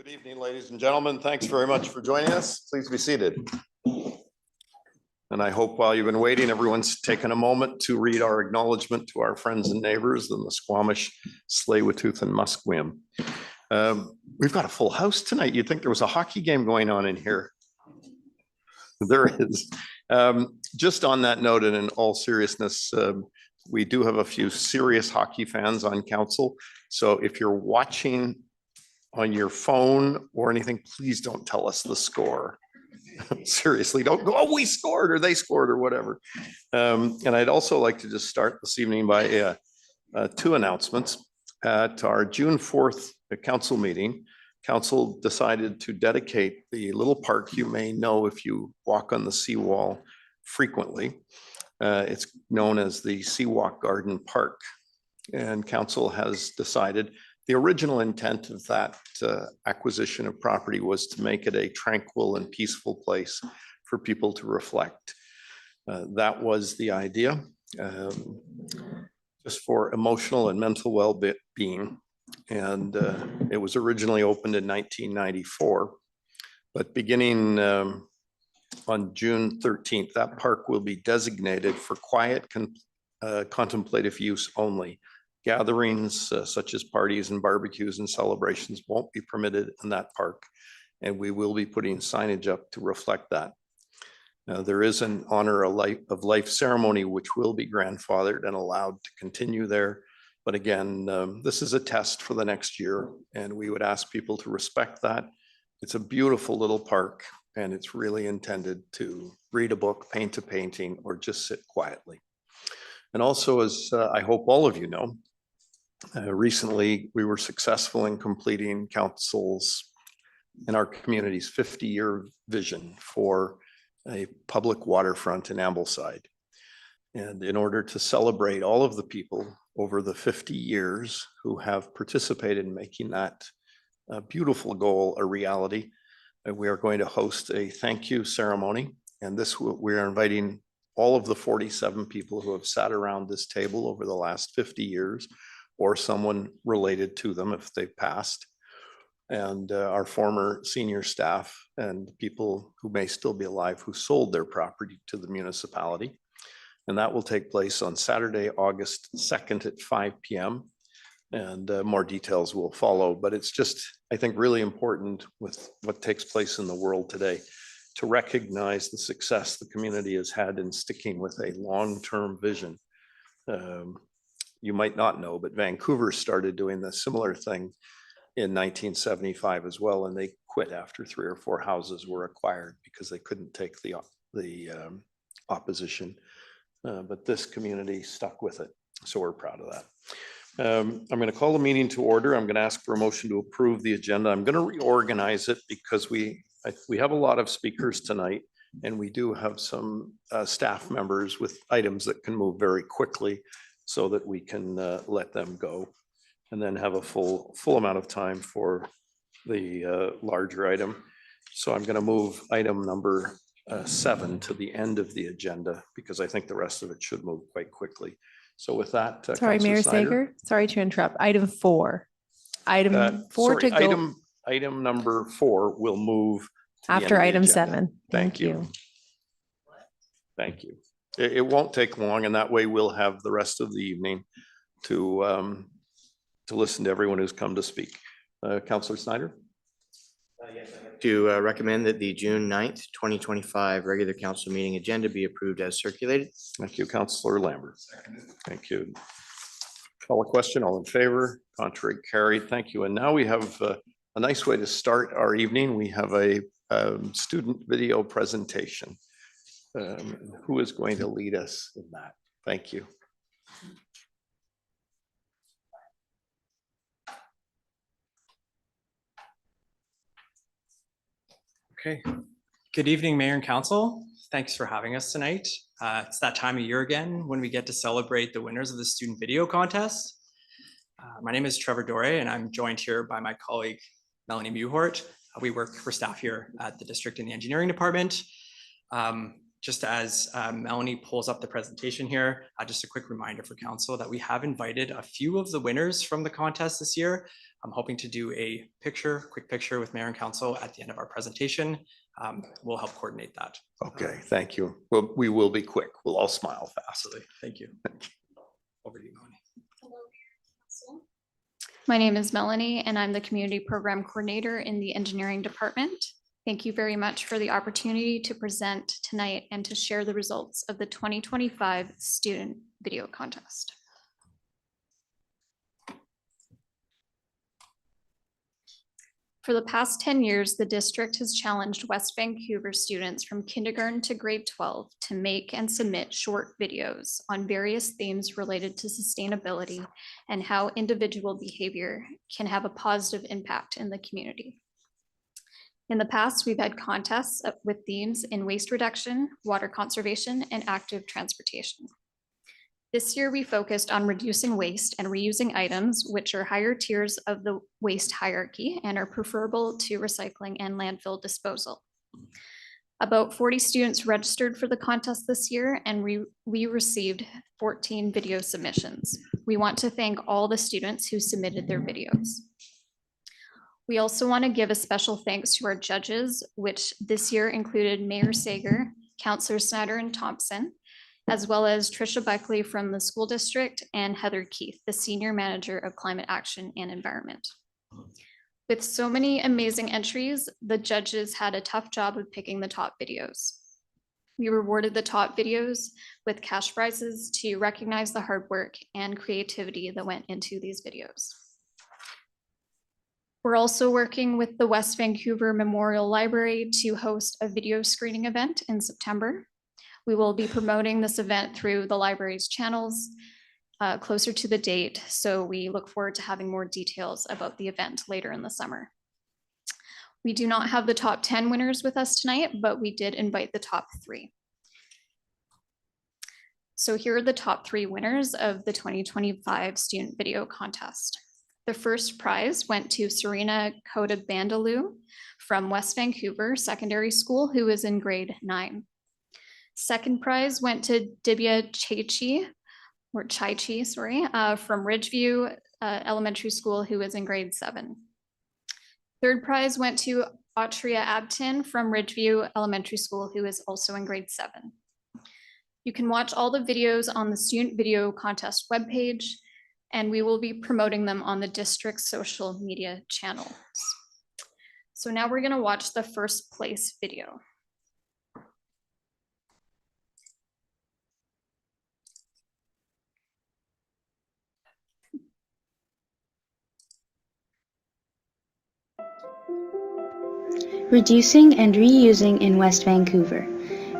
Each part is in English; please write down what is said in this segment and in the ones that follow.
Good evening, ladies and gentlemen. Thanks very much for joining us. Please be seated. And I hope while you've been waiting, everyone's taken a moment to read our acknowledgement to our friends and neighbors in the Squamish, Tsleil-Waututh, and Musqueam. We've got a full house tonight. You'd think there was a hockey game going on in here. There is. Just on that note, and in all seriousness, we do have a few serious hockey fans on council. So if you're watching on your phone or anything, please don't tell us the score. Seriously, don't go, oh, we scored or they scored or whatever. And I'd also like to just start this evening by two announcements. At our June 4th council meeting, council decided to dedicate the little park you may know if you walk on the seawall frequently. It's known as the Seawalk Garden Park. And council has decided the original intent of that acquisition of property was to make it a tranquil and peaceful place for people to reflect. That was the idea, just for emotional and mental well-being. And it was originally opened in 1994, but beginning on June 13th, that park will be designated for quiet contemplative use only. Gatherings such as parties and barbecues and celebrations won't be permitted in that park, and we will be putting signage up to reflect that. There is an honor of life ceremony which will be grandfathered and allowed to continue there. But again, this is a test for the next year, and we would ask people to respect that. It's a beautiful little park, and it's really intended to read a book, paint a painting, or just sit quietly. And also, as I hope all of you know, recently we were successful in completing council's and our community's 50-year vision for a public waterfront in Ambleside. And in order to celebrate all of the people over the 50 years who have participated in making that beautiful goal a reality, we are going to host a thank you ceremony. And this we are inviting all of the 47 people who have sat around this table over the last 50 years, or someone related to them if they've passed, and our former senior staff and people who may still be alive who sold their property to the municipality. And that will take place on Saturday, August 2nd at 5 p.m. And more details will follow. But it's just, I think, really important with what takes place in the world today to recognize the success the community has had in sticking with a long-term vision. You might not know, but Vancouver started doing the similar thing in 1975 as well, and they quit after 3 or 4 houses were acquired because they couldn't take the opposition. But this community stuck with it, so we're proud of that. I'm going to call the meeting to order. I'm going to ask for a motion to approve the agenda. I'm going to reorganize it because we have a lot of speakers tonight, and we do have some staff members with items that can move very quickly so that we can let them go and then have a full amount of time for the larger item. So I'm going to move item number 7 to the end of the agenda because I think the rest of it should move quite quickly. So with that, sorry, Mayor Sager, sorry to interrupt. Item 4. Item 4 sorry, to go. Item number 4 will move after item 7. Thank you. Thank you. It won't take long, and that way we'll have the rest of the evening to listen to everyone who's come to speak. Councillor Snyder? Yes, I'd like to recommend that the June 9th, 2025 regular council meeting agenda be approved as circulated. Thank you, Councillor Lambert. Thank you. Call a question, all in favor, contrary carried. Thank you. And now we have a nice way to start our evening. We have a student video presentation. Who is going to lead us in that? Thank you. Okay. Good evening, Mayor and Council. Thanks for having us tonight. It's that time of year again when we get to celebrate the winners of the student video contest. My name is Trevor Dore, and I'm joined here by my colleague, Melanie Muhort. We work for staff here at the district in the engineering department. Just as Melanie pulls up the presentation here, just a quick reminder for council that we have invited a few of the winners from the contest this year. I'm hoping to do a quick picture with mayor and council at the end of our presentation. We'll help coordinate that. Okay, thank you. Well, we will be quick. We'll all smile fast. Absolutely. Thank you. Over to you, Melanie. My name is Melanie, and I'm the Community Program Coordinator in the Engineering Department. Thank you very much for the opportunity to present tonight and to share the results of the 2025 Student Video Contest. For the past 10 years, the district has challenged West Vancouver students from kindergarten to grade 12 to make and submit short videos on various themes related to sustainability and how individual behavior can have a positive impact in the community. In the past, we've had contests with themes in waste reduction, water conservation, and active transportation. This year, we focused on reducing waste and reusing items, which are higher tiers of the waste hierarchy and are preferable to recycling and landfill disposal. About 40 students registered for the contest this year, and we received 14 video submissions. We want to thank all the students who submitted their videos. We also want to give a special thanks to our judges, which this year included Mayor Sager, Councillor Snyder and Thompson, as well as Trisha Buckley from the school district and Heather Keith, the Senior Manager of Climate Action and Environment. With so many amazing entries, the judges had a tough job of picking the top videos. We rewarded the top videos with cash prizes to recognize the hard work and creativity that went into these videos. We're also working with the West Vancouver Memorial Library to host a video screening event in September. We will be promoting this event through the library's channels closer to the date, so we look forward to having more details about the event later in the summer. We do not have the top 10 winners with us tonight, but we did invite the top 3. So here are the top 3 winners of the 2025 Student Video Contest. The first prize went to Serena Kodabandalou from West Vancouver Secondary School, who is in grade 9. Second prize went to Dibya Chaichi from Ridgeview Elementary School, who is in grade 7. Third prize went to Autria Abtin from Ridgeview Elementary School, who is also in grade 7. You can watch all the videos on the Student Video Contest webpage, and we will be promoting them on the district's social media channels. So now we're going to watch the first place video. Reducing and reusing in West Vancouver.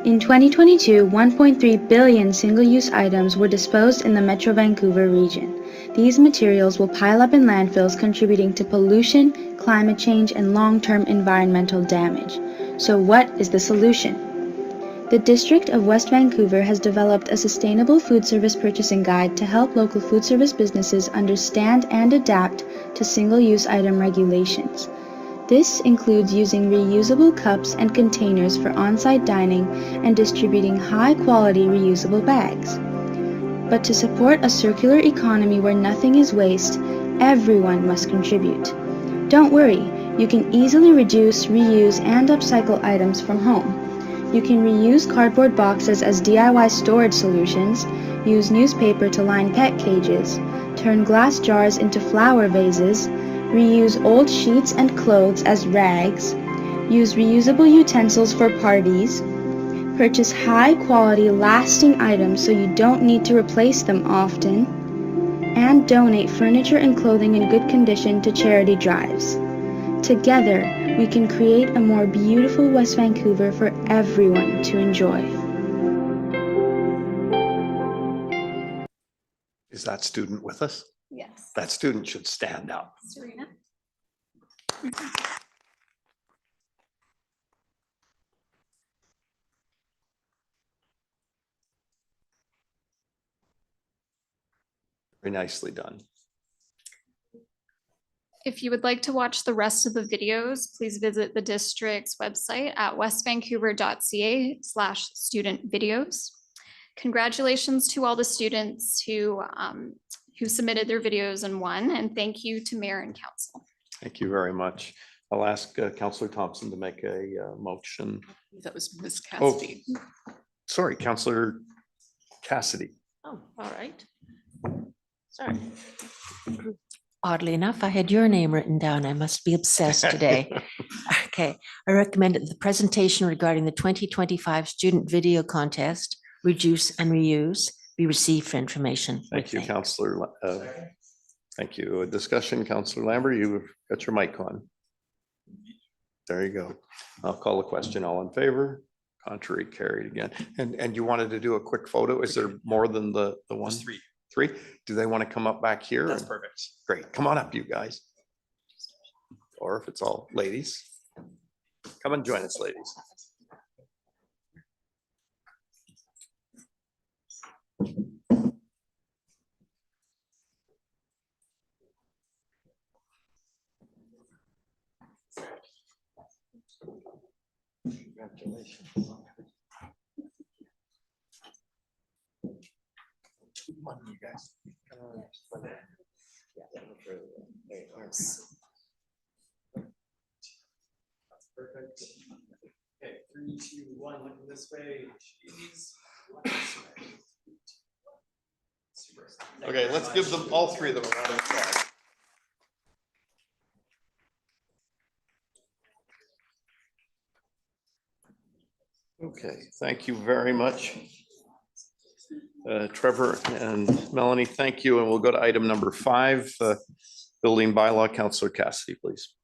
In 2022, 1.3 billion single-use items were disposed in the Metro Vancouver region. These materials will pile up in landfills, contributing to pollution, climate change, and long-term environmental damage. So what is the solution? The District of West Vancouver has developed a sustainable food service purchasing guide to help local food service businesses understand and adapt to single-use item regulations. This includes using reusable cups and containers for on-site dining and distributing high-quality reusable bags. But to support a circular economy where nothing is waste, everyone must contribute. Don't worry, you can easily reduce, reuse, and upcycle items from home. You can reuse cardboard boxes as DIY storage solutions, use newspaper to line pet cages, turn glass jars into flower vases, reuse old sheets and clothes as rags, use reusable utensils for parties, purchase high-quality, lasting items so you don't need to replace them often, and donate furniture and clothing in good condition to charity drives. Together, we can create a more beautiful West Vancouver for everyone to enjoy. Is that student with us? Yes. That student should stand up. Serena. Very nicely done. If you would like to watch the rest of the videos, please visit the district's website at westvancouver.ca/student videos. Congratulations to all the students who submitted their videos and won, and thank you to Mayor and Council. Thank you very much. I'll ask Councillor Thompson to make a motion. That was Ms. Oh, Cassidy. sorry, Councillor Cassidy. Oh, all right. Sorry. Oddly enough, I had your name written down. I must be obsessed today. Okay, I recommend that the presentation regarding the 2025 student video contest, reduce and reuse, be received for information. Thank you, Councillor. Thank you. A discussion, Councillor Lambert, you got your mic on. There you go. I'll call the question. All in favor? Contrary, carried again. And you wanted to do a quick photo? Is there more than the one? Just three. Three? Do they want to come up back here? That's perfect. Great. Come on up, you guys. Or if it's all ladies, come and join us, ladies. Congratulations. Come on, you guys. Come on. That's perfect. Okay, 3, 2, 1, looking this way. Cheese. Super. Okay, let's give them, all three of them a round of applause. Okay, thank you very much. Trevor and Melanie, thank you. And we'll go to item number 5, building bylaw. Councillor Cassidy, please.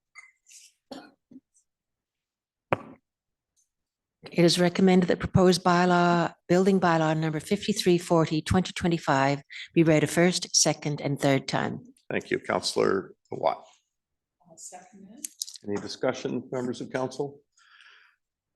It is recommended that proposed bylaw, building bylaw number 5340, 2025 be read a first, second, and third time. Thank you, Councillor Watt. Any discussion, members of council?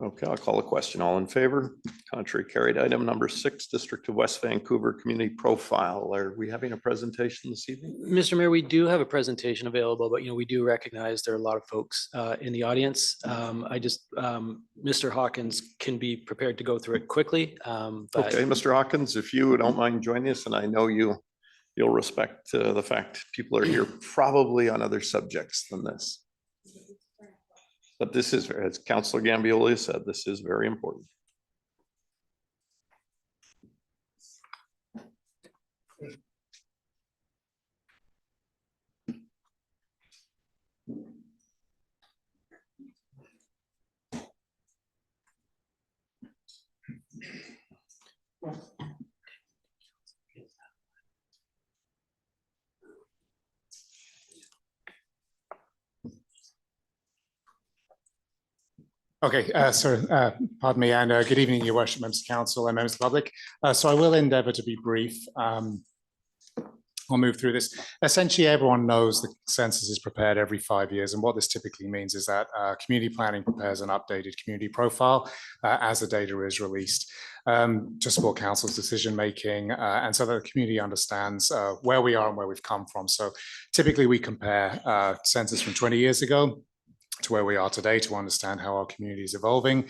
Okay, I'll call a question. All in favor? Contrary, carried. Item number 6, District of West Vancouver Community Profile. Are we having a presentation this evening? Mr. Mayor, we do have a presentation available, but we do recognize there are a lot of folks in the audience. Mr. Hawkins can be prepared to go through it quickly. But Okay, Mr. Hawkins, if you don't mind joining us, and I know you'll respect the fact people are here probably on other subjects than this. But this is, as Councillor Gambioli said, this is very important. Okay, pardon me, and good evening, Your Worship, members of council and members of the public. So I will endeavour to be brief. I'll move through this. Essentially, everyone knows the census is prepared every 5 years, and what this typically means is that community planning prepares an updated community profile as the data is released, to support council's decision making, and so that the community understands where we are and where we've come from. So typically, we compare census from 20 years ago to where we are today to understand how our community is evolving,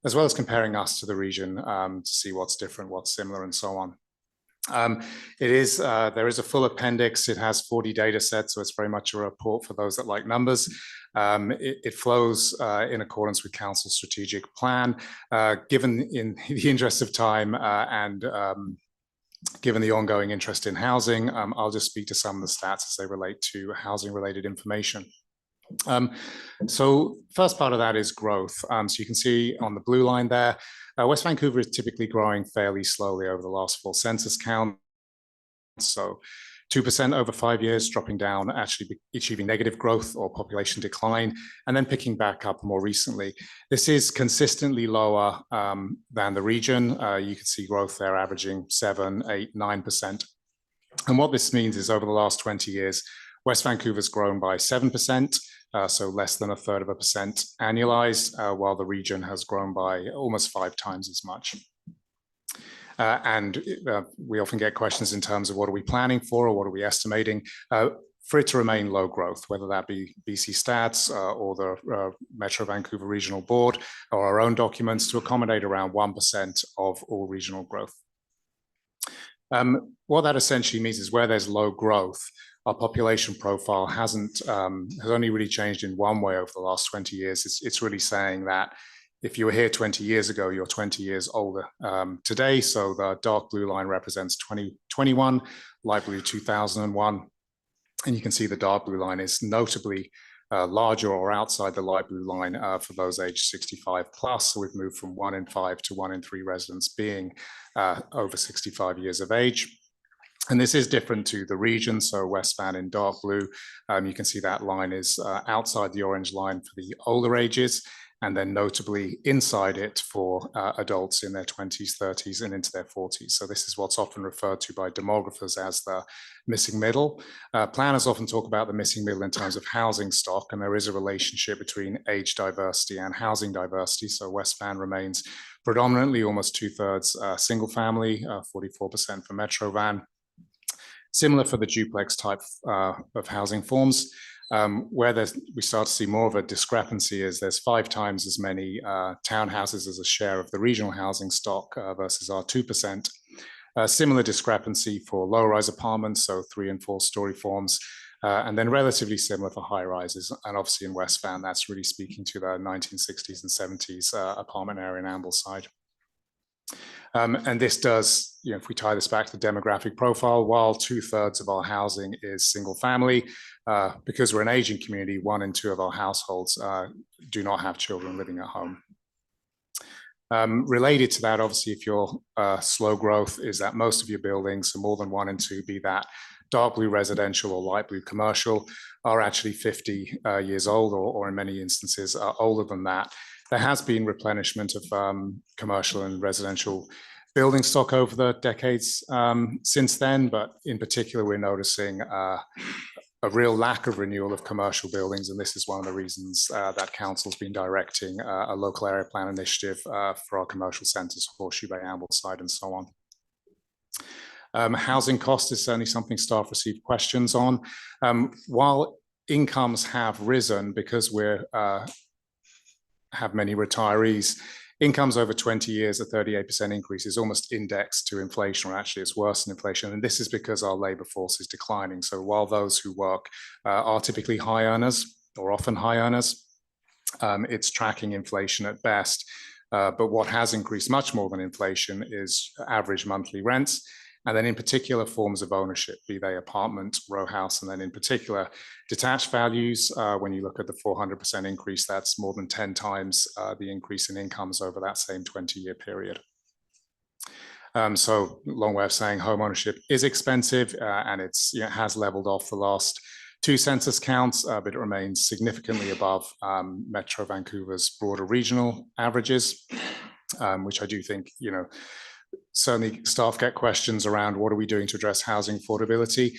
as well as comparing us to the region to see what's different, what's similar, and so on. There is a full appendix. It has 40 data sets, so it's very much a report for those that like numbers. It flows in accordance with council's strategic plan. Given in the interest of time and given the ongoing interest in housing, I'll just speak to some of the stats as they relate to housing related information. So first part of that is growth. So you can see on the blue line there, West Vancouver is typically growing fairly slowly over the last full census count. So 2% over 5 years, dropping down, actually achieving negative growth or population decline, and then picking back up more recently. This is consistently lower than the region. You can see growth there averaging 7, 8, 9%. And what this means is over the last 20 years, West Vancouver's grown by 7%, so less than 1/3% annualized, while the region has grown by almost 5 times as much. We often get questions in terms of what are we planning for or what are we estimating. for it to remain low growth, whether that be BC Stats or the Metro Vancouver Regional Board or our own documents, to accommodate around 1% of all regional growth. What that essentially means is where there's low growth, our population profile has only really changed in one way over the last 20 years. It's really saying that if you were here 20 years ago, you're 20 years older today. So the dark blue line represents 2021, light blue 2001. And you can see the dark blue line is notably larger or outside the light blue line for those aged 65 plus. So we've moved from 1 in 5 to 1 in 3 residents being over 65 years of age. And this is different to the region. So West Van in dark blue, you can see that line is outside the orange line for the older ages, and then notably inside it for adults in their 20s, 30s, and into their 40s. So this is what's often referred to by demographers as the missing middle. Planners often talk about the missing middle in terms of housing stock, and there is a relationship between age diversity and housing diversity. So West Van remains predominantly almost 2/3 single family, 44% for Metro Van. Similar for the duplex type of housing forms. Where we start to see more of a discrepancy is there's 5 times as many townhouses as a share of the regional housing stock versus our 2%. Similar discrepancy for low-rise apartments, so 3- and 4-story forms, and then relatively similar for high-rises. And obviously in West Van, that's really speaking to the 1960s and 70s apartment area in Ambleside. And this does, if we tie this back to the demographic profile, while 2/3 of our housing is single family, because we're an aging community, 1 in 2 of our households do not have children living at home. Related to that, obviously, if you're slow growth, is that most of your buildings, so more than 1 in 2, be that dark blue residential or light blue commercial, are actually 50 years old, or in many instances are older than that. There has been replenishment of commercial and residential building stock over the decades since then, but in particular, we're noticing a real lack of renewal of commercial buildings, and this is one of the reasons that Council's been directing a local area plan initiative for our commercial centres, Horseshoe Bay, Ambleside, and so on. Housing cost is certainly something staff receive questions on. While incomes have risen because we're have many retirees, incomes over 20 years, a 38% increase is almost indexed to inflation, or actually it's worse than inflation. And this is because our labor force is declining. So while those who work are typically high earners, or often high earners, it's tracking inflation at best. But what has increased much more than inflation is average monthly rents. And then in particular forms of ownership, be they apartment, row house, and then in particular detached values. When you look at the 400% increase, that's more than 10 times the increase in incomes over that same 20-year period. So long way of saying home ownership is expensive, and it has leveled off the last 2 census counts, but it remains significantly above Metro Vancouver's broader regional averages, which I do think, certainly staff get questions around what are we doing to address housing affordability.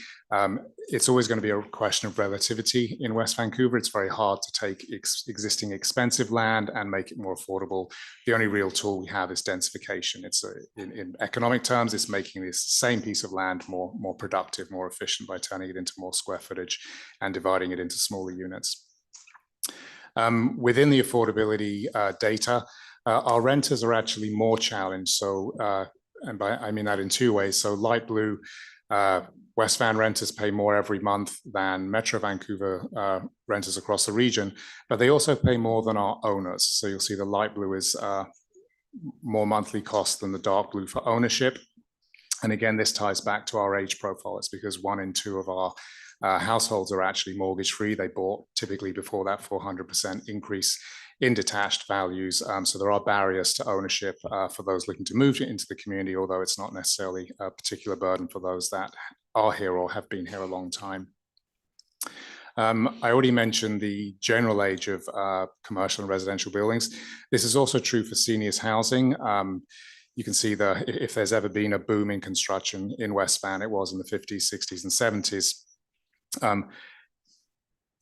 It's always going to be a question of relativity in West Vancouver. It's very hard to take existing expensive land and make it more affordable. The only real tool we have is densification. It's in economic terms, it's making this same piece of land more productive, more efficient by turning it into more square footage and dividing it into smaller units. Within the affordability data, our renters are actually more challenged. So, I mean that in 2 ways. So light blue, West Van renters pay more every month than Metro Vancouver renters across the region, but they also pay more than our owners. So you'll see the light blue is more monthly cost than the dark blue for ownership. And again, this ties back to our age profile. It's because 1 in 2 of our households are actually mortgage free. They bought typically before that 400% increase in detached values. So there are barriers to ownership for those looking to move into the community, although it's not necessarily a particular burden for those that are here or have been here a long time. I already mentioned the general age of commercial and residential buildings. This is also true for seniors housing. You can see if there's ever been a boom in construction in West Van, it was in the 50s, 60s, and 70s.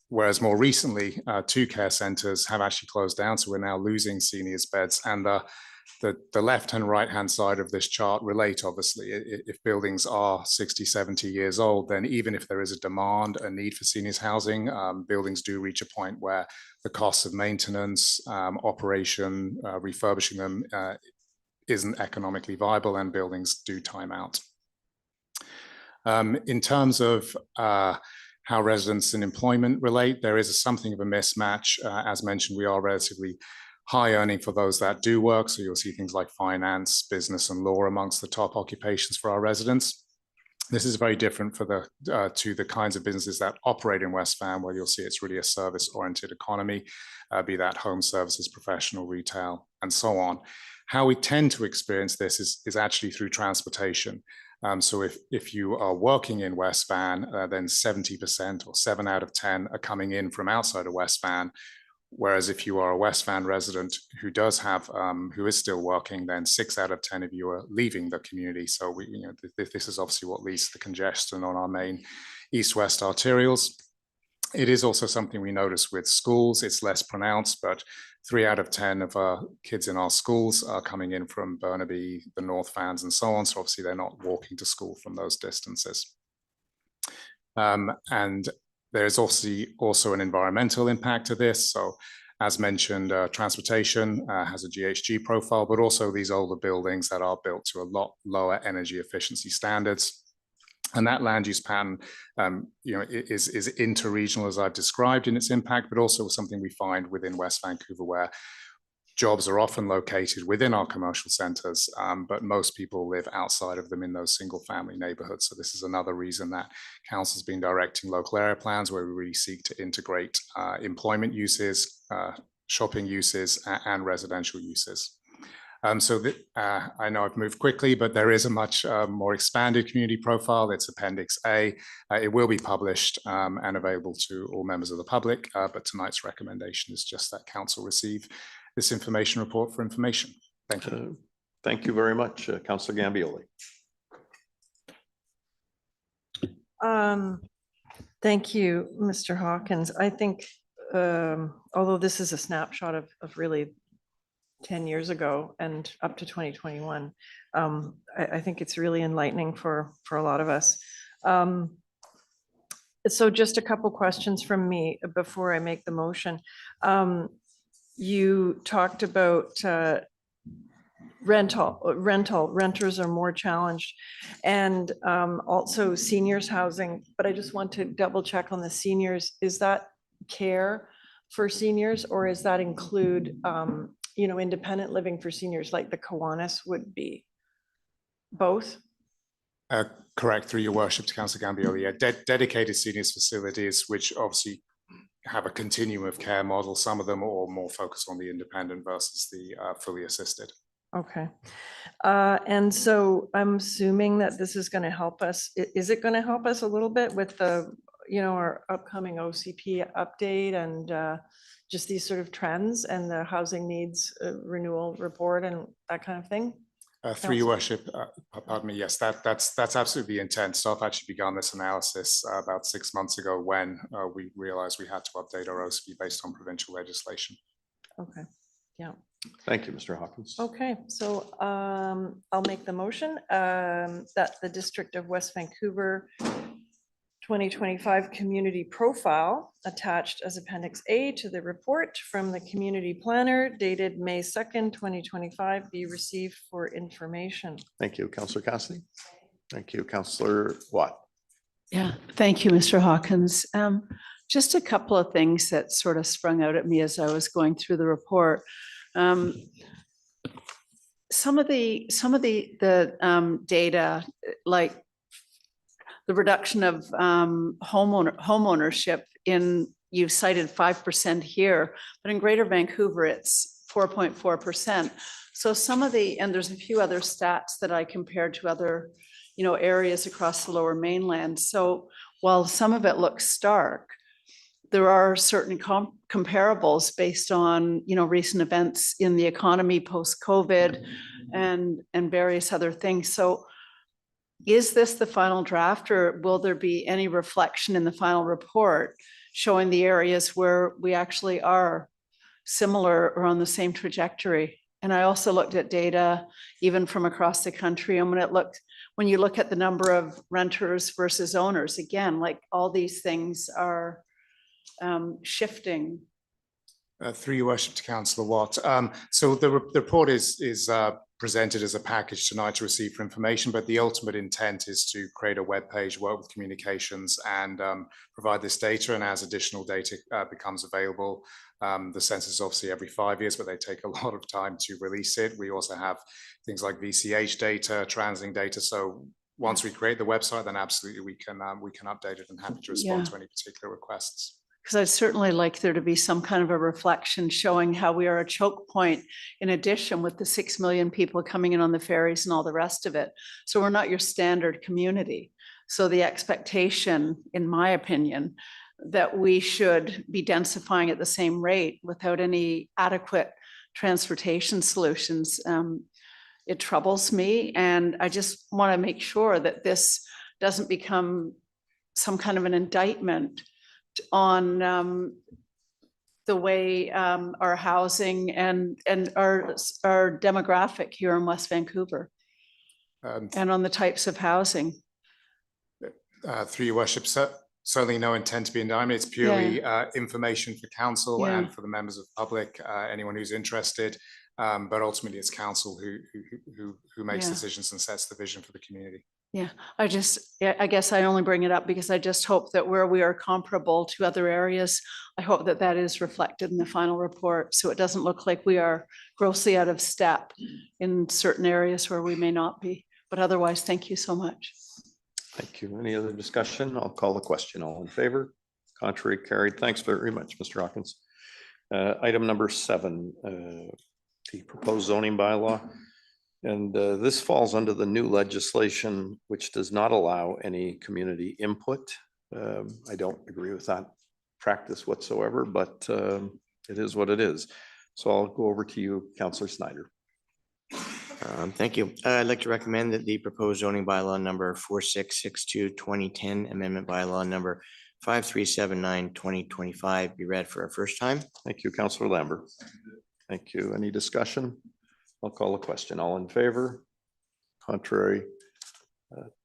Whereas more recently, 2 care centres have actually closed down. So we're now losing seniors beds, and the The left and right hand side of this chart relate, obviously. If buildings are 60, 70 years old, then even if there is a demand, a need for seniors housing, buildings do reach a point where the costs of maintenance, operation, refurbishing them isn't economically viable, and buildings do time out. In terms of how residents and employment relate, there is something of a mismatch. As mentioned, we are relatively high earning for those that do work. So you'll see things like finance, business, and law amongst the top occupations for our residents. This is very different for to the kinds of businesses that operate in West Van, where you'll see it's really a service-oriented economy, be that home services, professional, retail, and so on. How we tend to experience this is actually through transportation. So if you are working in West Van, then 70% or 7 out of 10 are coming in from outside of West Van. Whereas if you are a West Van resident who does have, who is still working, then 6 out of 10 of you are leaving the community. So this is obviously what leads to the congestion on our main east-west arterials. It is also something we notice with schools. It's less pronounced, but 3 out of 10 of our kids in our schools are coming in from Burnaby, the North Vans, and so on. So obviously they're not walking to school from those distances. And there's also an environmental impact to this. So as mentioned, transportation has a GHG profile, but also these older buildings that are built to a lot lower energy efficiency standards. And that land use pattern is interregional, as I've described, in its impact, but also something we find within West Vancouver, where jobs are often located within our commercial centres, but most people live outside of them in those single family neighbourhoods. So this is another reason that Council's been directing local area plans, where we really seek to integrate employment uses, shopping uses, and residential uses. I know I've moved quickly, but there is a much more expanded community profile. It's Appendix A. It will be published and available to all members of the public, but tonight's recommendation is just that Council receive this information report for information. Thank you. Thank you very much, Councillor Gambioli. Thank you, Mr. Hawkins. I think, although this is a snapshot of really 10 years ago and up to 2021, I think it's really enlightening for a lot of us. So just a couple questions from me before I make the motion. You talked about renters are more challenged, and also seniors housing, but I just want to double check on the seniors. Is that care for seniors, or is that include independent living for seniors like the Kiwanis would be? Both? Correct, through your worship, to Councillor Gambioli. Yeah, dedicated seniors facilities, which obviously have a continuum of care model. Some of them are more focused on the independent versus the fully assisted. Okay. And so I'm assuming that this is going to help us. Is it going to help us a little bit with the, our upcoming OCP update and just these sort of trends and the housing needs renewal report and that kind of thing? Through your worship, pardon me, yes, that's absolutely the intent. So I've actually begun this analysis about 6 months ago when we realized we had to update our OCP based on provincial legislation. Okay, yeah. Thank you, Mr. Hawkins. Okay, so I'll make the motion that the District of West Vancouver 2025 community profile attached as Appendix A to the report from the community planner dated May 2nd, 2025 be received for information. Thank you, Councillor Cassidy. Thank you, Councillor Watt. Yeah, thank you, Mr. Hawkins. Just a couple of things that sort of sprung out at me as I was going through the report. Some of the data, like the reduction of homeownership you've cited 5% here, but in Greater Vancouver, it's 4.4%. So and there's a few other stats that I compared to other, areas across the Lower Mainland. So while some of it looks stark, there are certain comparables based on, recent events in the economy post-COVID and various other things. So is this the final draft, or will there be any reflection in the final report showing the areas where we actually are similar or on the same trajectory? And I also looked at data even from across the country. And when you look at the number of renters versus owners, again, like all these things are shifting. Through your worship to Councillor Watt. So the report is presented as a package tonight to receive for information, but the ultimate intent is to create a web page, work with communications, and provide this data. And as additional data becomes available, the census is obviously every 5 years, but they take a lot of time to release it. We also have things like VCH data, transiting data. So once we create the website, then absolutely we can update it, and happy to respond to any particular requests. Because I'd certainly like there to be some kind of a reflection showing how we are a choke point in addition with the 6 million people coming in on the ferries and all the rest of it. So we're not your standard community. So the expectation, in my opinion, that we should be densifying at the same rate without any adequate transportation solutions, it troubles me. And I just want to make sure that this doesn't become some kind of an indictment on the way our housing and our demographic here in West Vancouver and on the types of housing. Through your worship, certainly no intent to be indictment. It's purely information for council and for the members of the public, anyone who's interested. But ultimately, it's council who makes decisions and sets the vision for the community. Yeah, I guess I only bring it up because I just hope that where we are comparable to other areas, I hope that that is reflected in the final report. So it doesn't look like we are grossly out of step in certain areas where we may not be. But otherwise, thank you so much. Thank you. Any other discussion? I'll call the question. All in favor? Contrary, carried. Thanks very much, Mr. Hawkins. Item number 7, the proposed zoning bylaw. And this falls under the new legislation, which does not allow any community input. I don't agree with that practice whatsoever, but it is what it is. So I'll go over to you, Councillor Snyder. Thank you. I'd like to recommend that the proposed zoning bylaw number 4662-2010 amendment bylaw number 5379-2025 be read for a first time. Thank you, Councillor Lambert. Thank you. Any discussion? I'll call a question. All in favor? Contrary?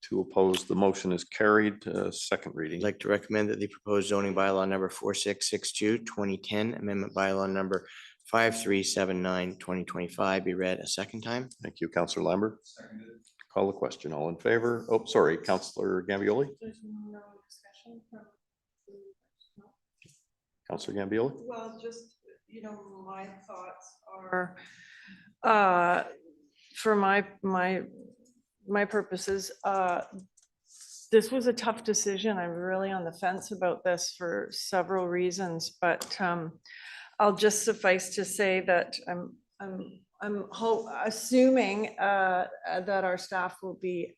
2 opposed. The motion is carried. Second reading. I'd like to recommend that the proposed zoning bylaw number 4662-2010 amendment bylaw number 5379-2025 be read a second time. Thank you, Councillor Lambert. Call the question. All in favor? Oh, sorry, Councillor Gambioli. Councillor Gambioli. Well, just, my thoughts are, for my purposes, this was a tough decision. I'm really on the fence about this for several reasons, but I'll just suffice to say that I'm assuming that our staff will be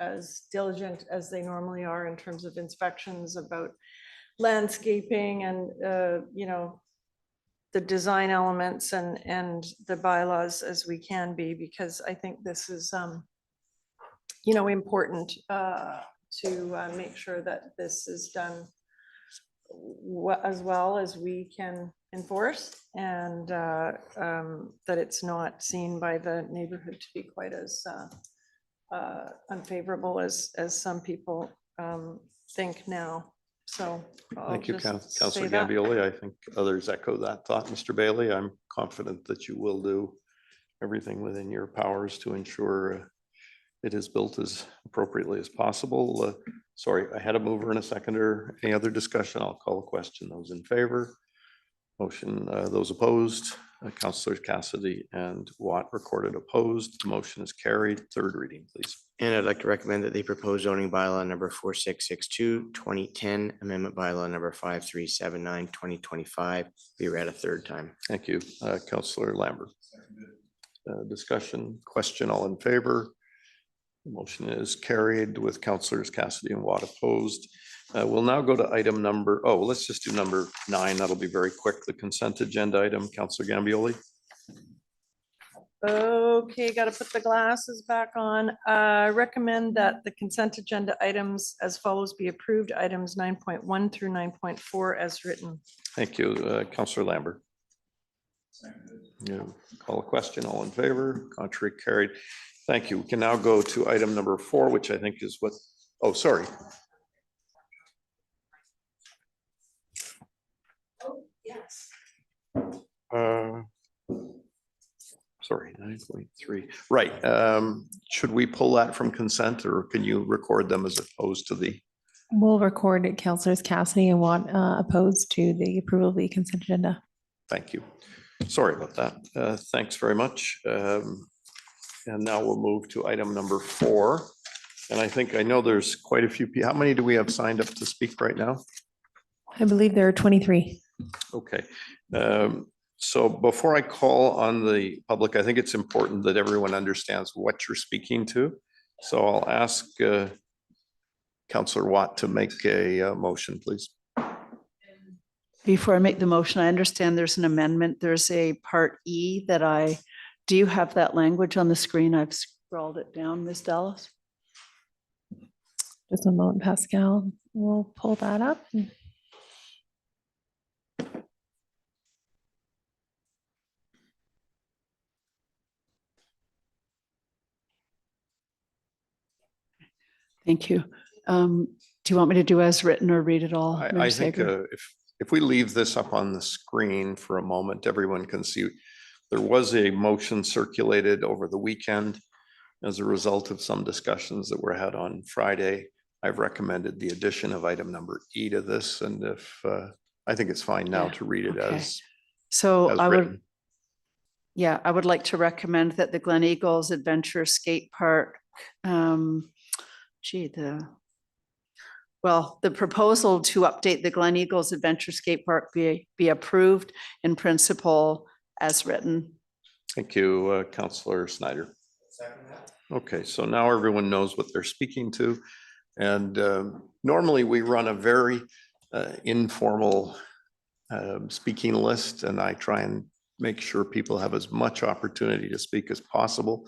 as diligent as they normally are in terms of inspections about landscaping and the design elements and the bylaws as we can be, because I think this is important to make sure that this is done as well as we can enforce, and that it's not seen by the neighborhood to be quite as unfavorable as some people think now. So thank you, Councillor Gambioli. I think others echo that thought. Mr. Bailey, I'm confident that you will do everything within your powers to ensure it is built as appropriately as possible. Sorry, I had a mover and a seconder. Any other discussion? I'll call a question. Those in favor? Motion. Those opposed? Councillors Cassidy and Watt recorded opposed. The motion is carried. Third reading, please. And I'd like to recommend that the proposed zoning bylaw number 4662-2010 amendment bylaw number 5379-2025 be read a third time. Thank you, Councillor Lambert. Discussion, question, all in favor? The motion is carried with Councillors Cassidy and Watt opposed. We'll now go to item number, let's just do number 9. That'll be very quick. The consent agenda item, Councillor Gambioli. Okay, got to put the glasses back on. Recommend that the consent agenda items as follows be approved. Items 9.1 through 9.4 as written. Thank you, Councillor Lambert. Yeah, call a question, all in favor, contrary carried. Thank you. We can now go to item number 4, which I think is what, oh, sorry. Sorry, 9.3. Right. Should we pull that from consent, or can you record them as opposed to the? We'll record it, Councillors Cassidy and Watt opposed to the approval of the consent agenda. Thank you. Sorry about that. Thanks very much. And now we'll move to item number 4. And I know there's quite a few people. How many do we have signed up to speak right now? I believe there are 23. Okay. So before I call on the public, I think it's important that everyone understands what you're speaking to. So I'll ask Councillor Watt to make a motion, please. Before I make the motion, I understand there's an amendment. There's a part E that do you have that language on the screen? I've scrolled it down, Ms. Dallas. Just a moment, Pascal. We'll pull that up. Thank you. Do you want me to do as written or read it all? I Mayor think Sager? if we leave this up on the screen for a moment, everyone can see there was a motion circulated over the weekend as a result of some discussions that were had on Friday. I've recommended the addition of item number E to this, and if I think it's fine now Yeah, to read it okay. as So I written. I would like to recommend that the Gleneagles Adventure Skate Park, the proposal to update the Gleneagles Adventure Skate Park be approved in principle as written. Thank you, Councillor Snyder. Okay, so now everyone knows what they're speaking to. And normally we run a very informal speaking list, and I try and make sure people have as much opportunity to speak as possible.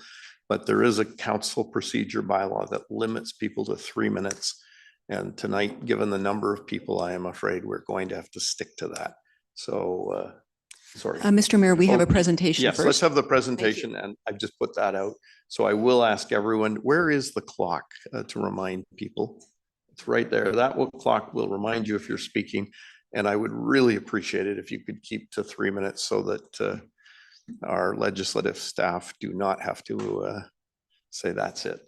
But there is a council procedure bylaw that limits people to 3 minutes. And tonight, given the number of people, I am afraid we're going to have to stick to that. So, sorry. Mr. Mayor, we have a Oh, presentation yes, first. let's have the presentation, and I've just put that out. So I will ask everyone, where is the clock to remind people? It's right there. That clock will remind you if you're speaking. And I would really appreciate it if you could keep to 3 minutes so that our legislative staff do not have to say that's it.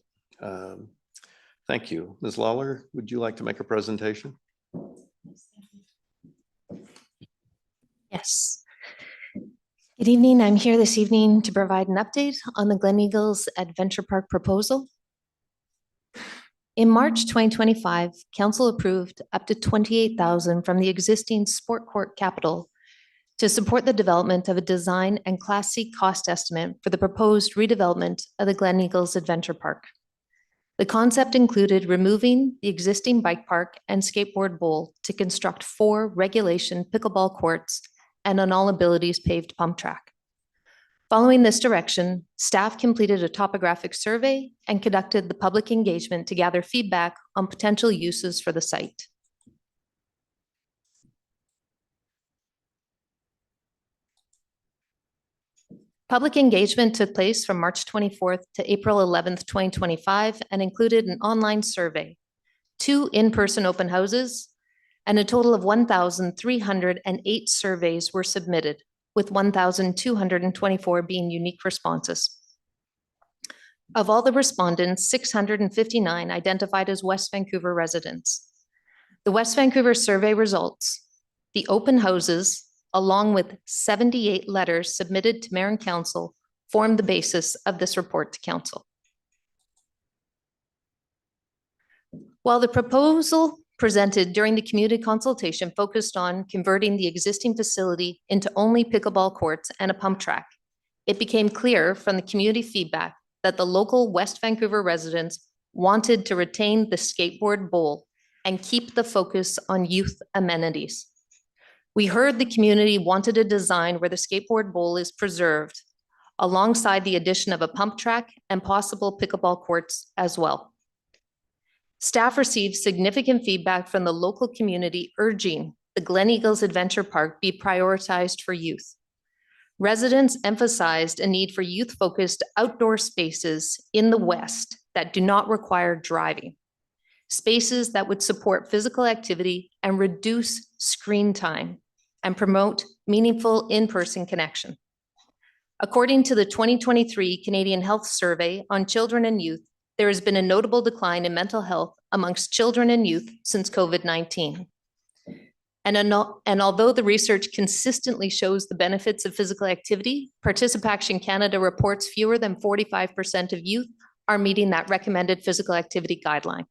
Thank you. Ms. Lawler, would you like to make a presentation? Yes. Good evening. I'm here this evening to provide an update on the Gleneagles Adventure Park proposal. In March 2025, Council approved up to $28,000 from the existing Sport Court capital to support the development of a design and Class C cost estimate for the proposed redevelopment of the Gleneagles Adventure Park. The concept included removing the existing bike park and skateboard bowl to construct 4 regulation pickleball courts and an all abilities paved pump track. Following this direction, staff completed a topographic survey and conducted the public engagement to gather feedback on potential uses for the site. Public engagement took place from March 24th to April 11th, 2025, and included an online survey, 2 in-person open houses, and a total of 1,308 surveys were submitted, with 1,224 being unique responses. Of all the respondents, 659 identified as West Vancouver residents. The West Vancouver survey results, the open houses, along with 78 letters submitted to Mayor and Council, formed the basis of this report to Council. While the proposal presented during the community consultation focused on converting the existing facility into only pickleball courts and a pump track, it became clear from the community feedback that the local West Vancouver residents wanted to retain the skateboard bowl and keep the focus on youth amenities. We heard the community wanted a design where the skateboard bowl is preserved, alongside the addition of a pump track and possible pickleball courts as well. Staff received significant feedback from the local community urging the Gleneagles Adventure Park be prioritized for youth. Residents emphasized a need for youth-focused outdoor spaces in the West that do not require driving. Spaces that would support physical activity and reduce screen time and promote meaningful in-person connection. According to the 2023 Canadian Health Survey on Children and Youth, there has been a notable decline in mental health amongst children and youth since COVID-19. And although the research consistently shows the benefits of physical activity, Participation Canada reports fewer than 45% of youth are meeting that recommended physical activity guideline.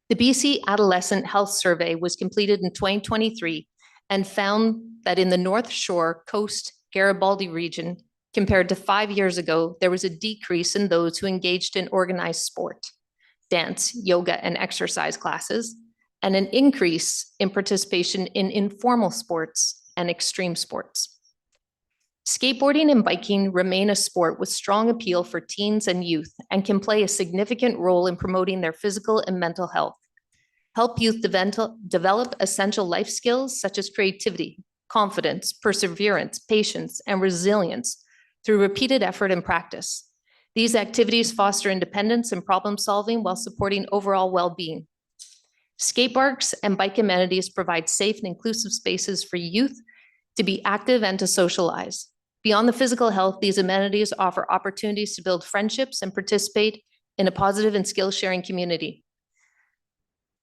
The BC Adolescent Health Survey was completed in 2023 and found that in the North Shore Coast Garibaldi region, compared to 5 years ago, there was a decrease in those who engaged in organized sport, dance, yoga, and exercise classes, and an increase in participation in informal sports and extreme sports. Skateboarding and biking remain a sport with strong appeal for teens and youth and can play a significant role in promoting their physical and mental health. Help youth develop essential life skills such as creativity, confidence, perseverance, patience, and resilience through repeated effort and practice. These activities foster independence and problem solving while supporting overall well-being. Skate parks and bike amenities provide safe and inclusive spaces for youth to be active and to socialize. Beyond the physical health, these amenities offer opportunities to build friendships and participate in a positive and skill-sharing community.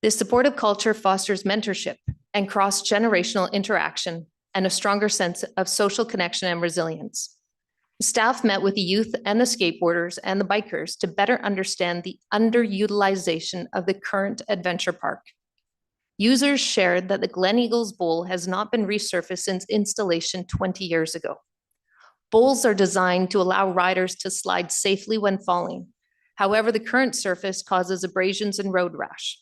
This supportive culture fosters mentorship and cross-generational interaction and a stronger sense of social connection and resilience. Staff met with the youth and the skateboarders and the bikers to better understand the underutilization of the current adventure park. Users shared that the Gleneagles Bowl has not been resurfaced since installation 20 years ago. Bowls are designed to allow riders to slide safely when falling. However, the current surface causes abrasions and road rash.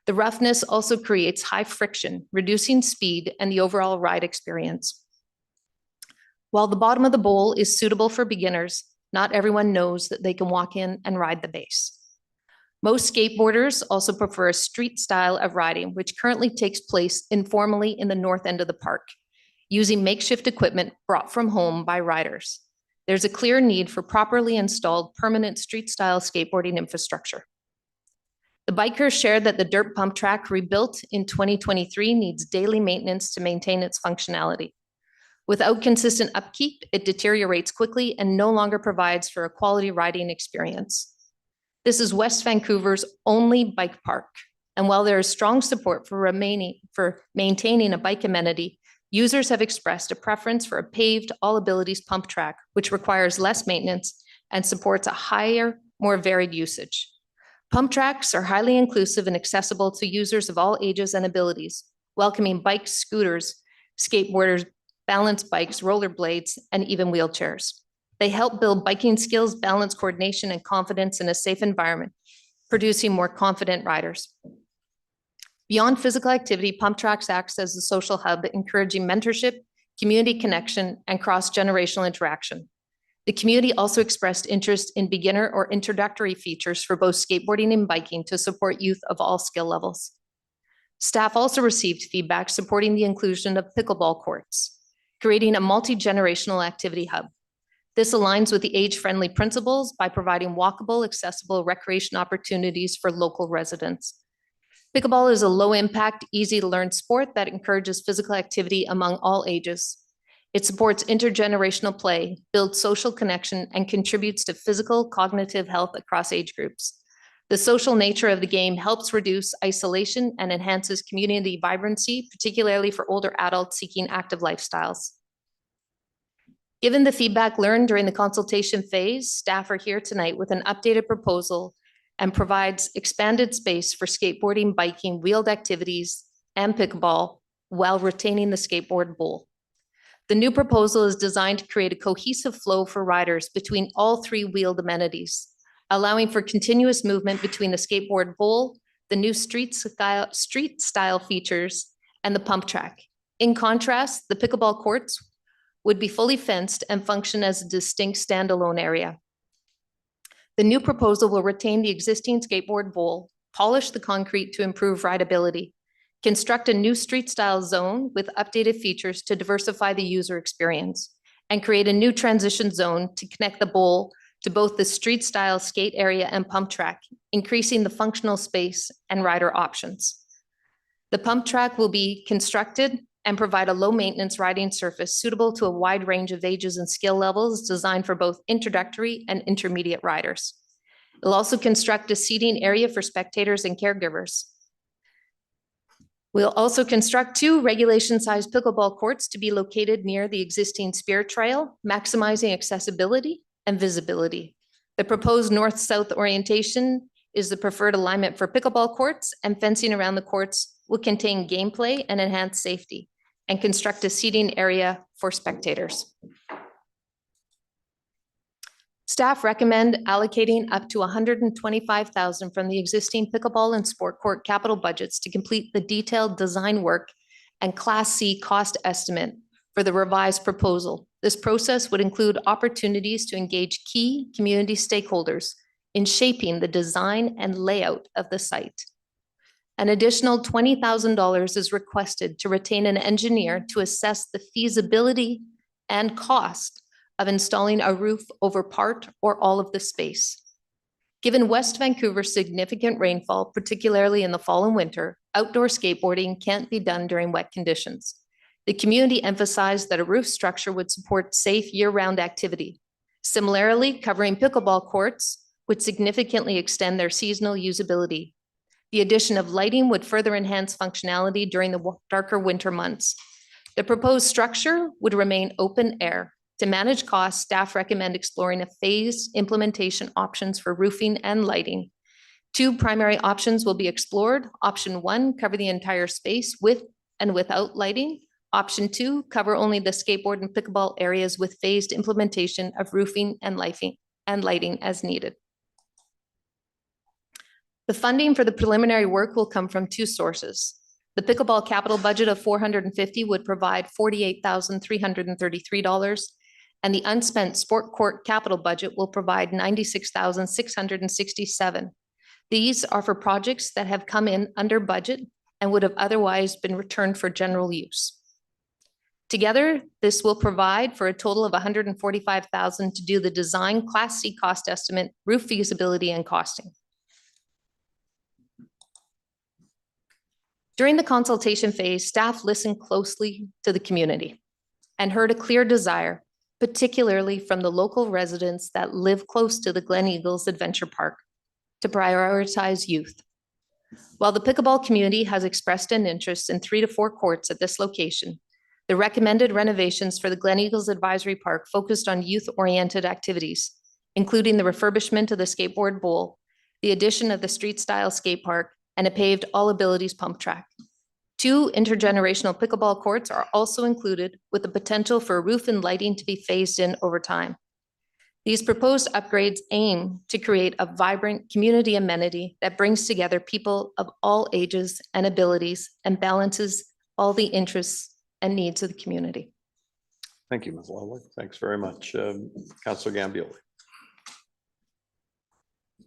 The roughness also creates high friction, reducing speed and the overall ride experience. While the bottom of the bowl is suitable for beginners, not everyone knows that they can walk in and ride the base. Most skateboarders also prefer a street style of riding, which currently takes place informally in the north end of the park, using makeshift equipment brought from home by riders. There's a clear need for properly installed permanent street style skateboarding infrastructure. The bikers shared that the dirt pump track rebuilt in 2023 needs daily maintenance to maintain its functionality. Without consistent upkeep, it deteriorates quickly and no longer provides for a quality riding experience. This is West Vancouver's only bike park. And while there is strong support for maintaining a bike amenity, users have expressed a preference for a paved all abilities pump track, which requires less maintenance and supports a higher, more varied usage. Pump tracks are highly inclusive and accessible to users of all ages and abilities, welcoming bikes, scooters, skateboarders, balance bikes, rollerblades, and even wheelchairs. They help build biking skills, balance, coordination, and confidence in a safe environment, producing more confident riders. Beyond physical activity, pump tracks acts as a social hub, encouraging mentorship, community connection, and cross-generational interaction. The community also expressed interest in beginner or introductory features for both skateboarding and biking to support youth of all skill levels. Staff also received feedback supporting the inclusion of pickleball courts, creating a multi-generational activity hub. This aligns with the age-friendly principles by providing walkable, accessible recreation opportunities for local residents. Pickleball is a low-impact, easy-to-learn sport that encourages physical activity among all ages. It supports intergenerational play, builds social connection, and contributes to physical, cognitive health across age groups. The social nature of the game helps reduce isolation and enhances community vibrancy, particularly for older adults seeking active lifestyles. Given the feedback learned during the consultation phase, staff are here tonight with an updated proposal and provides expanded space for skateboarding, biking, wheeled activities, and pickleball while retaining the skateboard bowl. The new proposal is designed to create a cohesive flow for riders between all three wheeled amenities, allowing for continuous movement between the skateboard bowl, the new street style features, and the pump track. In contrast, the pickleball courts would be fully fenced and function as a distinct standalone area. The new proposal will retain the existing skateboard bowl, polish the concrete to improve rideability, construct a new street style zone with updated features to diversify the user experience, and create a new transition zone to connect the bowl to both the street style skate area and pump track, increasing the functional space and rider options. The pump track will be constructed and provide a low maintenance riding surface suitable to a wide range of ages and skill levels, designed for both introductory and intermediate riders. It'll also construct a seating area for spectators and caregivers. We'll also construct 2 regulation-sized pickleball courts to be located near the existing Spear Trail, maximizing accessibility and visibility. The proposed north-south orientation is the preferred alignment for pickleball courts, and fencing around the courts will contain gameplay and enhance safety, and construct a seating area for spectators. Staff recommend allocating up to $125,000 from the existing pickleball and sport court capital budgets to complete the detailed design work and Class C cost estimate for the revised proposal. This process would include opportunities to engage key community stakeholders in shaping the design and layout of the site. An additional $20,000 is requested to retain an engineer to assess the feasibility and cost of installing a roof over part or all of the space. Given West Vancouver's significant rainfall, particularly in the fall and winter, outdoor skateboarding can't be done during wet conditions. The community emphasized that a roof structure would support safe year-round activity. Similarly, covering pickleball courts would significantly extend their seasonal usability. The addition of lighting would further enhance functionality during the darker winter months. The proposed structure would remain open air. To manage costs, staff recommend exploring a phased implementation options for roofing and lighting. 2 primary options will be explored. Option 1, cover the entire space with and without lighting. Option 2, cover only the skateboard and pickleball areas with phased implementation of roofing and lighting as needed. The funding for the preliminary work will come from 2 sources. The pickleball capital budget of $450 would provide $48,333, and the unspent sport court capital budget will provide $96,667. These are for projects that have come in under budget and would have otherwise been returned for general use. Together, this will provide for a total of $145,000 to do the design Class C cost estimate, roof feasibility, and costing. During the consultation phase, staff listened closely to the community and heard a clear desire, particularly from the local residents that live close to the Gleneagles Adventure Park, to prioritize youth. While the pickleball community has expressed an interest in 3 to 4 courts at this location, the recommended renovations for the Gleneagles Advisory Park focused on youth-oriented activities, including the refurbishment of the skateboard bowl, the addition of the street-style skate park, and a paved all abilities pump track. 2 intergenerational pickleball courts are also included, with the potential for roof and lighting to be phased in over time. These proposed upgrades aim to create a vibrant community amenity that brings together people of all ages and abilities and balances all the interests and needs of the community. Thank you, Ms. Lawler. Thanks very much. Councilor Gambioli.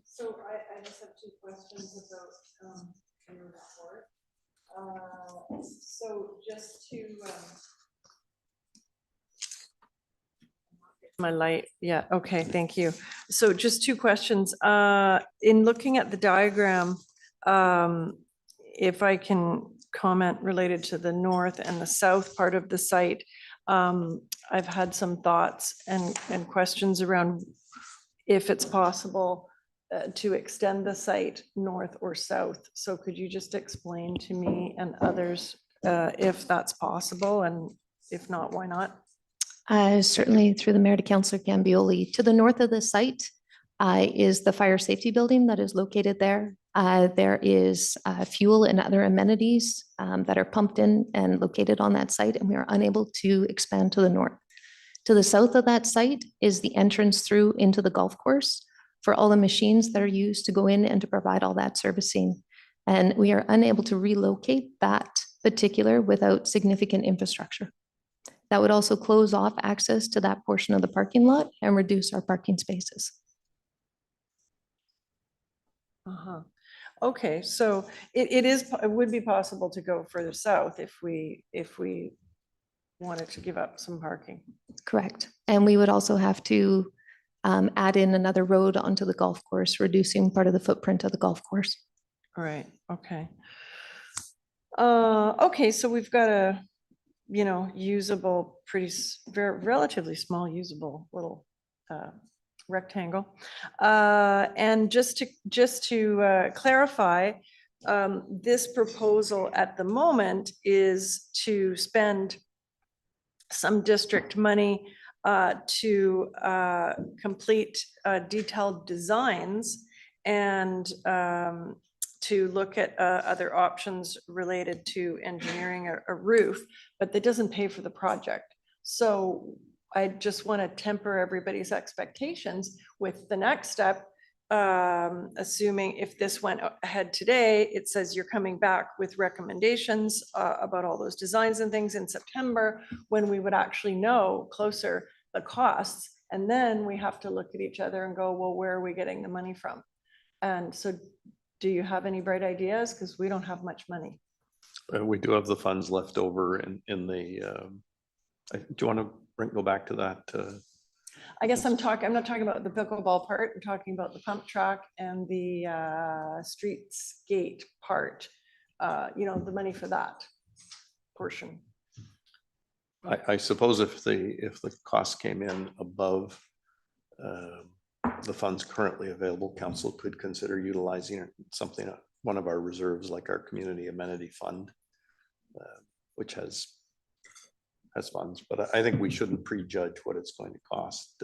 So I just have 2 questions about your report. So just to my light, yeah, okay, thank you. So just 2 questions. In looking at the diagram, if I can comment related to the north and the south part of the site, I've had some thoughts and questions around if it's possible to extend the site north or south. So could you just explain to me and others if that's possible, and if not, why not? Certainly, through the mayor to Councillor Gambioli. To the north of the site is the fire safety building that is located there. There is fuel and other amenities that are pumped in and located on that site, and we are unable to expand to the north. To the south of that site is the entrance through into the golf course for all the machines that are used to go in and to provide all that servicing. And we are unable to relocate that particular without significant infrastructure. That would also close off access to that portion of the parking lot and reduce our parking spaces. Uh-huh. Okay, so it would be possible to go further south if we wanted to give up some parking. Correct. And we would also have to add in another road onto the golf course, reducing part of the footprint of the golf course. All right, okay. Okay, so we've got a, usable, very relatively small usable little rectangle. And just to clarify, this proposal at the moment is to spend some district money to complete detailed designs and to look at other options related to engineering a roof, but that doesn't pay for the project. So I just want to temper everybody's expectations with the next step, assuming if this went ahead today, it says you're coming back with recommendations about all those designs and things in September, when we would actually know closer the costs. And then we have to look at each other and go, well, where are we getting the money from? And so do you have any bright ideas? Because we don't have much money. We do have the funds left over in the, do you want to go back to that? I guess I'm not talking about the pickleball part. I'm talking about the pump track and the streetscape part. The money for that portion. I suppose if the cost came in above the funds currently available, council could consider utilizing something, one of our reserves, like our community amenity fund, which has funds. But I think we shouldn't prejudge what it's going to cost.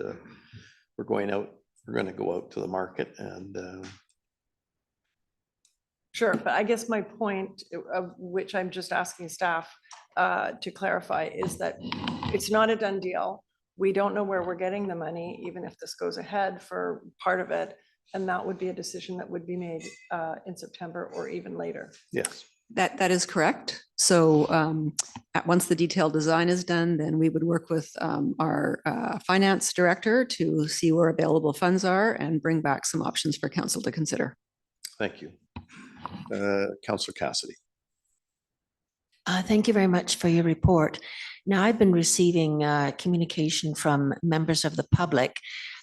We're going to go out to the market and Sure, but I guess my point, of which I'm just asking staff to clarify, is that it's not a done deal. We don't know where we're getting the money, even if this goes ahead for part of it. And that would be a decision that would be made in September or even later. yes. That is correct. So once the detailed design is done, then we would work with our finance director to see where available funds are and bring back some options for council to consider. Thank you. Councillor Cassidy. Thank you very much for your report. Now, I've been receiving communication from members of the public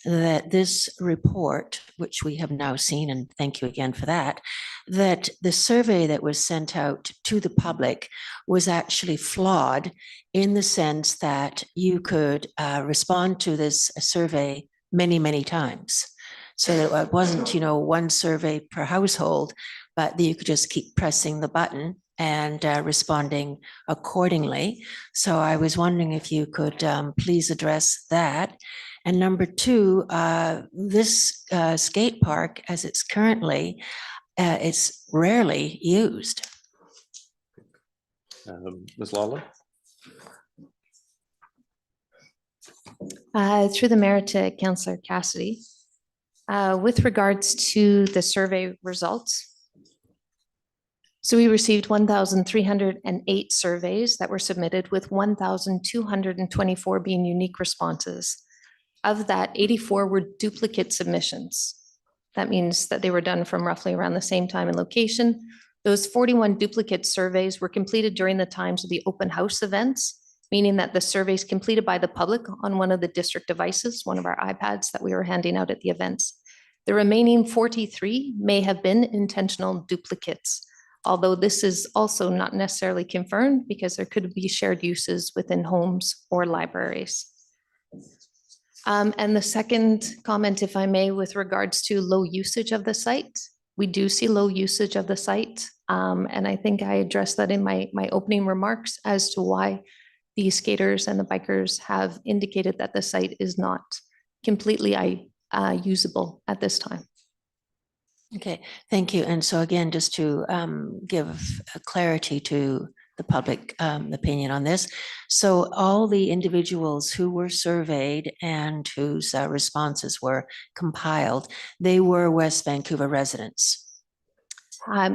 that this report, which we have now seen, and thank you again for that, that the survey that was sent out to the public was actually flawed in the sense that you could respond to this survey many, many times. So that it wasn't, one survey per household, but that you could just keep pressing the button and responding accordingly. So I was wondering if you could please address that. And number two, this skate park, as it's currently, it's rarely used. Ms. Lawler? Through the mayor to Councillor Cassidy. With regards to the survey results, so we received 1,308 surveys that were submitted, with 1,224 being unique responses. Of that, 84 were duplicate submissions. That means that they were done from roughly around the same time and location. Those 41 duplicate surveys were completed during the times of the open house events, meaning that the surveys completed by the public on one of the district devices, one of our iPads that we were handing out at the events. The remaining 43 may have been intentional duplicates, although this is also not necessarily confirmed because there could be shared uses within homes or libraries. And the second comment, if I may, with regards to low usage of the site, we do see low usage of the site. And I think I addressed that in my opening remarks as to why the skaters and the bikers have indicated that the site is not completely usable at this time. Okay, thank you. And so again, just to give clarity to the public opinion on this. So all the individuals who were surveyed and whose responses were compiled, they were West Vancouver residents.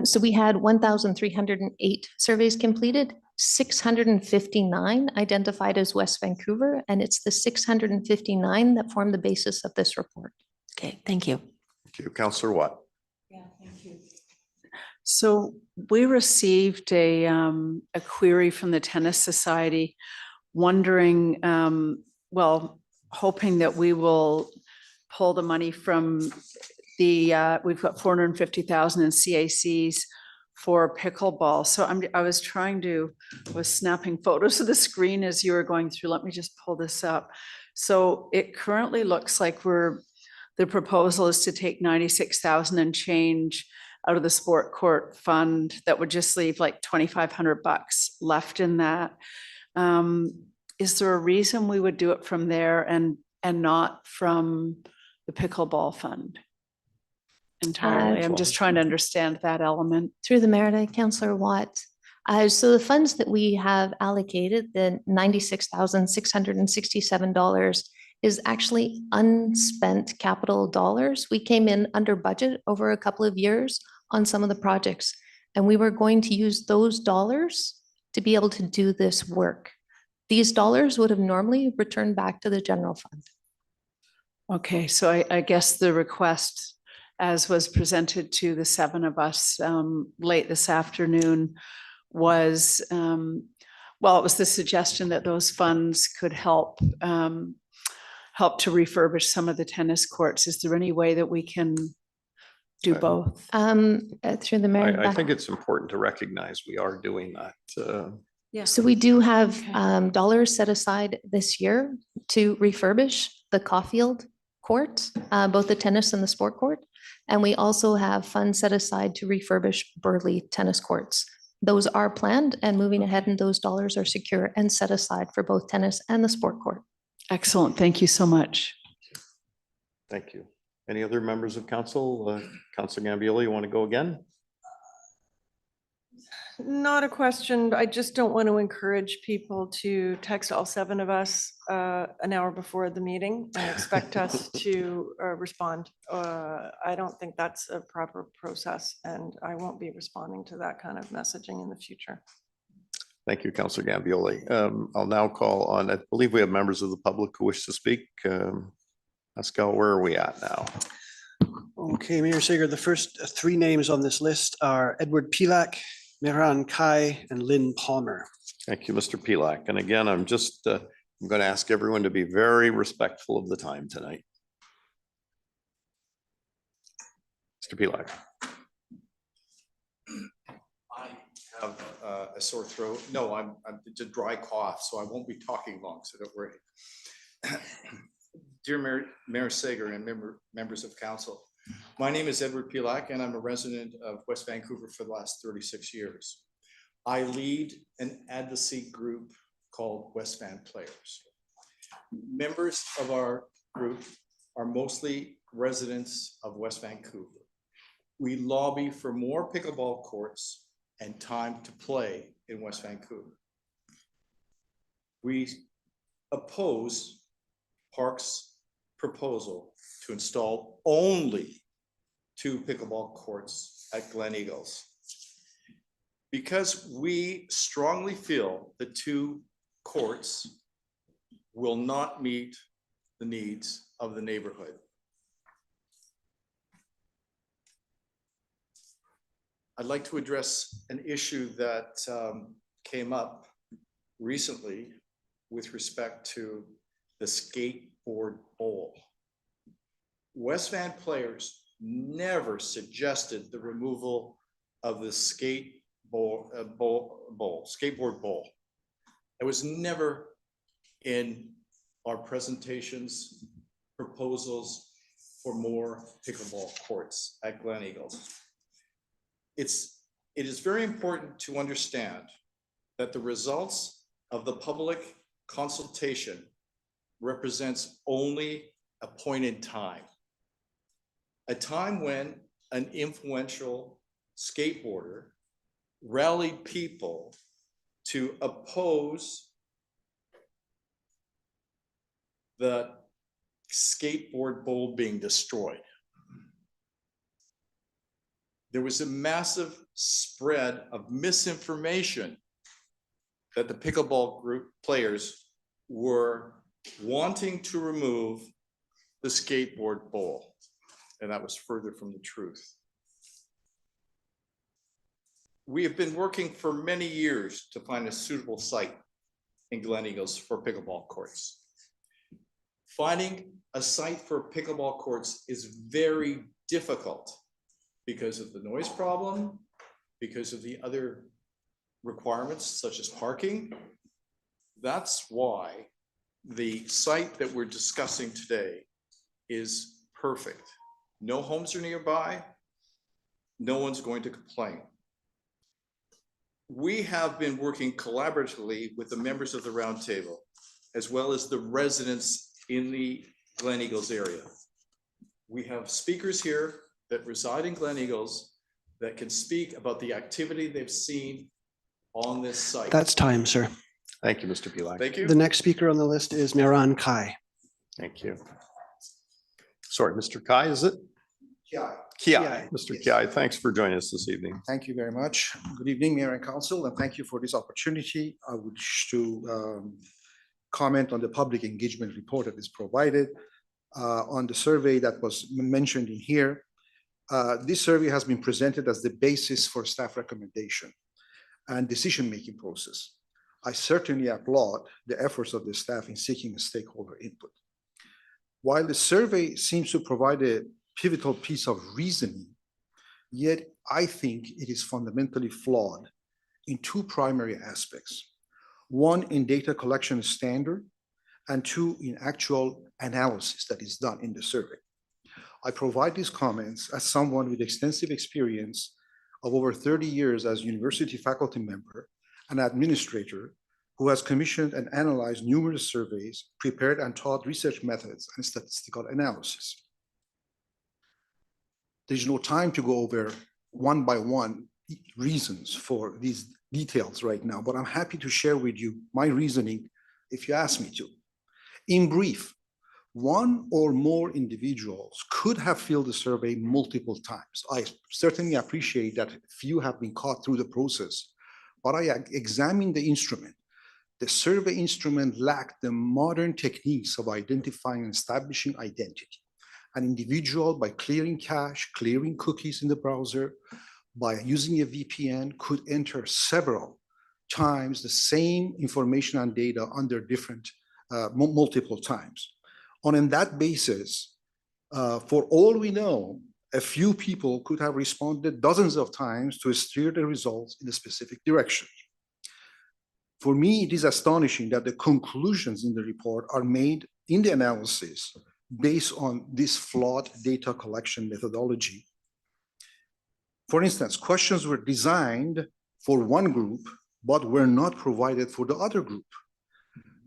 So we had 1,308 surveys completed, 659 identified as West Vancouver, and it's the 659 that form the basis of this report. Okay, thank you. Thank you. Councillor Watt. Yeah, thank you. So we received a query from the Tennis Society wondering, well, hoping that we will pull the money from the, we've got 450,000 in CACs for pickleball. So I was snapping photos of the screen as you were going through. Let me just pull this up. So it currently looks like the proposal is to take 96,000 and change out of the sport court fund. That would just leave like 2,500 bucks left in that. Is there a reason we would do it from there and not from the pickleball fund entirely? I'm just trying to understand that element. Through the mayor to Councillor Watt. So the funds that we have allocated, the $96,667 is actually unspent capital dollars. We came in under budget over a couple of years on some of the projects, and we were going to use those dollars to be able to do this work. These dollars would have normally returned back to the general fund. Okay, so I guess the request, as was presented to the seven of us late this afternoon, was, well, it was the suggestion that those funds could help to refurbish some of the tennis courts. Is there any way that we can do both? Through the mayor. I think it's important to recognize we are doing that. Yeah. So we do have Okay. dollars set aside this year to refurbish the Caulfield court, both the tennis and the sport court. And we also have funds set aside to refurbish Burley tennis courts. Those are planned and moving ahead, and those dollars are secure and set aside for both tennis and the sport court. Excellent. Thank you so much. Thank you. Any other members of council? Councilor Gambioli, you want to go again? Not a question. I just don't want to encourage people to text all seven of us an hour before the meeting and expect us to respond. I don't think that's a proper process, and I won't be responding to that kind of messaging in the future. Thank you, Councilor Gambioli. I'll now call on, I believe we have members of the public who wish to speak. Pascal, where are we at now? Okay, Mayor Sager, the first three names on this list are Edward Pilak, Mehran Kai, and Lynn Palmer. Thank you, Mr. Pilak. And again, I'm going to ask everyone to be very respectful of the time tonight. Mr. Pilak. I have a sore throat. No, it's a dry cough, so I won't be talking long, so don't worry. Dear Mayor Sager and members of council, my name is Edward Pilak, and I'm a resident of West Vancouver for the last 36 years. I lead an advocacy group called West Van Players. Members of our group are mostly residents of West Vancouver. We lobby for more pickleball courts and time to play in West Vancouver. We oppose Park's proposal to install only 2 pickleball courts at Gleneagles, because we strongly feel the 2 courts will not meet the needs of the neighborhood. I'd like to address an issue that came up recently with respect to the skateboard bowl. West Van Players never suggested the removal of the skateboard bowl. It was never in our presentations, proposals for more pickleball courts at Gleneagles. It is very important to understand that the results of the public consultation represents only a point in time. A time when an influential skateboarder rallied people to oppose the skateboard bowl being destroyed. There was a massive spread of misinformation that the pickleball group players were wanting to remove the skateboard bowl. And that was further from the truth. we have been working for many years to find a suitable site in Gleneagles for pickleball courts. Finding a site for pickleball courts is very difficult because of the noise problem, because of the other requirements such as parking. That's why the site that we're discussing today is perfect. No homes are nearby. No one's going to complain. We have been working collaboratively with the members of the roundtable, as well as the residents in the Gleneagles area. We have speakers here that reside in Gleneagles that can speak about the activity they've seen on this site. That's time, sir. Thank you, Mr. Pilak. Thank you. The next speaker on the list is Miran Kai. Thank you. Sorry, Mr. Kai, is it? Yeah. Kiai. Mr. Kiai, thanks for joining us this evening. Thank you very much. Good evening, Mayor and Council, and thank you for this opportunity. I wish to comment on the public engagement report that is provided on the survey that was mentioned in here. This survey has been presented as the basis for staff recommendation and decision-making process. I certainly applaud the efforts of the staff in seeking stakeholder input. While the survey seems to provide a pivotal piece of reasoning, yet I think it is fundamentally flawed in two primary aspects. One, in data collection standard, and two, in actual analysis that is done in the survey. I provide these comments as someone with extensive experience of over 30 years as university faculty member and administrator who has commissioned and analyzed numerous surveys, prepared and taught research methods and statistical analysis. There's no time to go over one by one reasons for these details right now, but I'm happy to share with you my reasoning if you ask me to. In brief, one or more individuals could have filled the survey multiple times. I certainly appreciate that few have been caught through the process, but I examined the instrument. The survey instrument lacked the modern techniques of identifying and establishing identity. An individual, by clearing cache, clearing cookies in the browser, by using a VPN, could enter several times the same information and data under different, multiple times. On that basis, for all we know, a few people could have responded dozens of times to steer the results in a specific direction. For me, it is astonishing that the conclusions in the report are made in the analysis based on this flawed data collection methodology. For instance, questions were designed for one group, but were not provided for the other group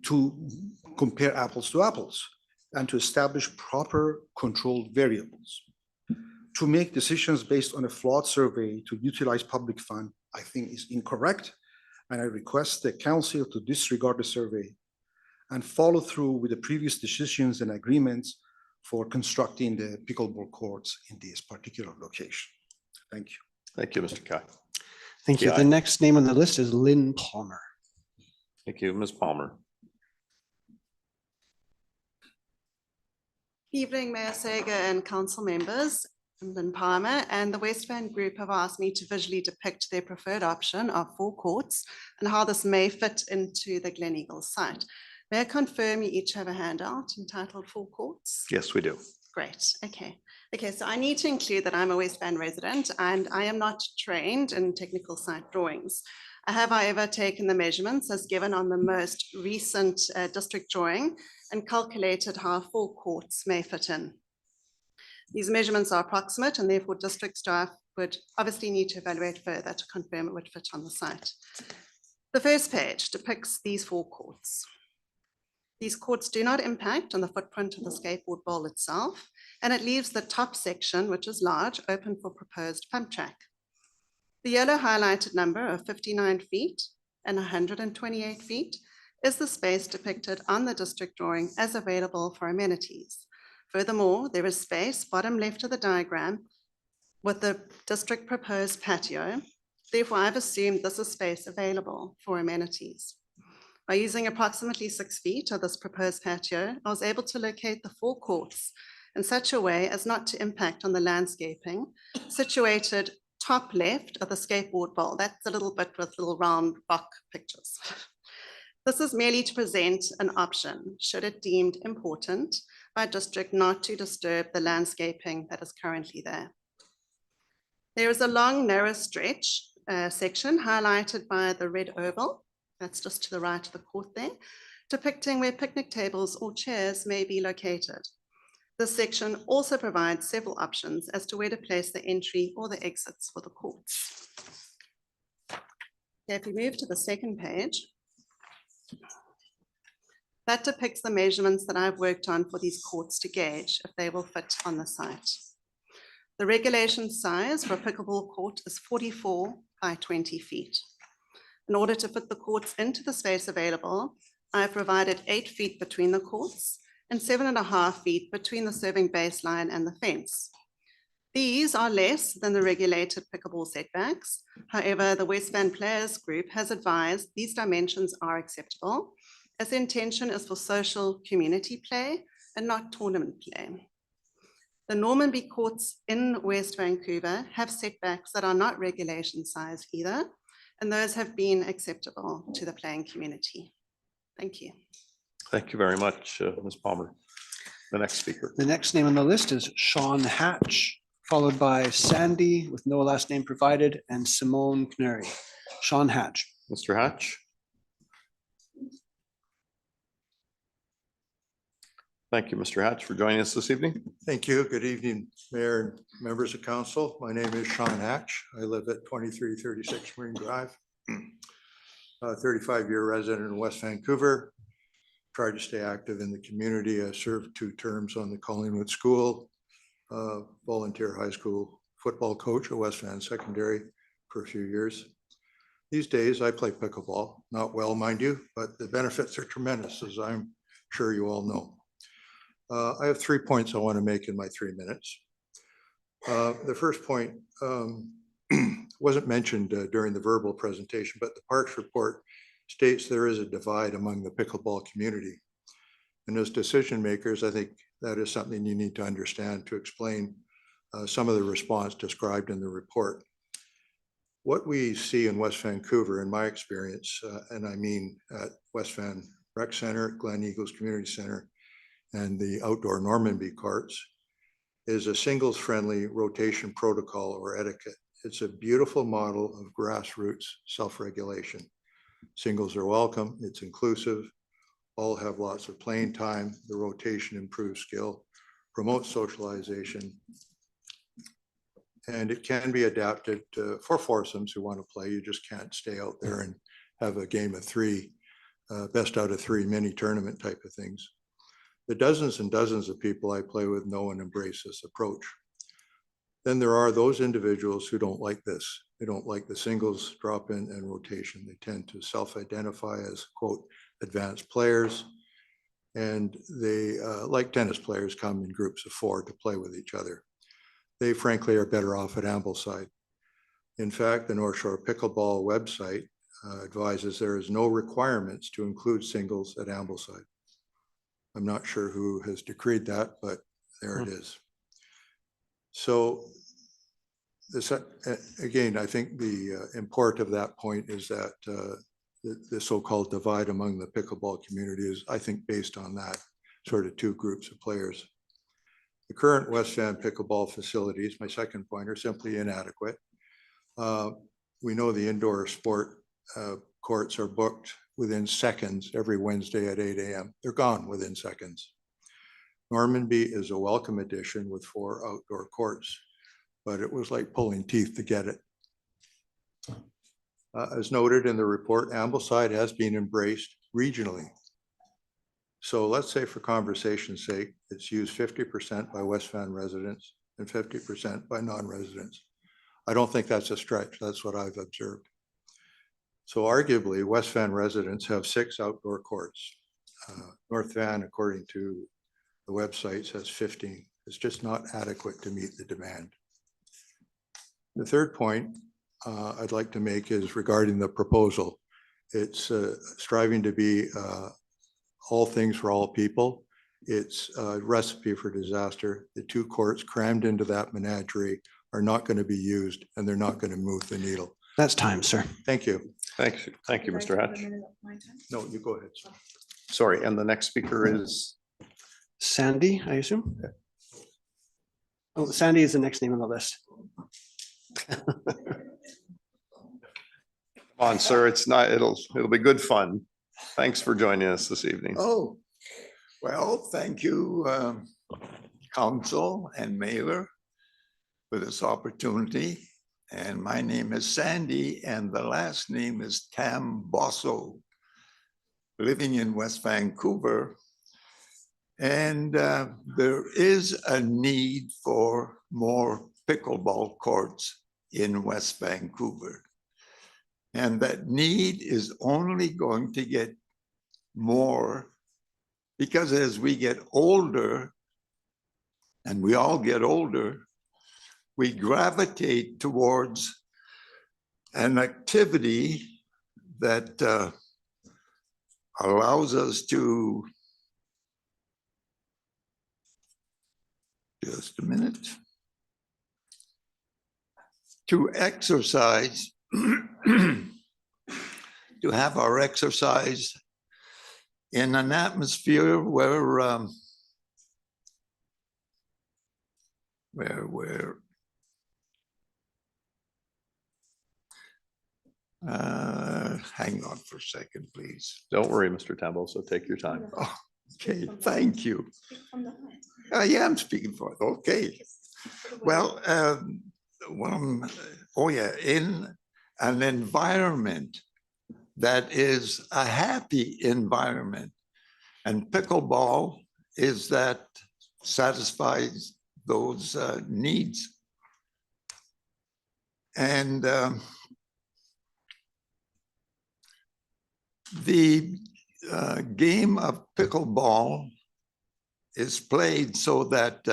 to compare apples to apples and to establish proper controlled variables. To make decisions based on a flawed survey to utilize public fund, I think is incorrect. And I request the council to disregard the survey and follow through with the previous decisions and agreements for constructing the pickleball courts in this particular location. Thank you. Thank you, Mr. Kai. Thank you. Yeah. The next name on the list is Lynn Palmer. Thank you, Ms. Palmer. Evening, Mayor Sager and council members. I'm Lynn Palmer, and the West Van Group have asked me to visually depict their preferred option of 4 courts and how this may fit into the Gleneagles site. May I confirm you each have a handout entitled 4 courts? Yes, we do. Great, okay. Okay, so I need to include that I'm a West Van resident and I am not trained in technical site drawings. I have, however, taken the measurements as given on the most recent district drawing and calculated how 4 courts may fit in. These measurements are approximate and therefore district staff would obviously need to evaluate further to confirm it would fit on the site. The first page depicts these 4 courts. These courts do not impact on the footprint of the skateboard bowl itself, and it leaves the top section, which is large, open for proposed pump track. The yellow highlighted number of 59 feet and 128 feet is the space depicted on the district drawing as available for amenities. Furthermore, there is space bottom left of the diagram with the district proposed patio. Therefore, I've assumed this is space available for amenities. By using approximately 6 feet of this proposed patio, I was able to locate the 4 courts in such a way as not to impact on the landscaping situated top left are the skateboard bowl. That's a little bit with little round rock pictures. This is merely to present an option, should it deemed important by district not to disturb the landscaping that is currently there. There is a long, narrow stretch section highlighted by the red oval. That's just to the right of the court there, depicting where picnic tables or chairs may be located. This section also provides several options as to where to place the entry or the exits for the courts. If we move to the second page, that depicts the measurements that I've worked on for these courts to gauge if they will fit on the site. The regulation size for a pickleball court is 44 by 20 feet. In order to fit the courts into the space available, I've provided 8 feet between the courts and 7.5 feet between the serving baseline and the fence. These are less than the regulated pickleball setbacks. However, the West Van Players Group has advised these dimensions are acceptable, as the intention is for social community play and not tournament play. The Normanby courts in West Vancouver have setbacks that are not regulation size either, and those have been acceptable to the playing community. Thank you. Thank you very much, Ms. Palmer. The next speaker. The next name on the list is Sean Hatch, followed by Sandy with no last name provided and Simone Canary. Sean Hatch. Mr. Hatch. Thank you, Mr. Hatch, for joining us this evening. Thank you. Good evening, Mayor and members of council. My name is Sean Hatch. I live at 2336 Marine Drive. 35-year resident in West Vancouver. Tried to stay active in the community. I served 2 terms on the Collingwood School, volunteer high school football coach at West Van Secondary for a few years. These days I play pickleball, not well, mind you, but the benefits are tremendous, as I'm sure you all know. I have 3 points I want to make in my 3 minutes. The first point wasn't mentioned during the verbal presentation, but the Parks report states there is a divide among the pickleball community. And as decision makers, I think that is something you need to understand to explain some of the response described in the report. What we see in West Vancouver, in my experience, and I mean at West Van Rec Center, Gleneagles Community Center, and the outdoor Normanby courts, is a singles-friendly rotation protocol or etiquette. It's a beautiful model of grassroots self-regulation. Singles are welcome, it's inclusive, all have lots of playing time, the rotation improves skill, promotes socialization, and it can be adapted for foursomes who want to play. You just can't stay out there and have a game of 3, best out of 3 mini tournament type of things. The dozens and dozens of people I play with know and embrace this approach. Then there are those individuals who don't like this. They don't like the singles, drop-in, and rotation. They tend to self-identify as, quote, advanced players. And they, like tennis players, come in groups of 4 to play with each other. They frankly are better off at Ambleside. In fact, the North Shore Pickleball website advises there is no requirements to include singles at Ambleside. I'm not sure who has decreed that, but there it is. So this, again, I think the import of that point is that the so-called divide among the pickleball community is, I think, based on that sort of 2 groups of players. The current West Van pickleball facilities, my second point, are simply inadequate. We know the indoor sport courts are booked within seconds every Wednesday at 8 a.m. They're gone within seconds. Normanby is a welcome addition with 4 outdoor courts, but it was like pulling teeth to get it. As noted in the report, Ambleside has been embraced regionally. So let's say for conversation's sake, it's used 50% by West Van residents and 50% by non-residents. I don't think that's a stretch. That's what I've observed. So arguably, West Van residents have 6 outdoor courts. North Van, according to the website, says 15. It's just not adequate to meet the demand. The third point I'd like to make is regarding the proposal. It's striving to be all things for all people. It's a recipe for disaster. The 2 courts crammed into that menagerie are not going to be used and they're not going to move the needle. That's time, sir. Thank you. Thank you, Mr. Hatch. No, you go ahead. Sir. Sorry, and the next speaker is Sandy, I assume? Oh, Sandy is the next name on the list. Come on, sir. It's not, it'll be good fun. Thanks for joining us this evening. Oh, well, thank you, council and mayor, for this opportunity. And my name is Sandy and the last name is Tambosso, living in West Vancouver. And there is a need for more pickleball courts in West Vancouver. And that need is only going to get more because as we get older, and we all get older, we gravitate towards an activity that allows us to, just a minute, to exercise, to have our exercise in an atmosphere where hang on for a second, please. Don't worry, Mr. Tambo, so take your time. Oh, okay, thank you. Yeah, I'm speaking for it. Okay. Well, oh yeah, in an environment that is a happy environment. And pickleball is that satisfies those needs. And the game of pickleball is played so that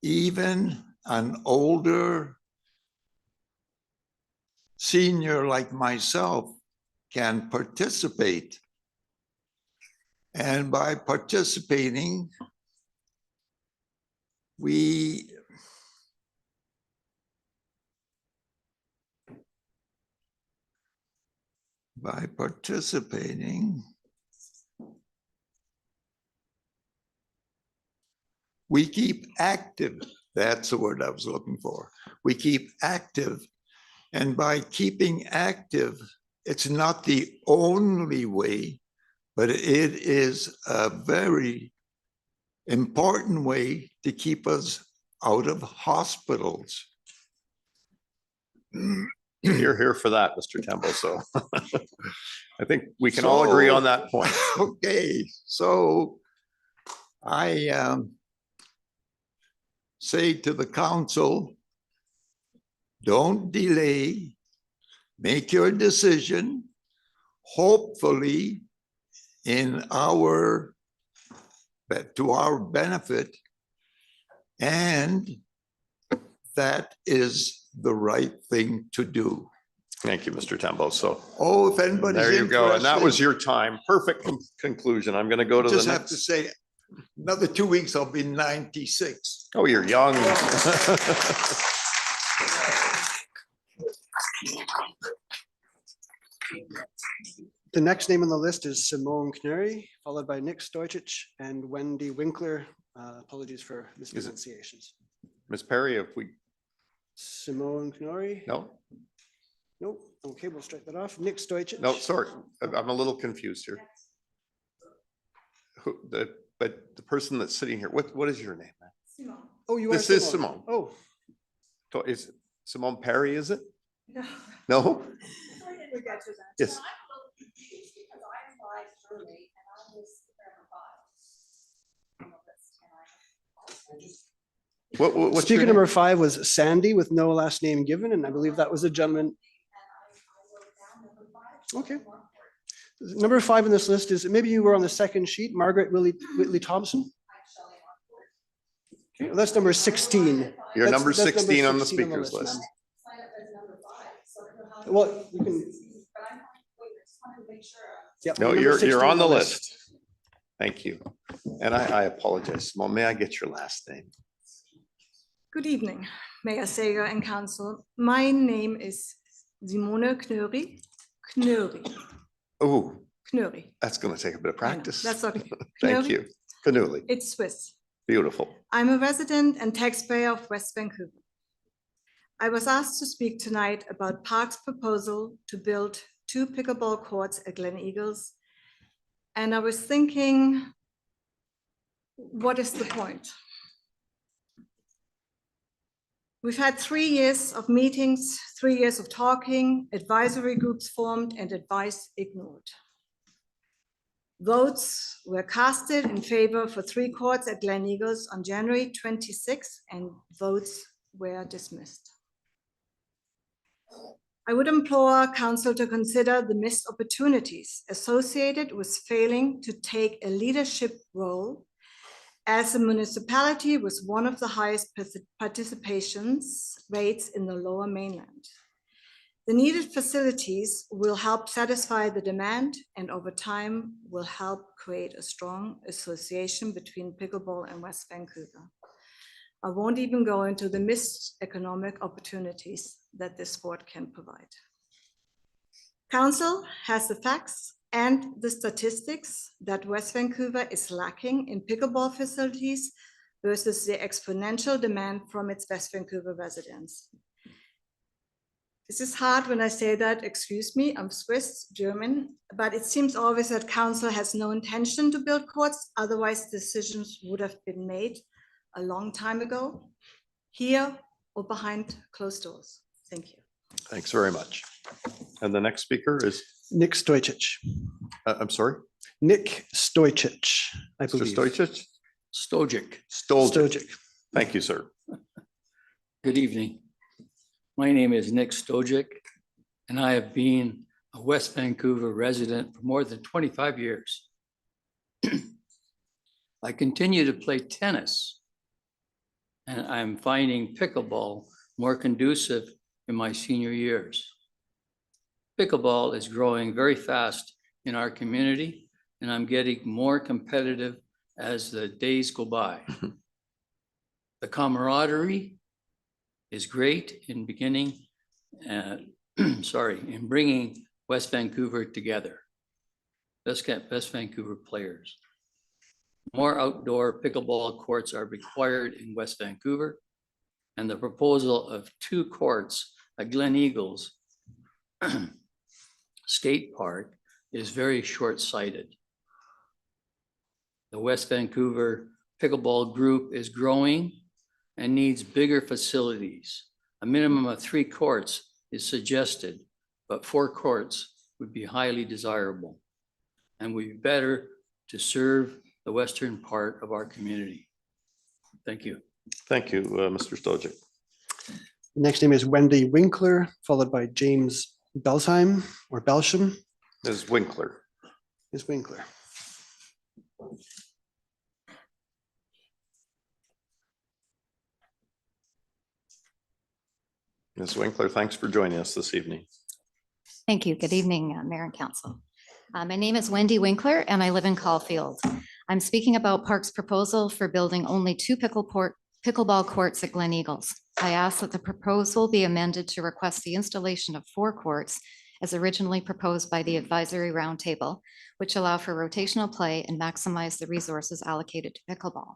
even an older senior like myself can participate. And by participating, we keep active. That's the word I was looking for. We keep active. And by keeping active, it's not the only way, but it is a very important way to keep us out of hospitals. You're here for that, Mr. Temple, so I think we can all agree on that point. Okay, so I say to the council, don't delay, make your decision, hopefully to our benefit, and that is the right thing to do. Thank you, Mr. Tembo. So, oh, if anybody's there you go. And that interested- was your time. Perfect conclusion. I'm going to go to the Just have next. to say, another 2 weeks, I'll be 96. Oh, you're young. The next name on the list is Simone Canary, followed by Nick Stojcic and Wendy Winkler. Apologies for mispronunciations. Ms. Perry, if we, Simone Canary? no, Nope. Okay, we'll strike that off. Nick Stojcic? no, sorry. I'm a little confused here. But the person that's sitting here, what is your name? Simone. Oh, you are This is Simone. Oh. So is Simone Perry, is it? No? Yes. What's your Speaker name? number 5 was Sandy with no last name given, and I believe that was a gentleman. Okay. Number 5 in this list is, maybe you were on the second sheet, Margaret Whitley Thompson? Okay, well, that's number 16. You're number That's 16 on the 16 speakers list. ma'am. Well, you can. Yep, No, number you're 16 on the list. Thank you. And I apologize, Simone. May I get your last name? Good evening. Mayor Sager and Council. My name is Simone Knöri. Oh, Knöri. that's going to take a bit of I know, practice. that's okay. Thank Knöri. you. Cannoli. It's Swiss. Beautiful. I'm a resident and taxpayer of West Vancouver. I was asked to speak tonight about Park's proposal to build 2 pickleball courts at Gleneagles. And I was thinking, what is the point? We've had 3 years of meetings, 3 years of talking, advisory groups formed and advice ignored. Votes were casted in favor for 3 courts at Gleneagles on January 26 and votes were dismissed. I would implore Council to consider the missed opportunities associated with failing to take a leadership role as the municipality was one of the highest participations rates in the Lower Mainland. The needed facilities will help satisfy the demand and over time will help create a strong association between pickleball and West Vancouver. I won't even go into the missed economic opportunities that this sport can provide. Council has the facts and the statistics that West Vancouver is lacking in pickleball facilities versus the exponential demand from its West Vancouver residents. This is hard when I say that, excuse me, I'm Swiss, German, but it seems obvious that Council has no intention to build courts, otherwise decisions would have been made a long time ago, here or behind closed doors. Thank you. Thanks very much. And the next speaker is? Nick Stojcic. I'm sorry? Nick Stojcic, I Mr. believe. Stojcic? Stojic. Stojic. Thank you, sir. Good evening. My name is Nick Stojic, and I have been a West Vancouver resident for more than 25 years. I continue to play tennis, and I'm finding pickleball more conducive in my senior years. Pickleball is growing very fast in our community, and I'm getting more competitive as the days go by. The camaraderie is great in in bringing West Vancouver together. Let's get West Vancouver players. More outdoor pickleball courts are required in West Vancouver, and the proposal of 2 courts at Gleneagles skate park is very short-sighted. The West Vancouver pickleball group is growing and needs bigger facilities. A minimum of 3 courts is suggested, but 4 courts would be highly desirable and would be better to serve the western part of our community. Thank you. Thank you, Mr. Stojic. Next name is Wendy Winkler, followed by James Belsheim or Belsham. Ms. Winkler. Ms. Winkler. Ms. Winkler, thanks for joining us this evening. Thank you. Good evening, Mayor and Council. My name is Wendy Winkler and I live in Caulfield. I'm speaking about Park's proposal for building only 2 pickleball courts at Gleneagles. I ask that the proposal be amended to request the installation of 4 courts as originally proposed by the advisory roundtable, which allow for rotational play and maximize the resources allocated to pickleball.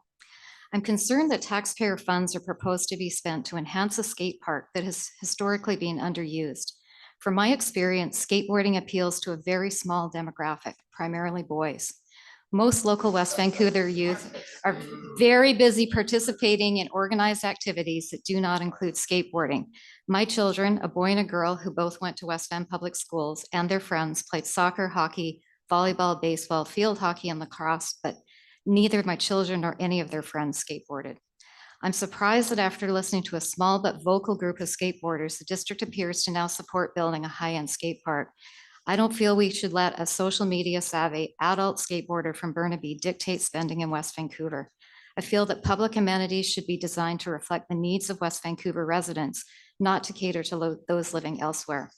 I'm concerned that taxpayer funds are proposed to be spent to enhance a skate park that has historically been underused. From my experience, skateboarding appeals to a very small demographic, primarily boys. Most local West Vancouver youth are very busy participating in organized activities that do not include skateboarding. My children, a boy and a girl who both went to West Van Public Schools, and their friends played soccer, hockey, volleyball, baseball, field hockey, and lacrosse, but neither my children nor any of their friends skateboarded. I'm surprised that after listening to a small but vocal group of skateboarders, the district appears to now support building a high-end skate park. I don't feel we should let a social media savvy adult skateboarder from Burnaby dictate spending in West Vancouver. I feel that public amenities should be designed to reflect the needs of West Vancouver residents, not to cater to those living elsewhere.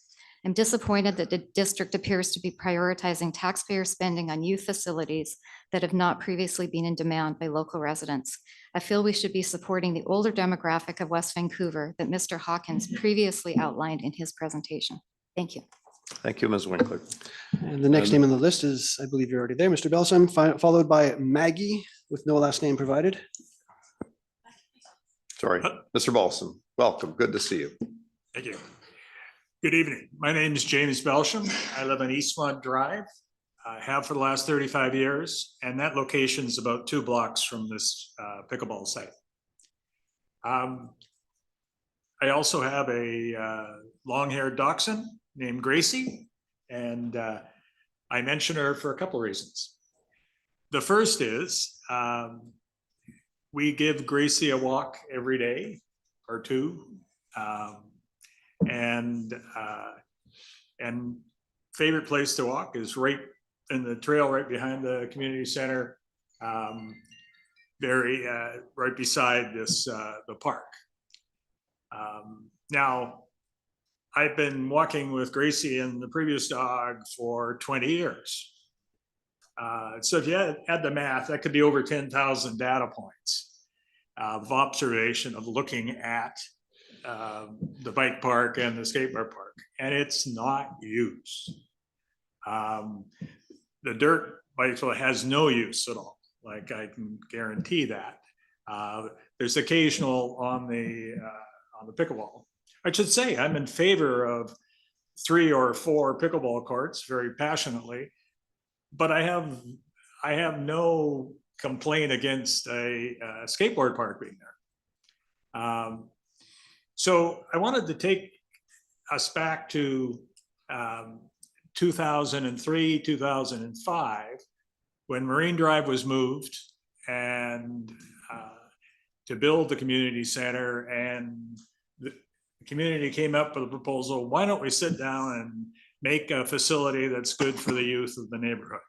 I'm disappointed that the district appears to be prioritizing taxpayer spending on youth facilities that have not previously been in demand by local residents. I feel we should be supporting the older demographic of West Vancouver that Mr. Hawkins previously outlined in his presentation. Thank you. Thank you, Ms. Winkler. And the next name on the list is, I believe you're already there, Mr. Belsom, followed by Maggie with no last name provided. Sorry, Mr. Balsam, welcome. Good to see you. Thank you. Good evening. My name is James Belsham. I live on Eastmont Drive. I have for the last 35 years, and that location is about 2 blocks from this pickleball site. I also have a long-haired dachshund named Gracie, and I mention her for a couple of reasons. The first is we give Gracie a walk every day or two. And favorite place to walk is right in the trail right behind the community center, right beside this the park. Now, I've been walking with Gracie and the previous dog for 20 years. So if you add the math, that could be over 10,000 data points of observation of looking at the bike park and the skateboard park, and it's not used. The dirt bike has no use at all. Like, I can guarantee that. There's occasional on the pickleball. I should say I'm in favor of 3 or 4 pickleball courts very passionately, but I have no complaint against a skateboard park being there. So I wanted to take us back to 2003, 2005, when Marine Drive was moved and to build the community center, and the community came up with a proposal, why don't we sit down and make a facility that's good for the youth of the neighborhood?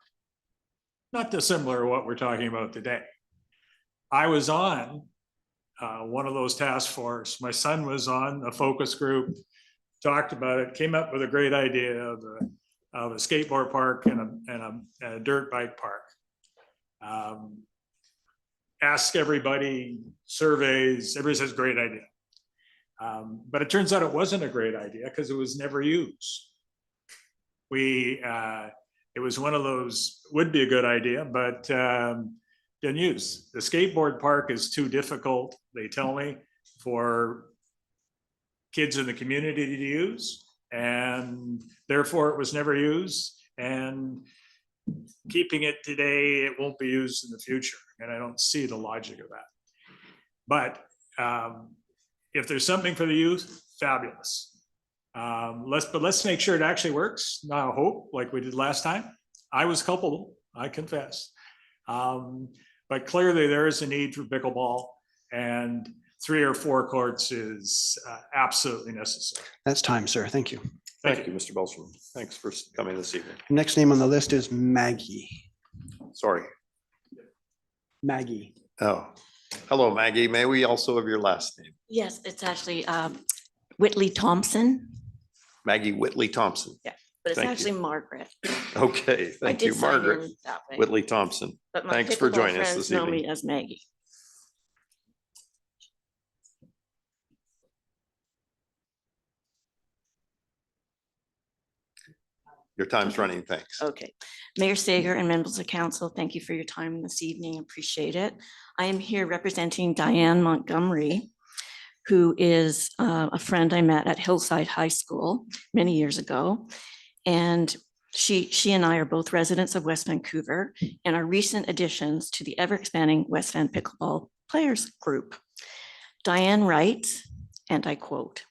Not dissimilar to what we're talking about today. I was on one of those task force. My son was on a focus group, talked about it, came up with a great idea of a skateboard park and a dirt bike park. Ask everybody, surveys, everybody says great idea. But it turns out it wasn't a great idea because it was never used. It was one of those, would be a good idea, but didn't use. The skateboard park is too difficult, they tell me, for kids in the community to use, and therefore it was never used. And keeping it today, it won't be used in the future, and I don't see the logic of that. But if there's something for the youth, fabulous. But let's make sure it actually works, not a hope like we did last time. I was culpable, I confess. But clearly there is a need for pickleball, and 3 or 4 courts is absolutely necessary. That's time, sir. Thank you. Thank you, Mr. Belstrom. Thanks for coming this evening. Next name on the list is Maggie. Sorry. Maggie. Oh, hello, Maggie. May we also have your last name? Yes, it's actually Whitley Thompson. Maggie Whitley Thompson. Yeah, but it's Thank actually you. Margaret. Okay, thank did you, sign Margaret in that way. Whitley Thompson. But my Thanks for pickleball joining us friends this know evening. me as Maggie. Your time's running, thanks. Okay. Mayor Sager and members of council, thank you for your time this evening. Appreciate it. I am here representing Diane Montgomery, who is a friend I met at Hillside High School many years ago. And she and I are both residents of West Vancouver and are recent additions to the ever-expanding West Van Pickleball Players Group. Diane writes, and I quote,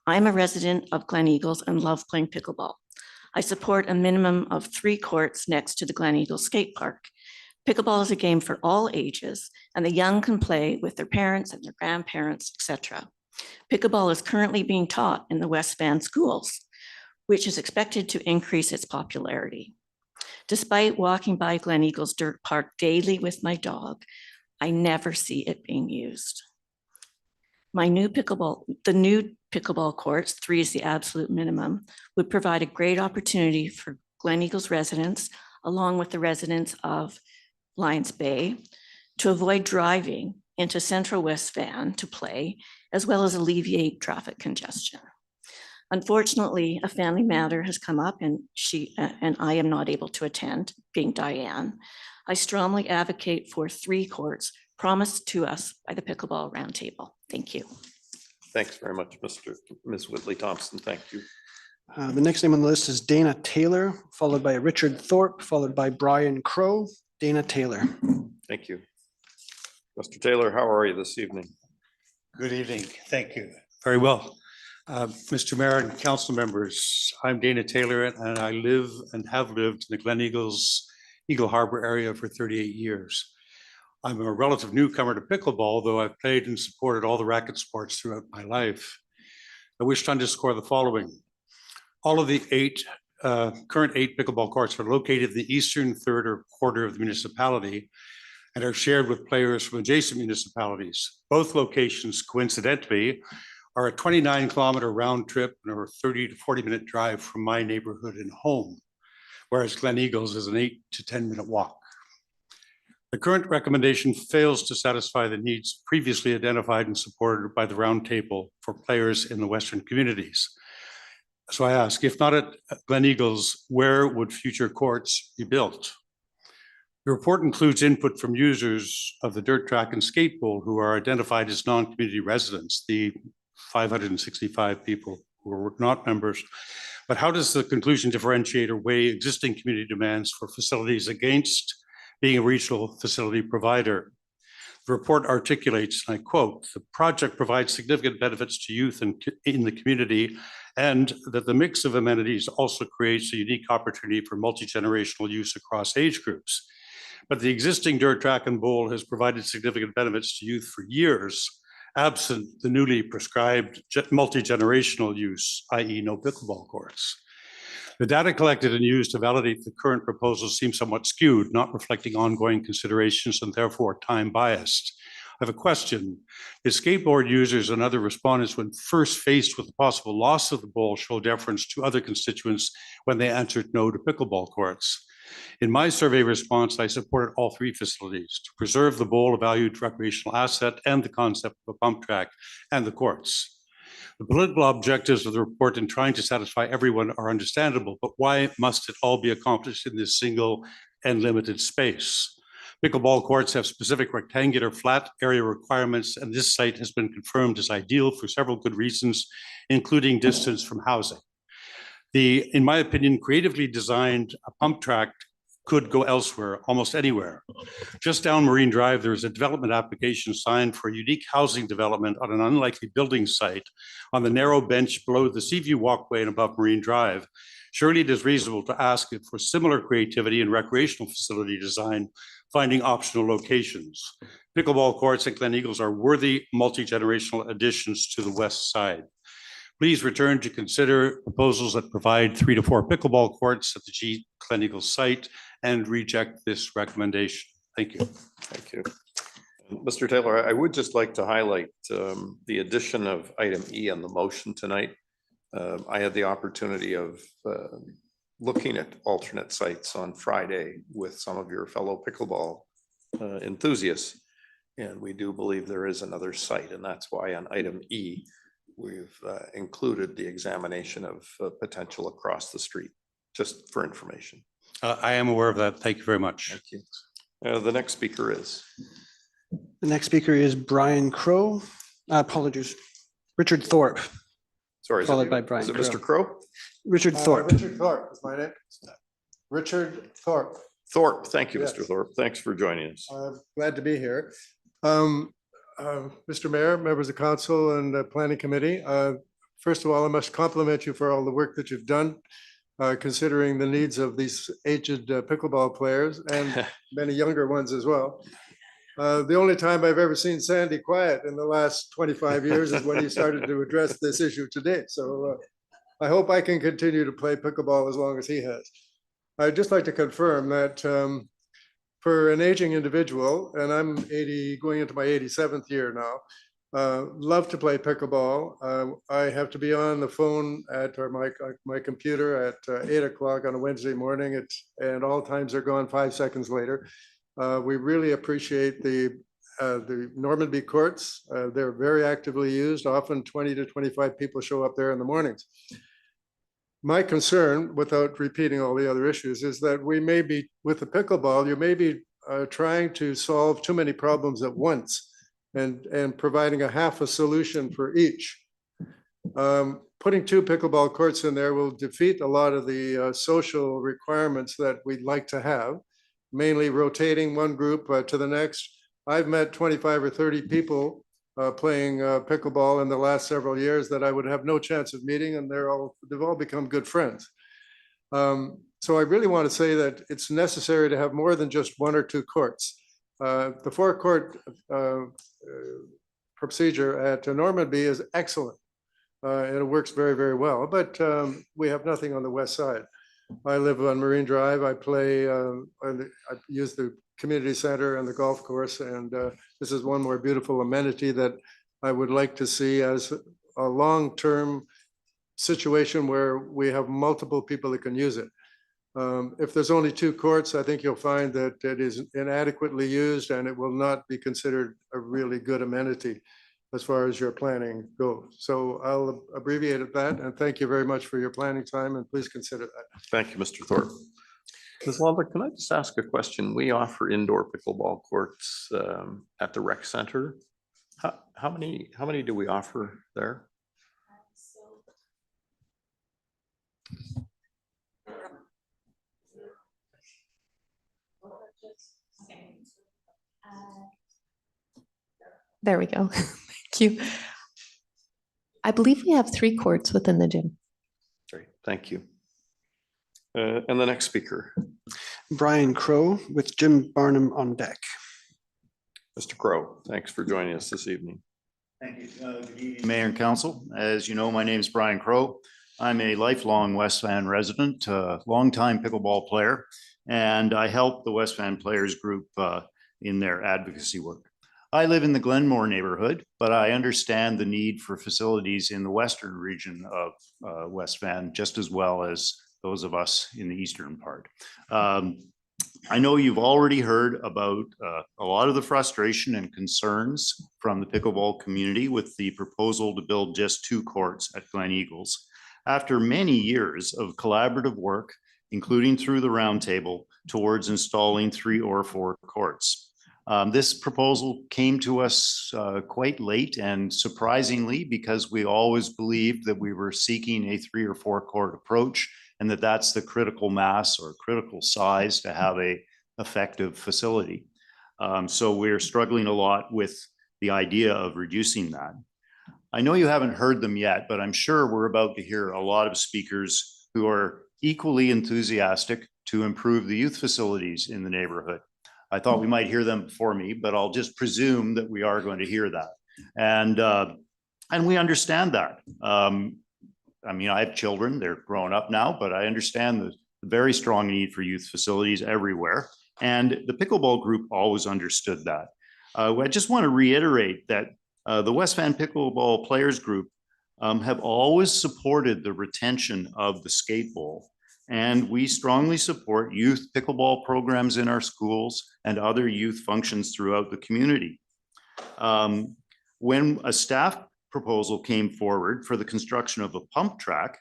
"I'm a resident of Gleneagles and love playing pickleball. I support a minimum of 3 courts next to the Gleneagles skate park. Pickleball is a game for all ages, and the young can play with their parents and their grandparents, etc. Pickleball is currently being taught in the West Van schools, which is expected to increase its popularity. Despite walking by Gleneagles Dirt Park daily with my dog, I never see it being used. The new pickleball courts, 3 is the absolute minimum, would provide a great opportunity for Gleneagles residents, along with the residents of Lions Bay, to avoid driving into Central West Van to play, as well as alleviate traffic congestion. Unfortunately, a family matter has come up and I am not able to attend, being Diane. I strongly advocate for 3 courts promised to us by the Pickleball Roundtable. Thank you. Thanks very much, Ms. Whitley Thompson. Thank you. The next name on the list is Dana Taylor, followed by Richard Thorpe, followed by Brian Crow. Dana Taylor. Thank you. Mr. Taylor, how are you this evening? Good evening. Thank you. Very well. Mr. Mayor and council members, I'm Dana Taylor and I live and have lived in the Gleneagles, Eagle Harbor area for 38 years. I'm a relative newcomer to pickleball, though I've played and supported all the racket sports throughout my life. I wish to underscore the following. All of the current 8 pickleball courts are located in the eastern third or quarter of the municipality and are shared with players from adjacent municipalities. Both locations, coincidentally, are a 29-kilometer round trip and a 30 to 40-minute drive from my neighborhood and home, whereas Gleneagles is an 8 to 10-minute walk. The current recommendation fails to satisfy the needs previously identified and supported by the roundtable for players in the Western communities. So I ask, if not at Gleneagles, where would future courts be built? The report includes input from users of the dirt track and skate bowl who are identified as non-community residents, the 565 people who are not members. But how does the conclusion differentiate or weigh existing community demands for facilities against being a regional facility provider? The report articulates, and I quote, "The project provides significant benefits to youth in the community, and that the mix of amenities also creates a unique opportunity for multi-generational use across age groups. But the existing dirt track and bowl has provided significant benefits to youth for years, absent the newly prescribed multi-generational use, i.e. no pickleball courts. The data collected and used to validate the current proposal seems somewhat skewed, not reflecting ongoing considerations and therefore time biased. I have a question. Did skateboard users and other respondents, when first faced with the possible loss of the bowl, show deference to other constituents when they answered no to pickleball courts? In my survey response, I supported all 3 facilities to preserve the bowl, a valued recreational asset, and the concept of a pump track and the courts. The political objectives of the report in trying to satisfy everyone are understandable, but why must it all be accomplished in this single and limited space? Pickleball courts have specific rectangular flat area requirements, and this site has been confirmed as ideal for several good reasons, including distance from housing. In my opinion, creatively designed a pump track could go elsewhere, almost anywhere. Just down Marine Drive, there is a development application signed for a unique housing development on an unlikely building site on the narrow bench below the Seaview Walkway and above Marine Drive. Surely it is reasonable to ask it for similar creativity in recreational facility design, finding optional locations. Pickleball courts at Gleneagles are worthy multi-generational additions to the west side. Please return to consider proposals that provide 3 to 4 pickleball courts at the Gleneagles site and reject this recommendation. Thank you. Thank you. Mr. Taylor, I would just like to highlight the addition of item E on the motion tonight. I had the opportunity of looking at alternate sites on Friday with some of your fellow pickleball enthusiasts, and we do believe there is another site, and that's why on item E, we've included the examination of potential across the street, just for information. I am aware of that. Thank you very much. Thank you. The next speaker is? The next speaker is Brian Crow. Apologies. Richard Thorpe. Sorry, followed by Brian. Is it Mr. Crow? Richard Thorpe. Richard Thorpe is my name. Richard Thorpe. Thorpe. Thank you, Yes. Mr. Thorpe. Thanks for joining us. I'm glad to be here. Mr. Mayor, members of council and planning committee, first of all, I must compliment you for all the work that you've done, considering the needs of these aged pickleball players and many younger ones as well. The only time I've ever seen Sandy quiet in the last 25 years is when he started to address this issue today. So I hope I can continue to play pickleball as long as he has. I'd just like to confirm that for an aging individual, and I'm 80, going into my 87th year now, Love to play pickleball. I have to be on the phone at or my computer at 8 o'clock on a Wednesday morning. And all times are gone 5 seconds later. We really appreciate the Normanby courts. They're very actively used. Often 20 to 25 people show up there in the mornings. My concern, without repeating all the other issues, is that we may be, with the pickleball, you may be trying to solve too many problems at once and providing a half a solution for each. Putting 2 pickleball courts in there will defeat a lot of the social requirements that we'd like to have, mainly rotating one group to the next. I've met 25 or 30 people playing pickleball in the last several years that I would have no chance of meeting, and they've all become good friends. So I really want to say that it's necessary to have more than just 1 or 2 courts. The 4-court procedure at Normanby is excellent, and it works very, very well, but we have nothing on the west side. I live on Marine Drive. I play, I use the community center and the golf course, and this is one more beautiful amenity that I would like to see as a long-term situation where we have multiple people that can use it. If there's only 2 courts, I think you'll find that it is inadequately used and it will not be considered a really good amenity as far as your planning goes. So I'll abbreviate at that, and thank you very much for your planning time, and please consider that. Thank you, Mr. Thorpe. Ms. Lundberg, can I just ask a question? We offer indoor pickleball courts at the rec center. How many do we offer there? There we go. Thank you. I believe we have 3 courts within the gym. Great, thank you. And the next speaker. Brian Crow with Jim Barnum on deck. Mr. Crow, thanks for joining us this evening. Thank you. Good evening, Mayor and Council. As you know, my name is Brian Crow. I'm a lifelong West Van resident, longtime pickleball player, and I help the West Van Players Group in their advocacy work. I live in the Glenmore neighborhood, but I understand the need for facilities in the western region of West Van just as well as those of us in the eastern part. I know you've already heard about a lot of the frustration and concerns from the pickleball community with the proposal to build just 2 courts at Gleneagles. After many years of collaborative work, including through the roundtable, towards installing 3 or 4 courts. This proposal came to us quite late and surprisingly, because we always believed that we were seeking a 3 or 4 court approach, and that's the critical mass or critical size to have a effective facility. So we're struggling a lot with the idea of reducing that. I know you haven't heard them yet, but I'm sure we're about to hear a lot of speakers who are equally enthusiastic to improve the youth facilities in the neighborhood. I thought we might hear them before me, but I'll just presume that we are going to hear that. And we understand that. I mean, I have children, they're grown up now, but I understand the very strong need for youth facilities everywhere. And the pickleball group always understood that. I just want to reiterate that the West Van Pickleball Players Group have always supported the retention of the skate bowl. And we strongly support youth pickleball programs in our schools and other youth functions throughout the community. When a staff proposal came forward for the construction of a pump track,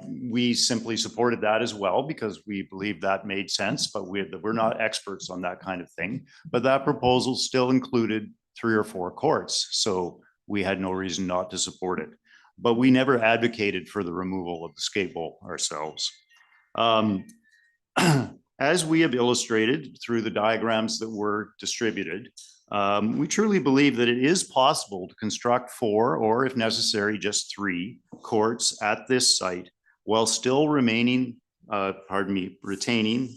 we simply supported that as well because we believe that made sense, but we're not experts on that kind of thing. But that proposal still included 3 or 4 courts, so we had no reason not to support it. But we never advocated for the removal of the skate bowl ourselves. As we have illustrated through the diagrams that were distributed, we truly believe that it is possible to construct 4 or if necessary, just 3 courts at this site while still retaining the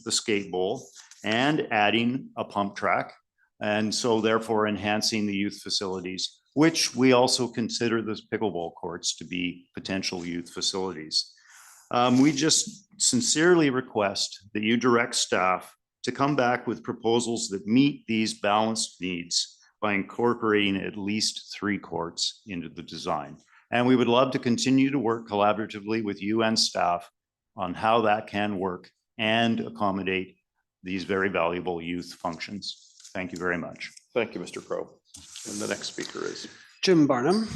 skate bowl and adding a pump track. And so therefore enhancing the youth facilities, which we also consider the pickleball courts to be potential youth facilities. We just sincerely request that you direct staff to come back with proposals that meet these balanced needs by incorporating at least 3 courts into the design. And we would love to continue to work collaboratively with you and staff on how that can work and accommodate these very valuable youth functions. Thank you very much. Thank you, Mr. Crow. And the next speaker is Jim Barnum.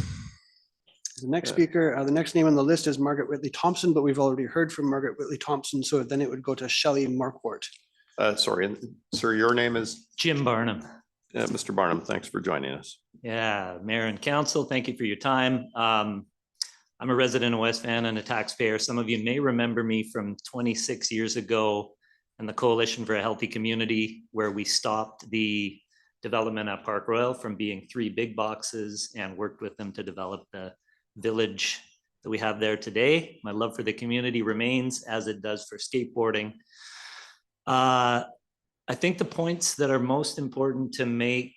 The next Yeah. speaker, the next name on the list is Margaret Whitley Thompson, but we've already heard from Margaret Whitley Thompson, so then it would go to Shelley Markwart. sorry, and sir, your name is? Jim Barnum. Mr. Barnum, thanks for joining us. Yeah, Mayor and Council, thank you for your time. I'm a resident of West Van and a taxpayer. Some of you may remember me from 26 years ago and the Coalition for a Healthy Community, where we stopped the development at Park Royal from being 3 big boxes and worked with them to develop the village that we have there today. My love for the community remains, as it does for skateboarding. I think the points that are most important to make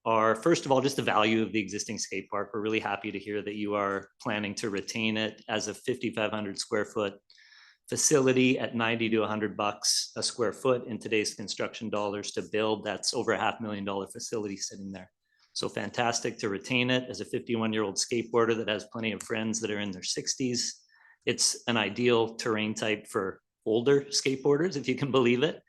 are, first of all, just the value of the existing skate park. We're really happy to hear that you are planning to retain it as a 5,500 square foot facility at 90 to 100 bucks a square foot in today's construction dollars to build. That's over $500,000 facility sitting there. So fantastic to retain it. As a 51-year-old skateboarder that has plenty of friends that are in their 60s, it's an ideal terrain type for older skateboarders, if you can believe it.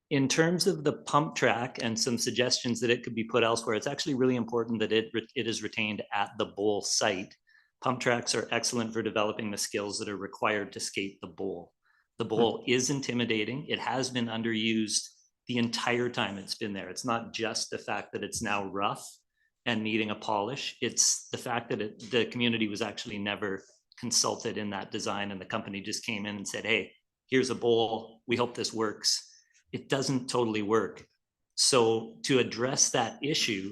In terms of the pump track and some suggestions that it could be put elsewhere, it's actually really important that it is retained at the bowl site. Pump tracks are excellent for developing the skills that are required to skate the bowl. The bowl is intimidating. It has been underused the entire time it's been there. It's not just the fact that it's now rough and needing a polish. It's the fact that the community was actually never consulted in that design, and the company just came in and said, hey, here's a bowl. We hope this works. It doesn't totally work. So to address that issue,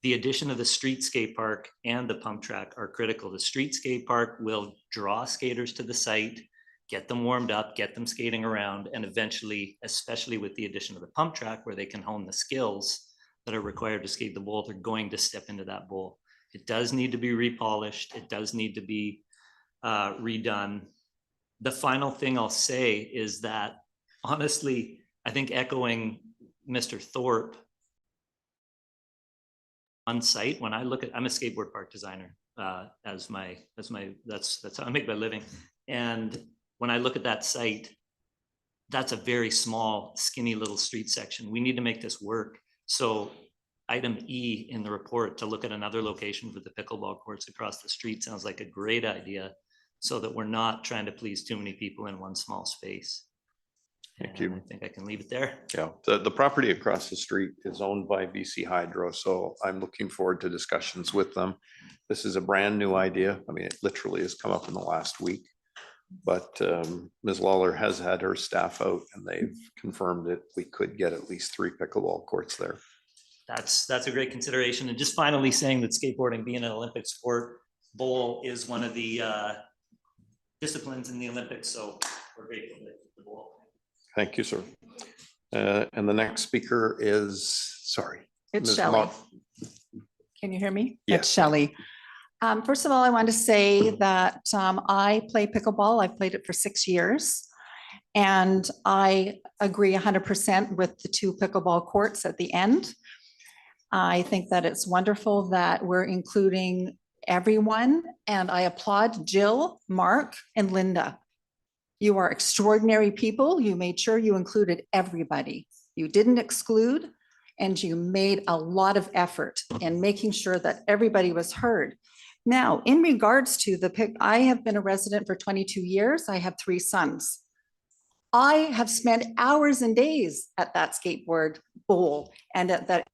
the addition of the street skate park and the pump track are critical. The street skate park will draw skaters to the site, get them warmed up, get them skating around, and eventually, especially with the addition of the pump track where they can hone the skills that are required to skate the bowl, they're going to step into that bowl. It does need to be repolished. It does need to be redone. The final thing I'll say is that, honestly, I think echoing Mr. Thorpe, on site, when I look at, I'm a skateboard park designer, that's how I make my living. And when I look at that site, that's a very small, skinny little street section. We need to make this work. So item E in the report to look at another location for the pickleball courts across the street sounds like a great idea, so that we're not trying to please too many people in one small space. Thank you. I think I can leave it there. Yeah, the property across the street is owned by BC Hydro, so I'm looking forward to discussions with them. This is a brand new idea. I mean, it literally has come up in the last week, but Ms. Lawler has had her staff out and they've confirmed that we could get at least 3 pickleball courts there. That's a great consideration. And just finally saying that skateboarding being an Olympic sport, bowl is one of the disciplines in the Olympics. So we're grateful for the bowl. Thank you, sir. And the next speaker is, sorry. It's Ms. Shelley. Mar- Can you hear me? Yes. It's Shelley. First of all, I want to say that I play pickleball. I've played it for 6 years. And I agree 100% with the 2 pickleball courts at the end. I think that it's wonderful that we're including everyone. And I applaud Jill, Mark, and Linda. You are extraordinary people. You made sure you included everybody. You didn't exclude, and you made a lot of effort in making sure that everybody was heard. Now, in regards to I have been a resident for 22 years. I have 3 sons. I have spent hours and days at that skateboard bowl and at that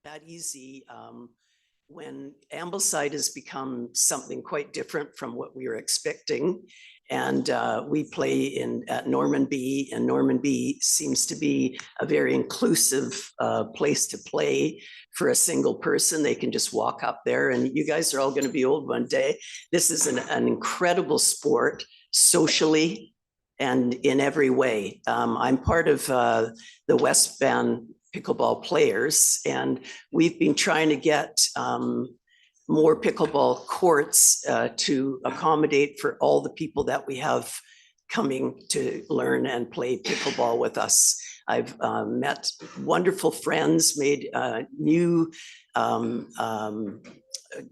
that easy. When Ambleside has become something quite different from what we were expecting. And we play at Normanby, and Normanby seems to be a very inclusive place to play for a single person. They can just walk up there, and you guys are all going to be old one day. This is an incredible sport socially and in every way. I'm part of the West Van pickleball players, and we've been trying to get more pickleball courts to accommodate for all the people that we have coming to learn and play pickleball with us. I've met wonderful friends, made new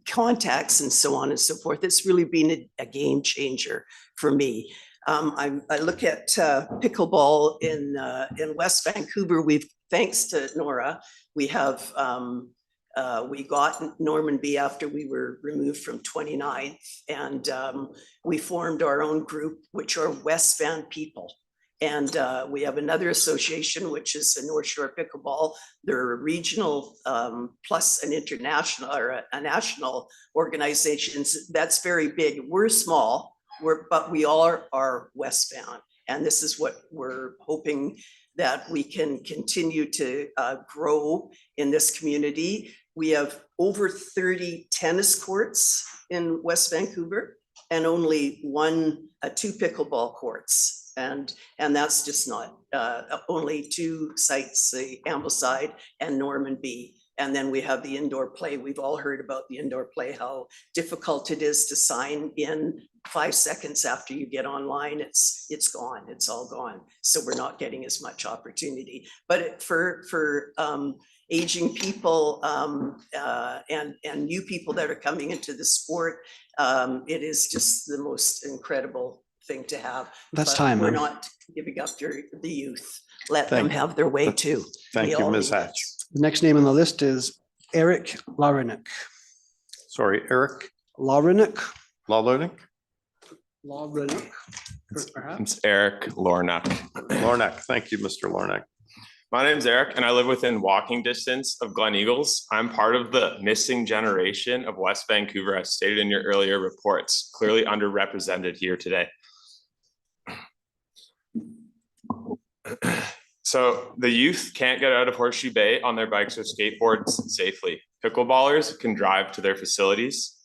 contacts and so on and so forth. It's really been a game changer for me. I look at pickleball in West Vancouver. Thanks to Nora, we got Normanby after we were removed from 29th, and we formed our own group, which are West Van people. And we have another association, which is the North Shore Pickleball. They're a regional plus an international or a national organizations. That's very big. We're small, but we all are West Van. And this is what we're hoping that we can continue to grow in this community. We have over 30 tennis courts in West Vancouver and only two pickleball courts. And that's just not only two sites, the Ambleside and Normanby. And then we have the indoor play. We've all heard about the indoor play, how difficult it is to sign in 5 seconds after you get online. It's gone, it's all gone. So we're not getting as much opportunity. But for aging people and new people that are coming into the sport, it is just the most incredible thing to have. That's But time. We're not giving up the youth. Let them have their way too. Thank We you, all Ms. need it. Hatch. The next name on the list is Eric Larinick. Sorry, Eric Larinick. Lalonick? Larinick. Perhaps. It's Eric Lornack. Lornack, thank you, Mr. Lornack. My name's Eric, and I live within walking distance of Gleneagles. I'm part of the missing generation of West Vancouver, as stated in your earlier reports, clearly underrepresented here today. So the youth can't get out of Horseshoe Bay on their bikes or skateboards safely. Pickleballers can drive to their facilities.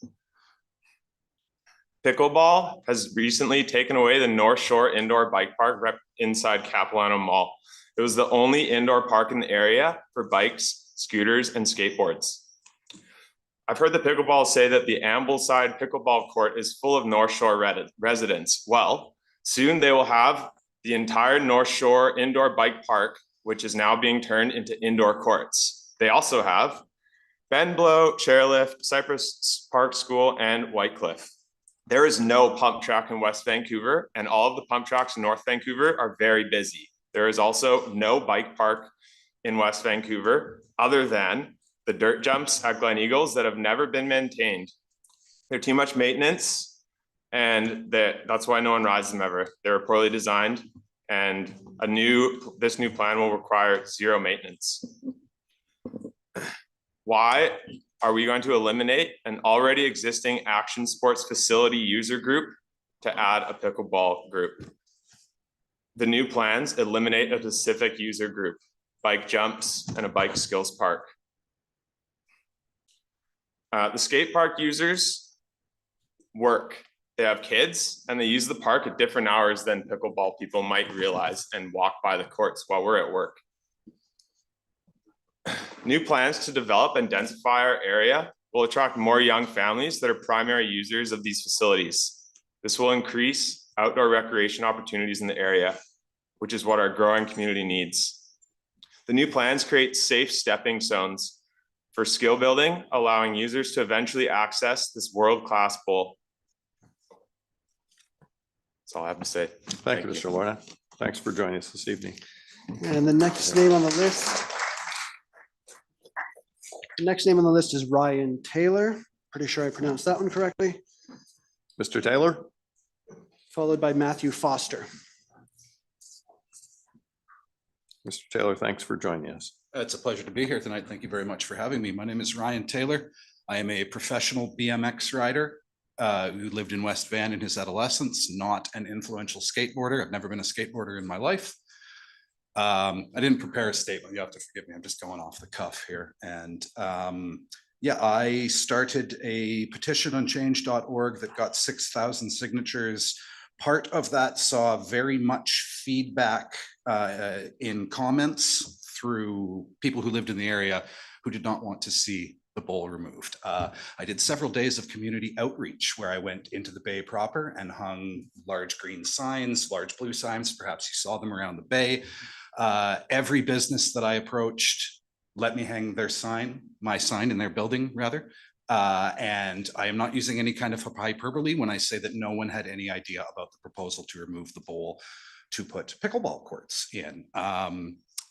Pickleball has recently taken away the North Shore Indoor Bike Park inside Capilano Mall. It was the only indoor park in the area for bikes, scooters, and skateboards. I've heard the pickleball say that the Ambleside pickleball court is full of North Shore residents. Well, soon they will have the entire North Shore Indoor Bike Park, which is now being turned into indoor courts. They also have Benblow, Chairlift, Cypress Park School, and Whitecliff. There is no pump track in West Vancouver, and all of the pump tracks in North Vancouver are very busy. There is also no bike park in West Vancouver other than the dirt jumps at Gleneagles that have never been maintained. They're too much maintenance, and that's why no one rides them ever. They were poorly designed, and this new plan will require zero maintenance. Why are we going to eliminate an already existing action sports facility user group to add a pickleball group? The new plans eliminate a specific user group, bike jumps and a bike skills park. The skate park users work. They have kids and they use the park at different hours than pickleball people might realize and walk by the courts while we're at work. New plans to develop and densify our area will attract more young families that are primary users of these facilities. This will increase outdoor recreation opportunities in the area, which is what our growing community needs. The new plans create safe stepping stones for skill building, allowing users to eventually access this world-class bowl. That's all I have to say. Thank you, Mr. Lorna. Thanks for joining us this evening. And the next name on the list. The next name on the list is Ryan Taylor. Pretty sure I pronounced that one correctly. Mr. Taylor? Followed by Matthew Foster. Mr. Taylor, thanks for joining us. It's a pleasure to be here tonight. Thank you very much for having me. My name is Ryan Taylor. I am a professional BMX rider who lived in West Van in his adolescence, not an influential skateboarder. I've never been a skateboarder in my life. I didn't prepare a statement. You have to forgive me. I'm just going off the cuff here. And yeah, I started a petition on change.org that got 6,000 signatures. Part of that saw very much feedback in comments through people who lived in the area who did not want to see the bowl removed. I did several days of community outreach where I went into the bay proper and hung large green signs, large blue signs, perhaps you saw them around the bay. Every business that I approached let me hang their sign, my sign in their building rather. And I am not using any kind of hyperbole when I say that no one had any idea about the proposal to remove the bowl to put pickleball courts in.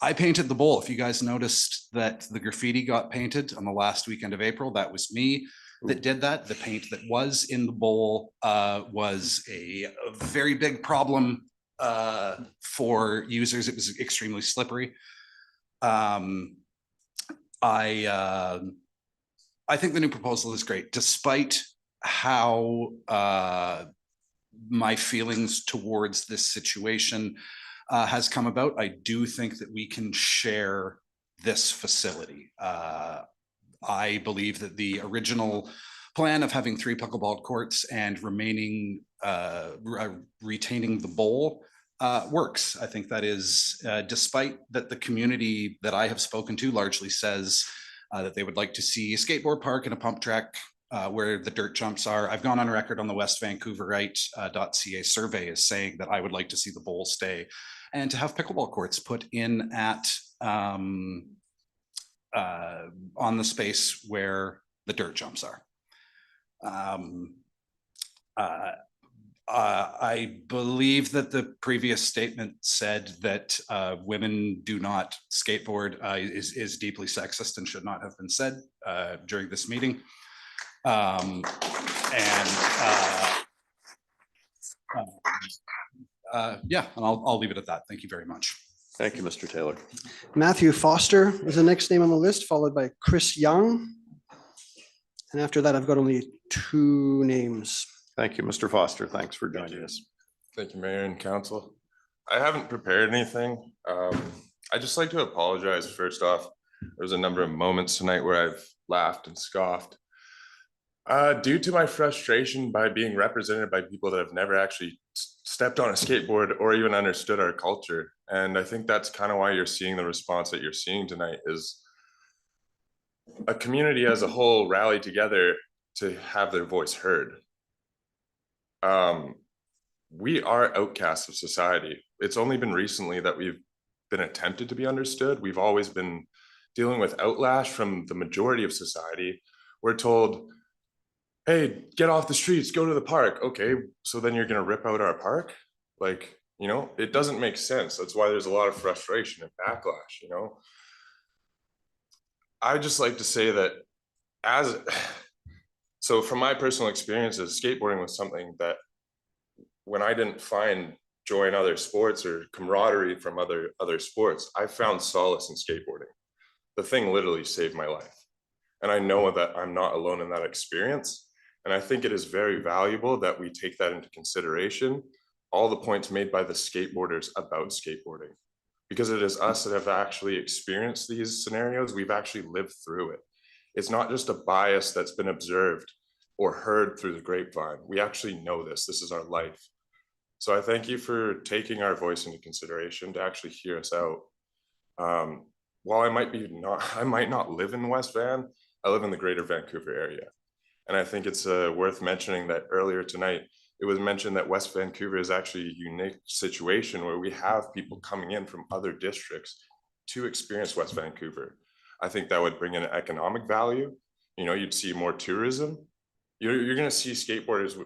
I painted the bowl. If you guys noticed that the graffiti got painted on the last weekend of April, that was me that did that. The paint that was in the bowl was a very big problem for users. It was extremely slippery. I think the new proposal is great, despite how my feelings towards this situation has come about. I do think that we can share this facility. I believe that the original plan of having 3 pickleball courts and retaining the bowl works. I think that is, despite that the community that I have spoken to largely says that they would like to see a skateboard park and a pump track where the dirt jumps are. I've gone on record on the West Vancouverite.ca survey as saying that I would like to see the bowl stay and to have pickleball courts put in at on the space where the dirt jumps are. I believe that the previous statement said that women do not skateboard is deeply sexist and should not have been said during this meeting. Yeah, and I'll leave it at that. Thank you very much. Thank you, Mr. Taylor. Matthew Foster is the next name on the list, followed by Chris Young. And after that, I've got only 2 names. Thank you, Mr. Foster. Thanks for joining us. Thank you, Mayor and Council. I haven't prepared anything. I'd just like to apologize first off. There was a number of moments tonight where I've laughed and scoffed. Due to my frustration by being represented by people that have never actually stepped on a skateboard or even understood our culture. And I think that's kind of why you're seeing the response that you're seeing tonight is a community as a whole rally together to have their voice heard. We are outcasts of society. It's only been recently that we've been attempted to be understood. We've always been dealing with outlash from the majority of society. We're told, hey, get off the streets, go to the park. Okay, so then you're gonna rip out our park? Like, you know, it doesn't make sense. That's why there's a lot of frustration and backlash, you know? I just like to say that so from my personal experiences, skateboarding was something that when I didn't find joy in other sports or camaraderie from other sports, I found solace in skateboarding. The thing literally saved my life. And I know that I'm not alone in that experience. And I think it is very valuable that we take that into consideration, all the points made by the skateboarders about skateboarding, because it is us that have actually experienced these scenarios. We've actually lived through it. It's not just a bias that's been observed or heard through the grapevine. We actually know this. This is our life. So I thank you for taking our voice into consideration to actually hear us out. While I might not live in West Van, I live in the greater Vancouver area. And I think it's worth mentioning that earlier tonight, it was mentioned that West Vancouver is actually a unique situation where we have people coming in from other districts to experience West Vancouver. I think that would bring in economic value. You know, you'd see more tourism. You're going to see skateboarders.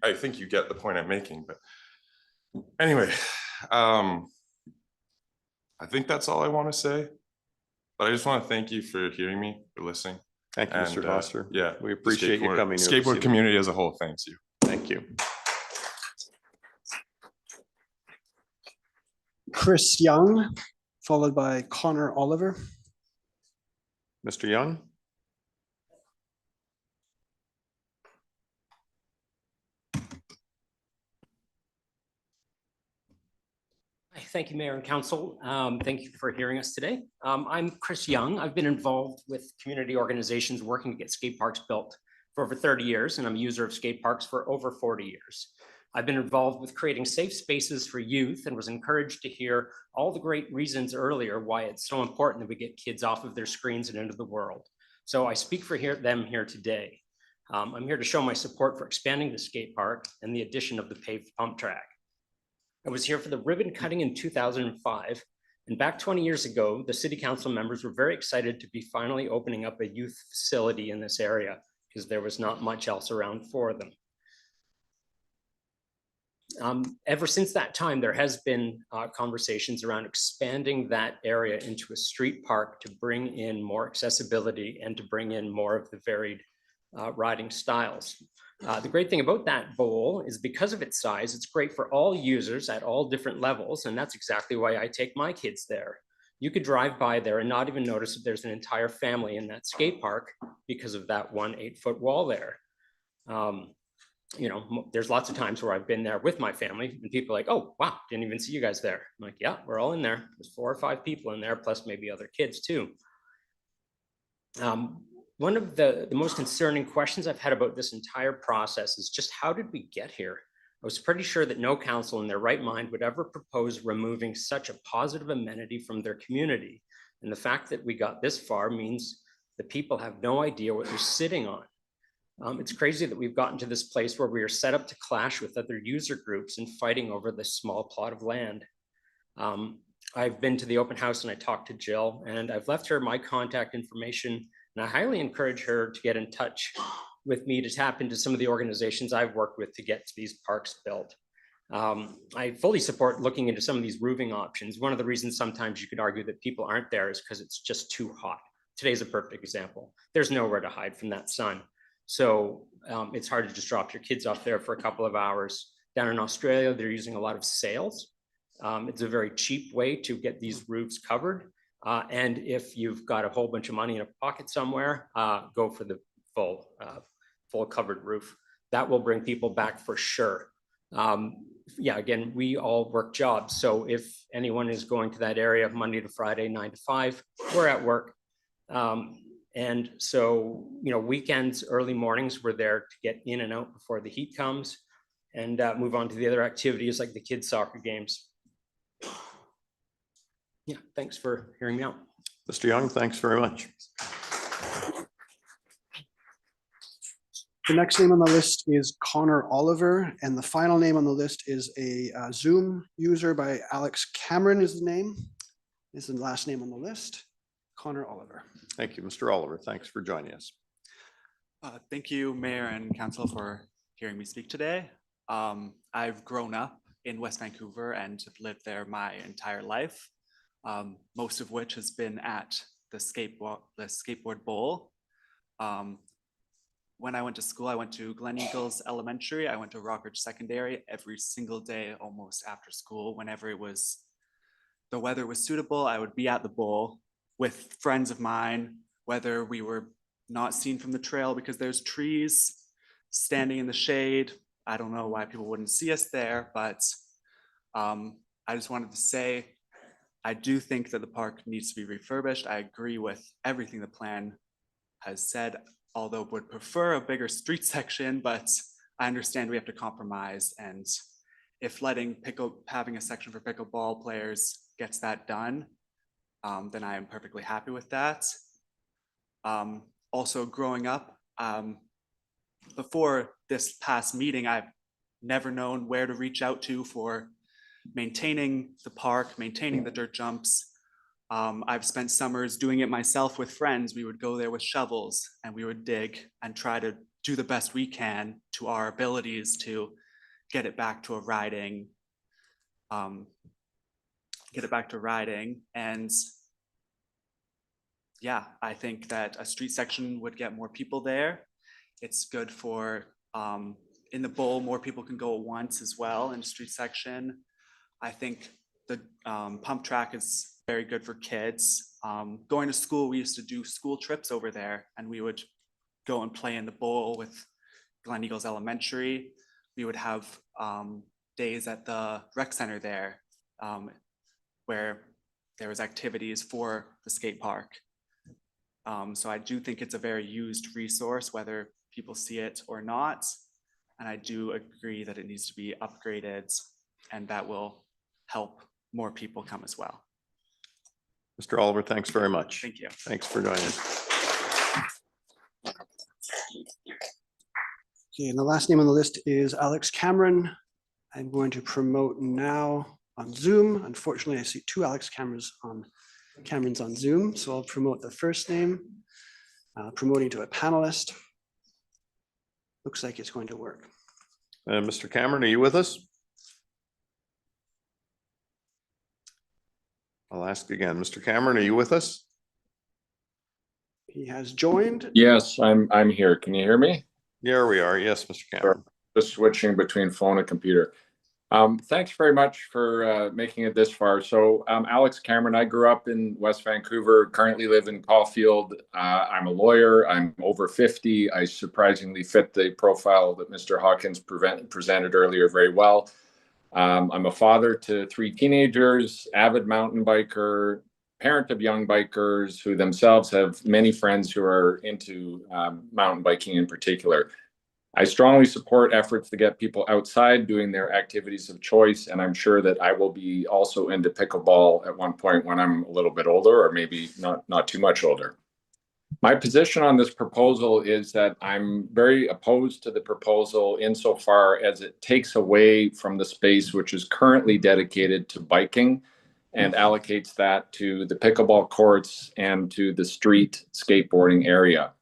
I think you get the point I'm making. But anyway, I think that's all I want to say. But I just want to thank you for hearing me, for listening. Thank you, Mr. Foster. Yeah, we appreciate you coming here. Skateboard community as a whole, thanks you. Thank you. Chris Young, followed by Connor Oliver. Mr. Young? Thank you, Mayor and Council. Thank you for hearing us today. I'm Chris Young. I've been involved with community organizations working to get skate parks built for over 30 years, and I'm a user of skate parks for over 40 years. I've been involved with creating safe spaces for youth and was encouraged to hear all the great reasons earlier why it's so important that we get kids off of their screens and into the world. So I speak for them here today. I'm here to show my support for expanding the skate park and the addition of the paved pump track. I was here for the ribbon cutting in 2005, and back 20 years ago, the city council members were very excited to be finally opening up a youth facility in this area because there was not much else around for them. Ever since that time, there has been conversations around expanding that area into a street park to bring in more accessibility and to bring in more of the varied riding styles. The great thing about that bowl is because of its size, it's great for all users at all different levels. And that's exactly why I take my kids there. You could drive by there and not even notice that there's an entire family in that skate park because of that 1 8-foot wall there. You know, there's lots of times where I've been there with my family and people are like, oh, wow, didn't even see you guys there. I'm like, yeah, we're all in there. There's 4 or 5 people in there, plus maybe other kids too. One of the most concerning questions I've had about this entire process is just how did we get here? I was pretty sure that no council in their right mind would ever propose removing such a positive amenity from their community. And the fact that we got this far means the people have no idea what they're sitting on. It's crazy that we've gotten to this place where we are set up to clash with other user groups and fighting over this small plot of land. I've been to the open house and I talked to Jill and I've left her my contact information. And I highly encourage her to get in touch with me to tap into some of the organizations I've worked with to get these parks built. I fully support looking into some of these roofing options. One of the reasons sometimes you could argue that people aren't there is because it's just too hot. Today's a perfect example. There's nowhere to hide from that sun. So it's hard to just drop your kids off there for a couple of hours. Down in Australia, they're using a lot of sails. It's a very cheap way to get these roofs covered. And if you've got a whole bunch of money in a pocket somewhere, go for the full covered roof. That will bring people back for sure. Yeah, again, we all work jobs. So if anyone is going to that area Monday to Friday, 9 to 5, we're at work. And so, you know, weekends, early mornings, we're there to get in and out before the heat comes and move on to the other activities like the kids' soccer games. Yeah, thanks for hearing me out. Mr. Young, thanks very much. The next name on the list is Connor Oliver, and the final name on the list is a Zoom user by Alex Cameron is the name. Is the last name on the list. Connor Oliver. Thank you, Mr. Oliver. Thanks for joining us. Thank you, Mayor and Council, for hearing me speak today. I've grown up in West Vancouver and have lived there my entire life, most of which has been at the skateboard bowl. When I went to school, I went to Gleneagles Elementary. I went to Rockridge Secondary every single day, almost after school. Whenever the weather was suitable, I would be at the bowl with friends of mine, whether we were not seen from the trail because there's trees standing in the shade. I don't know why people wouldn't see us there, but I just wanted to say, I do think that the park needs to be refurbished. I agree with everything the plan has said, although would prefer a bigger street section, but I understand we have to compromise. And if having a section for pickleball players gets that done, then I am perfectly happy with that. Also growing up, before this past meeting, I've never known where to reach out to for maintaining the park, maintaining the dirt jumps. I've spent summers doing it myself with friends. We would go there with shovels and we would dig and try to do the best we can to our abilities to get it back to riding. And yeah, I think that a street section would get more people there. It's good for, in the bowl, more people can go at once as well in the street section. I think the pump track is very good for kids. Going to school, we used to do school trips over there, and we would go and play in the bowl with Gleneagles Elementary. We would have days at the rec center there, where there was activities for the skate park. So I do think it's a very used resource, whether people see it or not. And I do agree that it needs to be upgraded, and that will help more people come as well. Mr. Oliver, thanks very much. Thank you. Thanks for joining us. Okay, and the last name on the list is Alex Cameron. I'm going to promote now on Zoom. Unfortunately, I see two Alex Camerons on Zoom, so I'll promote the first name, promoting to a panelist. Looks like it's going to work. Mr. Cameron, are you with us? I'll ask again. Mr. Cameron, are you with us? He has joined. Yes, I'm here. Can you hear me? There we are. Yes, Mr. Cameron. Just switching between phone and computer. Thanks very much for making it this far. So Alex Cameron, I grew up in West Vancouver, currently live in Caulfield. I'm a lawyer. I'm over 50. I surprisingly fit the profile that Mr. Hawkins presented earlier very well. I'm a father to 3 teenagers, avid mountain biker, parent of young bikers who themselves have many friends who are into mountain biking in particular. I strongly support efforts to get people outside doing their activities of choice, and I'm sure that I will be also into pickleball at one point when I'm a little bit older, or maybe not too much older. My position on this proposal is that I'm very opposed to the proposal insofar as it takes away from the space which is currently dedicated to biking and allocates that to the pickleball courts and to the street skateboarding area.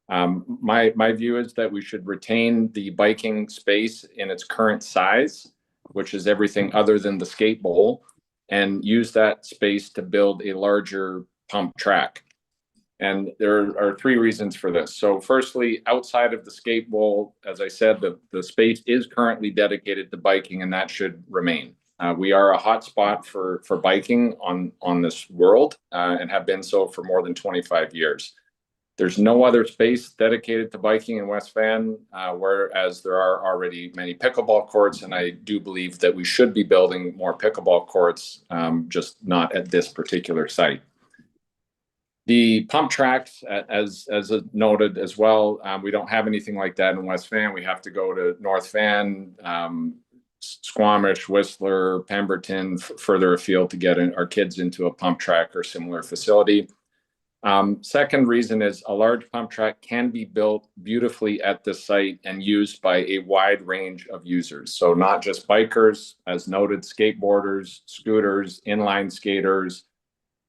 My view is that we should retain the biking space in its current size, which is everything other than the skate bowl, and use that space to build a larger pump track. And there are 3 reasons for this. So firstly, outside of the skate bowl, as I said, the space is currently dedicated to biking, and that should remain. We are a hot spot for biking on this world and have been so for more than 25 years. There's no other space dedicated to biking in West Van, whereas there are already many pickleball courts, and I do believe that we should be building more pickleball courts, just not at this particular site. The pump tracks, as noted as well, we don't have anything like that in West Van. We have to go to North Van, Squamish, Whistler, Pemberton, further afield to get our kids into a pump track or similar facility. Second reason is a large pump track can be built beautifully at this site and used by a wide range of users. So not just bikers, as noted, skateboarders, scooters, inline skaters,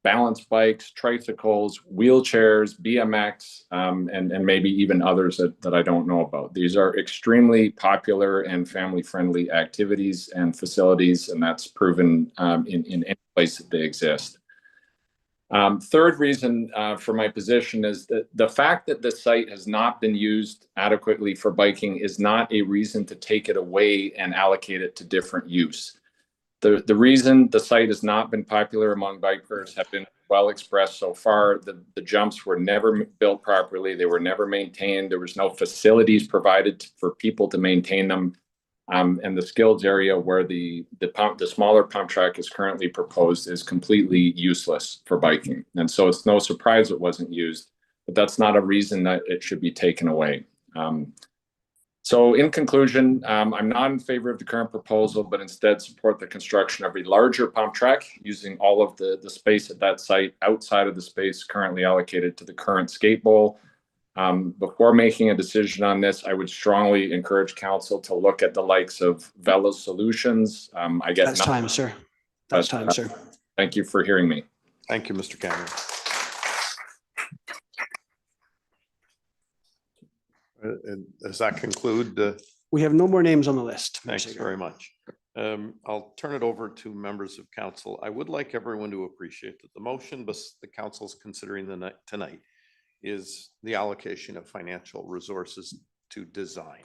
balance bikes, tricycles, wheelchairs, BMX, and maybe even others that I don't know about. These are extremely popular and family-friendly activities and facilities, and that's proven in any place that they exist. Third reason for my position is that the fact that the site has not been used adequately for biking is not a reason to take it away and allocate it to different use. The reason the site has not been popular among bikers have been well expressed so far. The jumps were never built properly. They were never maintained. There was no facilities provided for people to maintain them. And the skills area where the smaller pump track is currently proposed is completely useless for biking. And so it's no surprise it wasn't used, but that's not a reason that it should be taken away. So in conclusion, I'm not in favor of the current proposal, but instead support the construction of a larger pump track using all of the space at that site outside of the space currently allocated to the current skate bowl. Before making a decision on this, I would strongly encourage council to look at the likes of Vela Solutions. That's time, sir. That's time, sir. Thank you for hearing me. Thank you, Mr. Cameron. Does that conclude? We have no more names on the list. Thanks very much. I'll turn it over to members of council. I would like everyone to appreciate that the motion the council's considering tonight is the allocation of financial resources to design.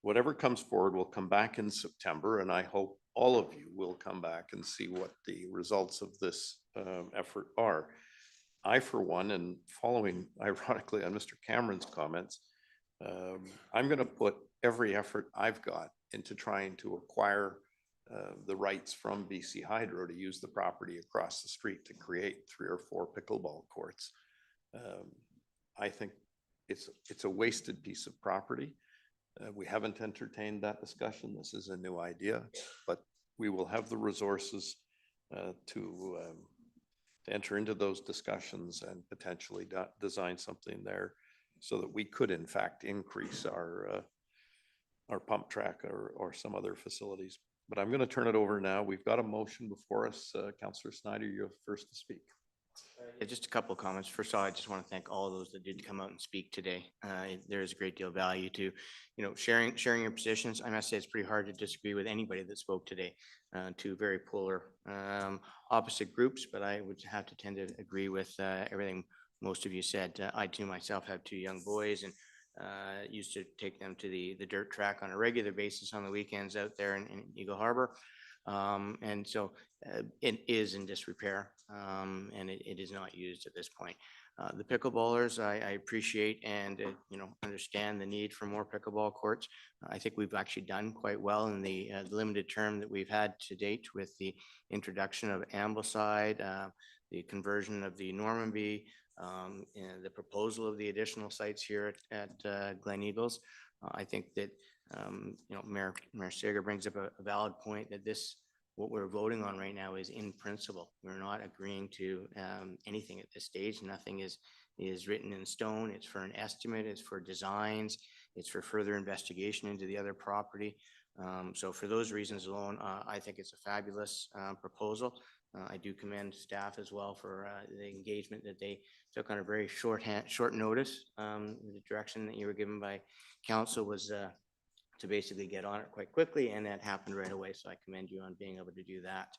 Whatever comes forward will come back in September, and I hope all of you will come back and see what the results of this effort are. I, for one, and following ironically on Mr. Cameron's comments, I'm going to put every effort I've got into trying to acquire the rights from BC Hydro to use the property across the street to create 3 or 4 pickleball courts. I think it's a wasted piece of property. We haven't entertained that discussion. This is a new idea, but we will have the resources to enter into those discussions and potentially design something there so that we could in fact increase our pump track or some other facilities. But I'm going to turn it over now. We've got a motion before us. Councillor Snyder, you're first to speak. Yeah, just a couple of comments. First of all, I just want to thank all of those that did come out and speak today. There is a great deal of value to, sharing your positions. I must say it's pretty hard to disagree with anybody that spoke today. Two very polar opposite groups, but I would have to tend to agree with everything most of you said. I too myself have 2 young boys and used to take them to the dirt track on a regular basis on the weekends out there in Eagle Harbor. And so it is in disrepair and it is not used at this point. The pickleballers, I appreciate and understand the need for more pickleball courts. I think we've actually done quite well in the limited term that we've had to date with the introduction of Ambleside, the conversion of the Normanby, and the proposal of the additional sites here at Gleneagles. I think that Mayor Sager brings up a valid point that what we're voting on right now is in principle. We're not agreeing to anything at this stage. Nothing is written in stone. It's for an estimate. It's for designs. It's for further investigation into the other property. So for those reasons alone, I think it's a fabulous proposal. I do commend staff as well for the engagement that they took on a very short notice. The direction that you were given by council was to basically get on it quite quickly, and that happened right away. So I commend you on being able to do that.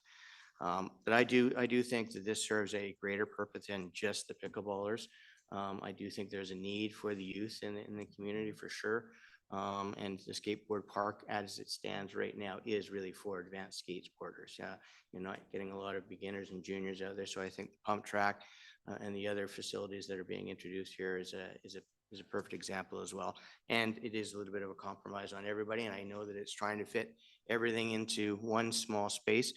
But I do think that this serves a greater purpose than just the pickleballers. I do think there's a need for the youth in the community for sure. And the skateboard park as it stands right now is really for advanced skateboarders. You're not getting a lot of beginners and juniors out there. So I think the pump track and the other facilities that are being introduced here is a perfect example as well. And it is a little bit of a compromise on everybody. And I know that it's trying to fit everything into one small space.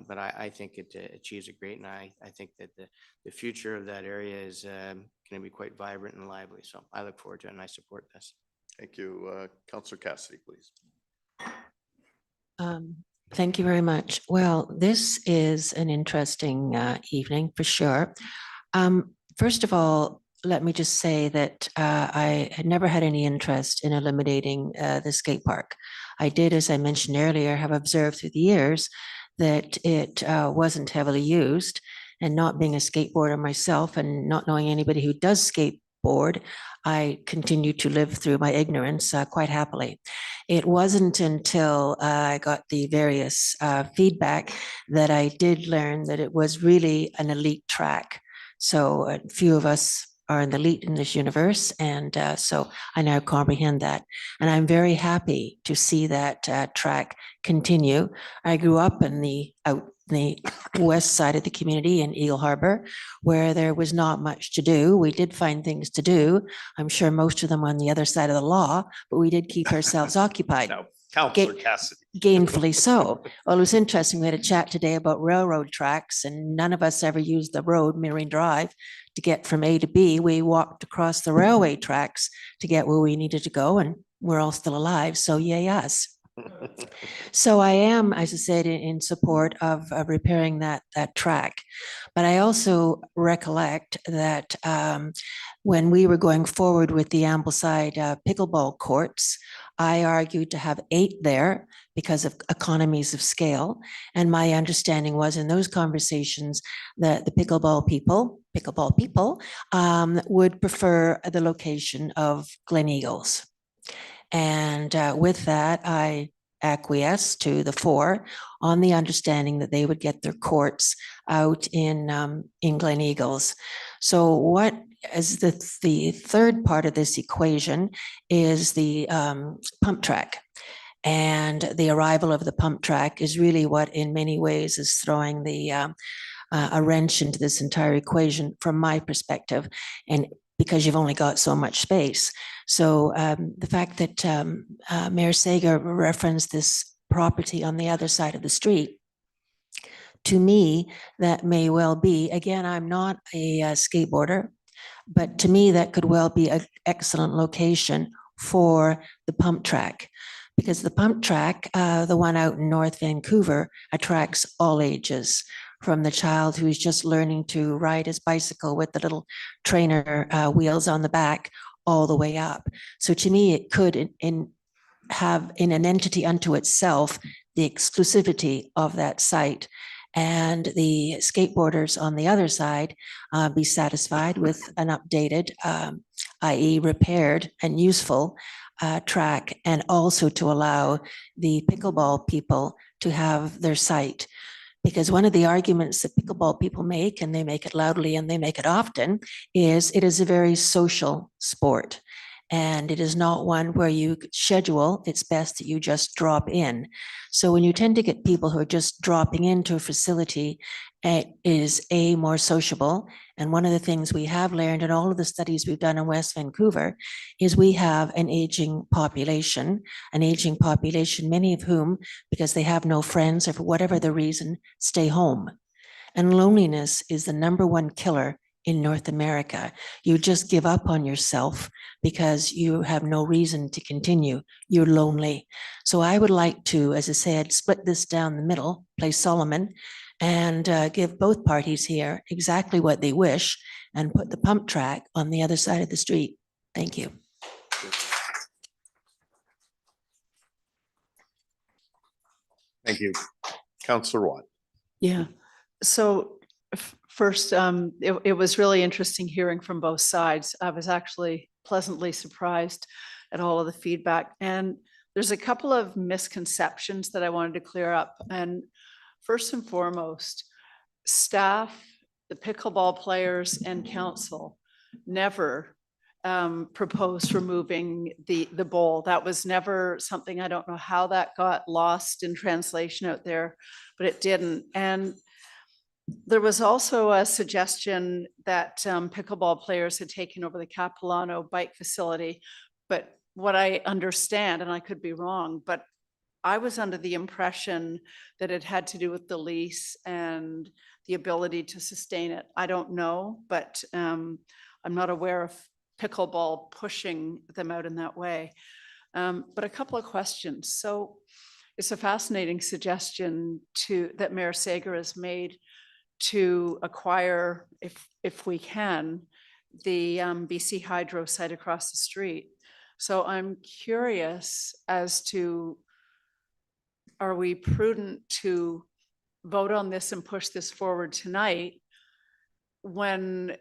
But I think it achieves it great. And I think that the future of that area is going to be quite vibrant and lively. So I look forward to it and I support this. Thank you. Councillor Cassidy, please. Thank you very much. Well, this is an interesting evening for sure. First of all, let me just say that I had never had any interest in eliminating the skate park. I did, as I mentioned earlier, have observed through the years that it wasn't heavily used, and not being a skateboarder myself and not knowing anybody who does skateboard, I continue to live through my ignorance quite happily. It wasn't until I got the various feedback that I did learn that it was really an elite track. So a few of us are an elite in this universe, and so I now comprehend that. And I'm very happy to see that track continue. I grew up in the west side of the community in Eagle Harbor, where there was not much to do. We did find things to do. I'm sure most of them on the other side of the law, but we did keep ourselves occupied. No, Councillor Cassidy. Gainfully so. Well, it was interesting. We had a chat today about railroad tracks, and none of us ever used the road, Marine Drive, to get from A to B. We walked across the railway tracks to get where we needed to go, and we're all still alive. So yay us. So I am, as I said, in support of repairing that track. But I also recollect that when we were going forward with the Ambleside pickleball courts, I argued to have 8 there because of economies of scale. And my understanding was in those conversations that the pickleball people would prefer the location of Gleneagles. And with that, I acquiesced to the 4 on the understanding that they would get their courts out in Gleneagles. So what is the third part of this equation is the pump track. And the arrival of the pump track is really what in many ways is throwing a wrench into this entire equation from my perspective, and because you've only got so much space. So the fact that Mayor Sager referenced this property on the other side of the street, to me, that may well be, again, I'm not a skateboarder, but to me, that could well be an excellent location for the pump track. Because the pump track, the one out in North Vancouver, attracts all ages, from the child who's just learning to ride his bicycle with the little trainer wheels on the back all the way up. So to me, it could have in an entity unto itself the exclusivity of that site, and the skateboarders on the other side be satisfied with an updated, i.e. repaired and useful track, and also to allow the pickleball people to have their site. Because one of the arguments that pickleball people make, and they make it loudly and they make it often, is it is a very social sport. And it is not one where you schedule, it's best that you just drop in. So when you tend to get people who are just dropping into a facility, it is more sociable. And one of the things we have learned in all of the studies we've done in West Vancouver is we have an aging population, many of whom, because they have no friends or for whatever the reason, stay home. And loneliness is the #1 killer in North America. You just give up on yourself because you have no reason to continue. You're lonely. So I would like to, as I said, split this down the middle, play Solomon, and give both parties here exactly what they wish, and put the pump track on the other side of the street. Thank you. Thank you. Councillor Watt. Yeah, so first, it was really interesting hearing from both sides. I was actually pleasantly surprised at all of the feedback. And there's a couple of misconceptions that I wanted to clear up. And first and foremost, staff, the pickleball players and council never proposed removing the bowl. That was never something, I don't know how that got lost in translation out there, but it didn't. And there was also a suggestion that pickleball players had taken over the Capilano bike facility. But what I understand, and I could be wrong, but I was under the impression that it had to do with the lease and the ability to sustain it. I don't know, but I'm not aware of pickleball pushing them out in that way. But a couple of questions. So it's a fascinating suggestion that Mayor Sager has made to acquire, if we can, the BC Hydro site across the street. So I'm curious as to, are we prudent to vote on this and push this forward tonight when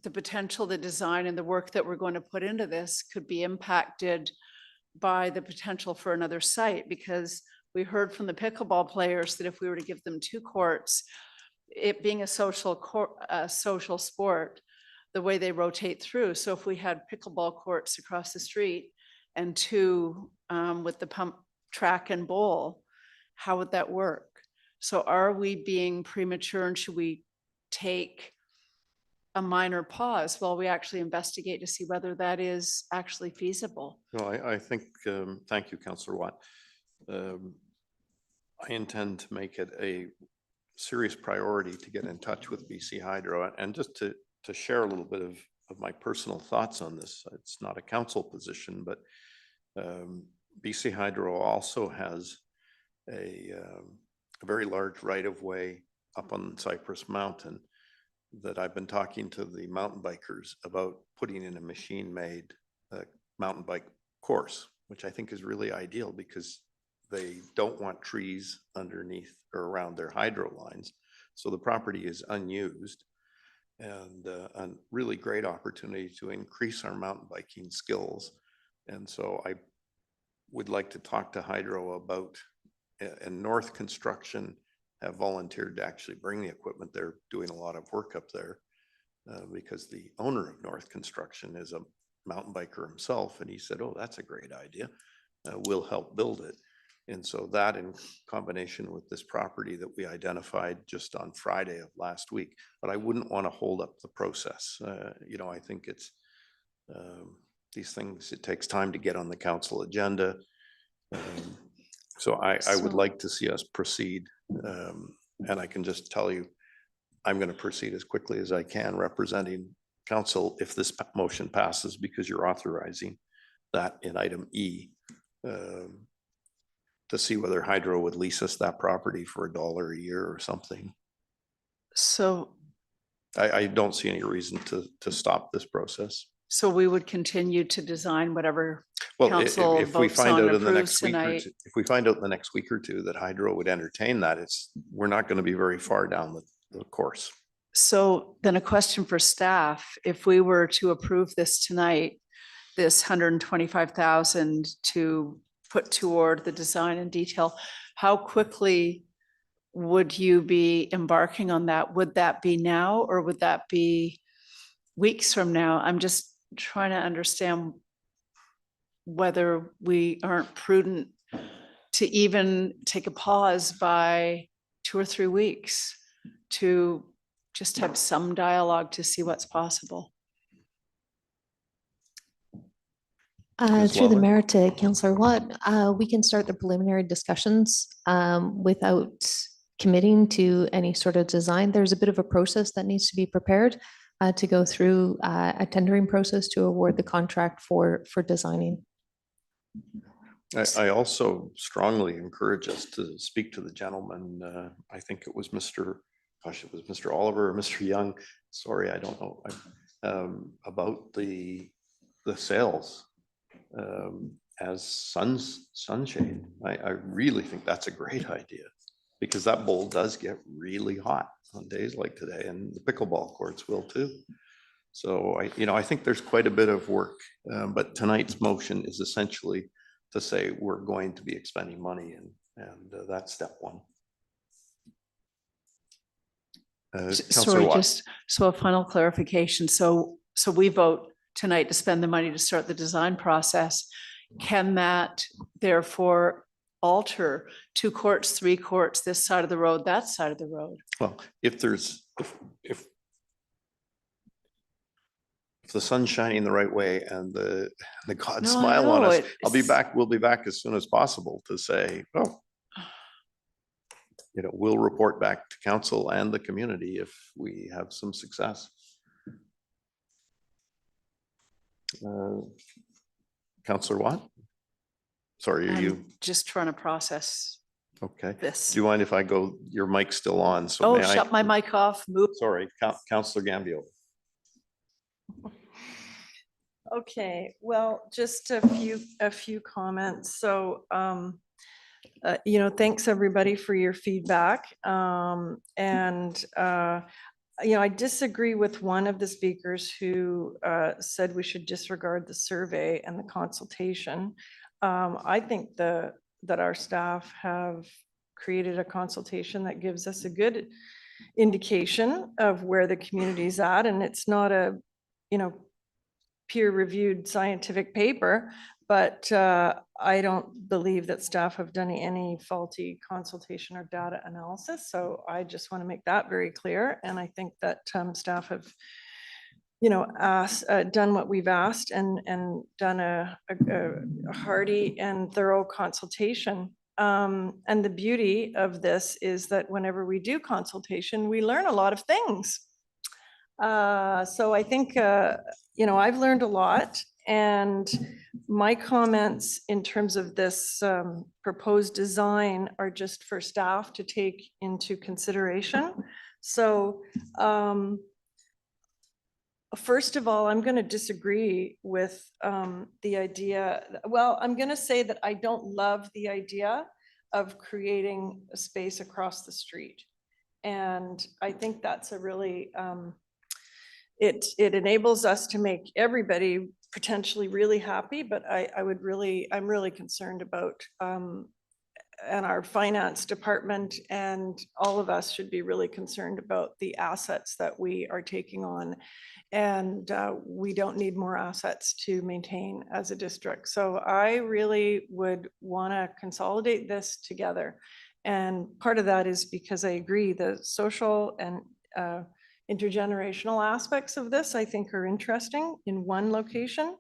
the potential, the design and the work that we're going to put into this could be impacted by the potential for another site? Because we heard from the pickleball players that if we were to give them 2 courts, it being a social sport, the way they rotate through. So if we had pickleball courts across the street and 2 with the pump track and bowl, how would that work? So are we being premature, and should we take a minor pause while we actually investigate to see whether that is actually feasible? No, I think, thank you, Councillor Watt. I intend to make it a serious priority to get in touch with BC Hydro, and just to share a little bit of my personal thoughts on this. It's not a council position, but BC Hydro also has a very large right-of-way up on Cypress Mountain that I've been talking to the mountain bikers about putting in a machine-made mountain bike course, which I think is really ideal because they don't want trees underneath or around their hydro lines. So the property is unused, and a really great opportunity to increase our mountain biking skills. And so I would like to talk to Hydro about, and North Construction have volunteered to actually bring the equipment. They're doing a lot of work up there because the owner of North Construction is a mountain biker himself. And he said, oh, that's a great idea. We'll help build it. And so that in combination with this property that we identified just on Friday of last week, but I wouldn't want to hold up the process. You know, I think it's these things, it takes time to get on the council agenda. So I would So- like to see us proceed. And I can just tell you, I'm going to proceed as quickly as I can representing council if this motion passes, because you're authorizing that in item E to see whether Hydro would lease us that property for $1 a year or something. So, I don't see any reason to stop this process. so we would continue to design whatever Well, council if we votes find on out and in the approves next week or tonight. two, if we find out in the next week or two that Hydro would entertain that, we're not going to be very far down the course. So then a question for staff, if we were to approve this tonight, this 125,000 to put toward the design and detail, how quickly would you be embarking on that? Would that be now or would that be weeks from now? I'm just trying to understand whether we aren't prudent to even take a pause by 2 or 3 weeks to just have some dialogue to see what's possible. Ms. Through the Lawler? mayor to Councillor Watt, we can start the preliminary discussions without committing to any sort of design. There's a bit of a process that needs to be prepared to go through a tendering process to award the contract for designing. I also strongly encourage us to speak to the gentleman. I think it was Mr. Oliver or Mr. Young. Sorry, I don't know. About the sales as sunshade. I really think that's a great idea, because that bowl does get really hot on days like today, and the pickleball courts will too. So I think there's quite a bit of work, but tonight's motion is essentially to say we're going to be expending money, and that's step one. Councillor Sorry, Watt. just so a final clarification. So we vote tonight to spend the money to start the design process. Can that therefore alter 2 courts, 3 courts, this side of the road, that side of the road? Well, if the sun's shining the right way and the gods No, I smile on know, us, it's- we'll be back as soon as possible to say, oh, we'll report back to council and the community if we have some success. Councillor Watt? Sorry, are you, I'm just trying to process. okay. this. Do you mind if I go, your mic's still on, so Oh, may I? shut my mic off, move. Sorry, Councillor Gambio. Okay, well, just a few comments. So, thanks everybody for your feedback. I disagree with one of the speakers who said we should disregard the survey and the consultation. I think that our staff have created a consultation that gives us a good indication of where the community's at, and it's not a, peer-reviewed scientific paper, but I don't believe that staff have done any faulty consultation or data analysis. So I just want to make that very clear. And I think that staff have, done what we've asked and done a hearty and thorough consultation. And the beauty of this is that whenever we do consultation, we learn a lot of things. So I think, I've learned a lot, and my comments in terms of this proposed design are just for staff to take into consideration. So first of all, I'm going to disagree with the idea. Well, I'm going to say that I don't love the idea of creating a space across the street. And I think that's a really, it enables us to make everybody potentially really happy, but I'm really concerned about and our finance department and all of us should be really concerned about the assets that we are taking on. And we don't need more assets to maintain as a district. So I really would want to consolidate this together. And part of that is because I agree the social and intergenerational aspects of this, I think, are interesting in one location.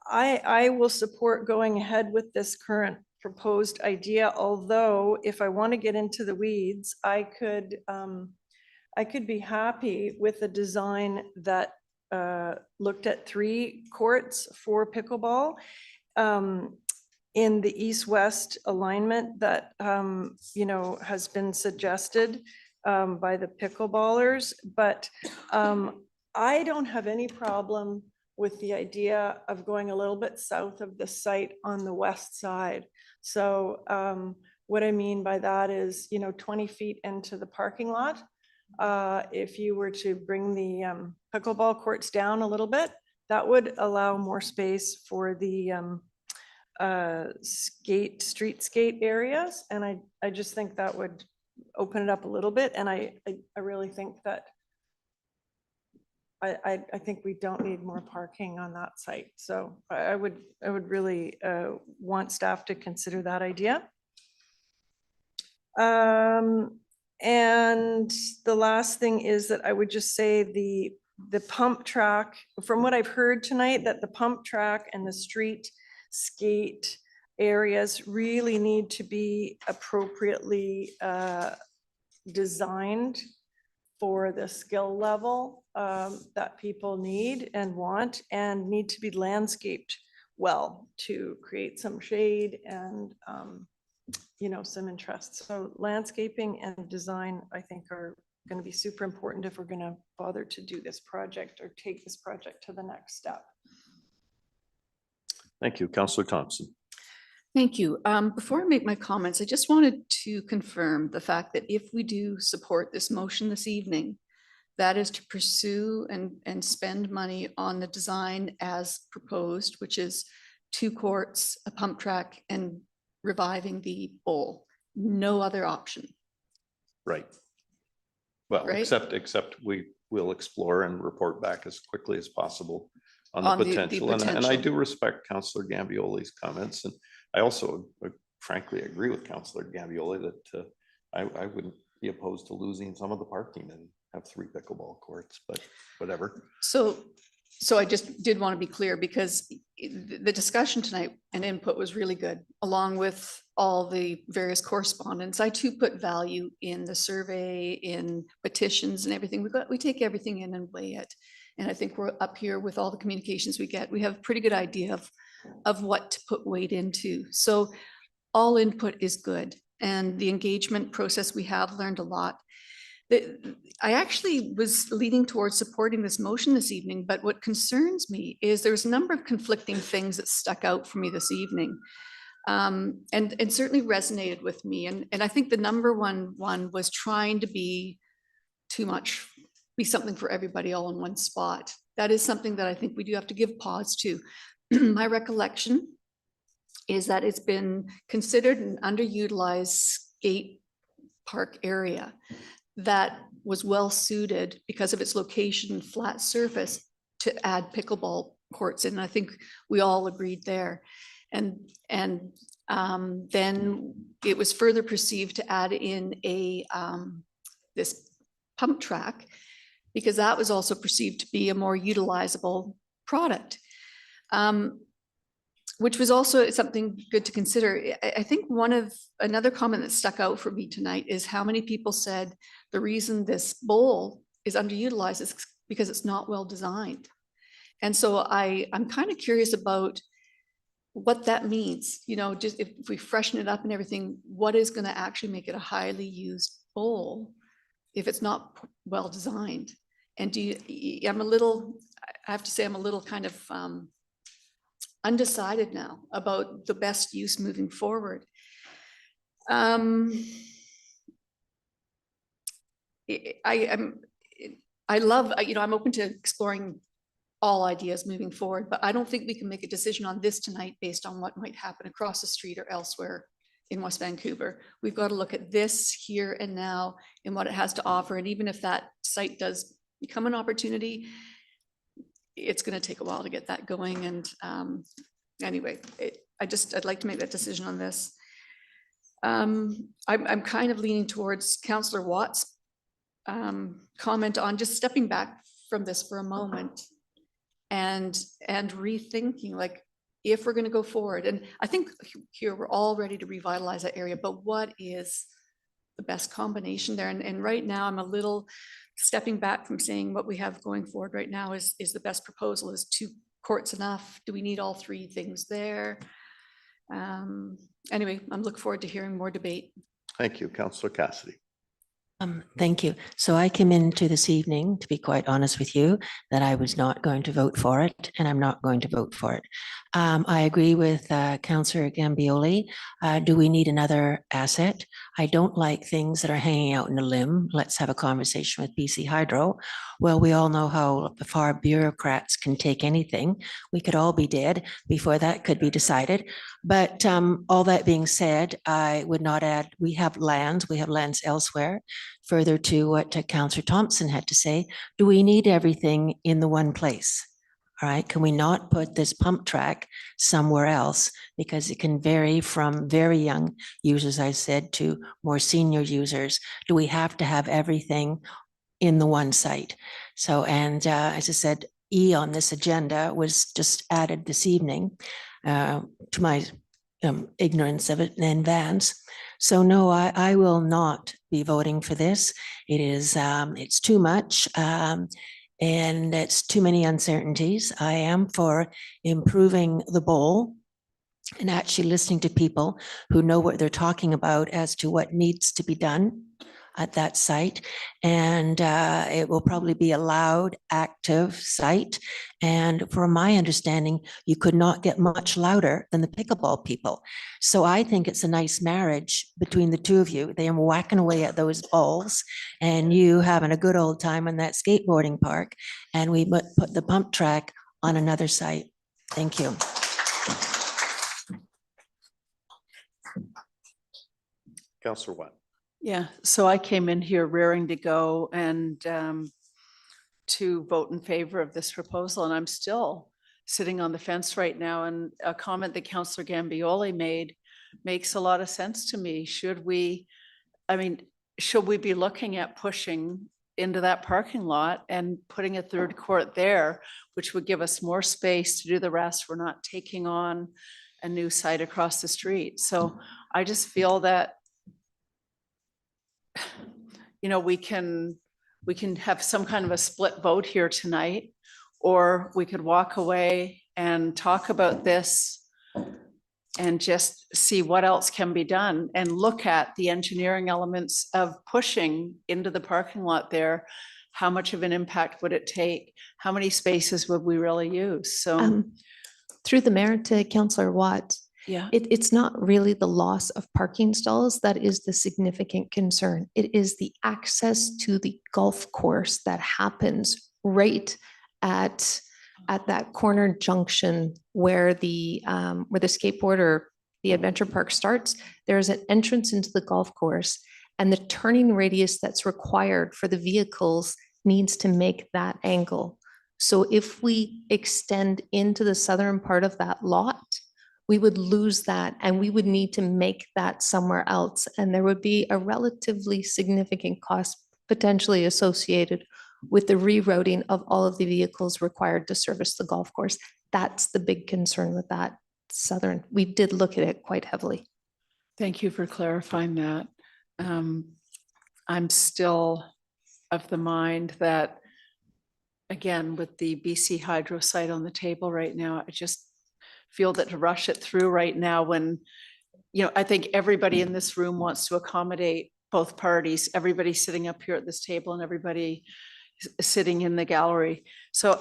I will support going ahead with this current proposed idea, although if I want to get into the weeds, I could be happy with a design that looked at 3 courts for pickleball in the east-west alignment that you know, has been suggested by the pickleballers. But I don't have any problem with the idea of going a little bit south of the site on the west side. So what I mean by that is, you know, 20 feet into the parking lot. If you were to bring the pickleball courts down a little bit, that would allow more space for the street skate areas. And I just think that would open it up a little bit. And I really think that I think we don't need more parking on that site. So I would really want staff to consider that idea. And the last thing is that I would just say the pump track, from what I've heard tonight, that the pump track and the street skate areas really need to be appropriately designed for the skill level that people need and want, and need to be landscaped well to create some shade and you know, some interest. So landscaping and design, I think, are going to be super important if we're going to bother to do this project or take this project to the next step. Thank you. Councillor Thompson. Thank you. Before I make my comments, I just wanted to confirm the fact that if we do support this motion this evening, that is to pursue and spend money on the design as proposed, which is 2 courts, a pump track, and reviving the bowl. No other option. Right. Well, Right? except we will explore and report back as quickly as possible on On the the potential. And I potential. do respect Councillor Gambioli's comments. And I also frankly agree with Councillor Gambioli that I wouldn't be opposed to losing some of the parking and have 3 pickleball courts, but whatever. So I just did want to be clear, because the discussion tonight and input was really good, along with all the various correspondence. I too put value in the survey, in petitions and everything. We take everything in and weigh it. And I think we're up here with all the communications we get. We have a pretty good idea of what to put weight into. So all input is good. And the engagement process, we have learned a lot. I actually was leaning towards supporting this motion this evening, but what concerns me is there's a number of conflicting things that stuck out for me this evening, and certainly resonated with me. And I think the number one was trying to be too much, be something for everybody all in one spot. That is something that I think we do have to give pause to. My recollection is that it's been considered an underutilized skate park area that was well suited because of its location, flat surface, to add pickleball courts in. I think we all agreed there. And then it was further perceived to add in this pump track, because that was also perceived to be a more utilizable product, which was also something good to consider. I think another comment that stuck out for me tonight is how many people said the reason this bowl is underutilized is because it's not well designed. And so I'm kind of curious about what that means. You know, just if we freshen it up and everything, what is going to actually make it a highly used bowl if it's not well designed? And I have to say, I'm a little kind of undecided now about the best use moving forward. I love, you know, I'm open to exploring all ideas moving forward, but I don't think we can make a decision on this tonight based on what might happen across the street or elsewhere in West Vancouver. We've got to look at this here and now and what it has to offer. And even if that site does become an opportunity, it's going to take a while to get that going. And anyway, I'd like to make that decision on this. I'm kind of leaning towards Councillor Watt's comment on just stepping back from this for a moment and rethinking, like, if we're going to go forward. And I think here we're all ready to revitalize that area, but what is the best combination there? And right now I'm a little stepping back from saying what we have going forward right now is the best proposal. Is 2 courts enough? Do we need all 3 things there? Anyway, I'm looking forward to hearing more debate. Thank you, Councillor Cassidy. Thank you. So I came into this evening, to be quite honest with you, that I was not going to vote for it, and I'm not going to vote for it. I agree with Councillor Gambioli. Do we need another asset? I don't like things that are hanging out in a limb. Let's have a conversation with BC Hydro. Well, we all know how far bureaucrats can take anything. We could all be dead before that could be decided. But all that being said, I would not add, we have lands elsewhere. Further to what Councillor Thompson had to say, do we need everything in the one place? All right, can we not put this pump track somewhere else? Because it can vary from very young users, I said, to more senior users. Do we have to have everything in the one site? So, and as I said, E on this agenda was just added this evening to my ignorance of it in advance. So no, I will not be voting for this. It is, it's too much. And it's too many uncertainties. I am for improving the bowl and actually listening to people who know what they're talking about as to what needs to be done at that site. And it will probably be a loud, active site. And from my understanding, you could not get much louder than the pickleball people. So I think it's a nice marriage between the two of you. They are whacking away at those balls and you having a good old time on that skateboarding park. And we put the pump track on another site. Thank you. Councillor Watt. Yeah, so I came in here raring to go and to vote in favor of this proposal, and I'm still sitting on the fence right now. And a comment that Councillor Gambioli made makes a lot of sense to me. Should we be looking at pushing into that parking lot and putting a 3rd court there, which would give us more space to do the rest? We're not taking on a new site across the street. So I just feel that we can have some kind of a split vote here tonight, or we could walk away and talk about this and just see what else can be done and look at the engineering elements of pushing into the parking lot there. How much of an impact would it take? How many spaces would we really use? So through the mayor to Councillor Watt, yeah, it's not really the loss of parking stalls that is the significant concern. It is the access to the golf course that happens right at that corner junction where the skateboard or the adventure park starts. There's an entrance into the golf course, and the turning radius that's required for the vehicles needs to make that angle. So if we extend into the southern part of that lot, we would lose that and we would need to make that somewhere else. And there would be a relatively significant cost potentially associated with the rerouting of all of the vehicles required to service the golf course. That's the big concern with that southern. We did look at it quite heavily. Thank you for clarifying that. I'm still of the mind that, again, with the BC Hydro site on the table right now, I just feel that to rush it through right now when, I think everybody in this room wants to accommodate both parties, everybody sitting up here at this table and everybody sitting in the gallery. So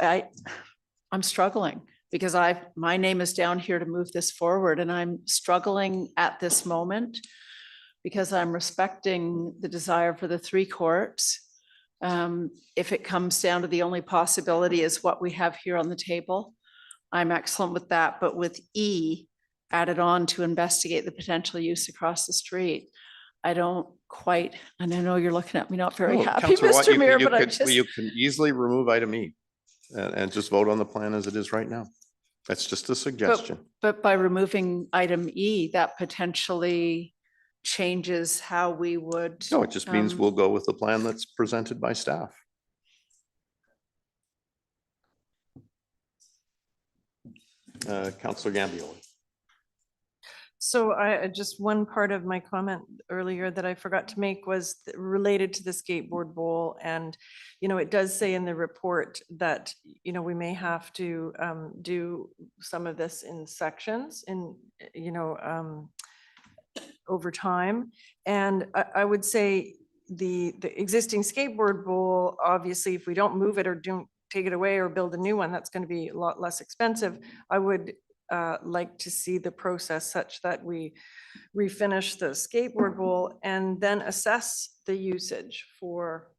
I'm struggling because my name is down here to move this forward, and I'm struggling at this moment because I'm respecting the desire for the 3 courts. If it comes down to the only possibility is what we have here on the table, I'm excellent with that. But with E added on to investigate the potential use across the street, I don't quite, and I know you're looking at me not very No, happy, Councillor Watt, Mr. you Mayor, you but I could- just. You can easily remove item E and just vote on the plan as it is right now. That's just a suggestion. But by removing item E, that potentially changes how we would. No, it just means we'll go with the plan that's presented by staff. Councillor Gambioli. So just one part of my comment earlier that I forgot to make was related to the skateboard bowl. And, it does say in the report that, we may have to do some of this in sections over time. And I would say the existing skateboard bowl, obviously, if we don't move it or don't take it away or build a new one, that's going to be a lot less expensive. I would like to see the process such that we refinish the skateboard bowl and then assess the usage for,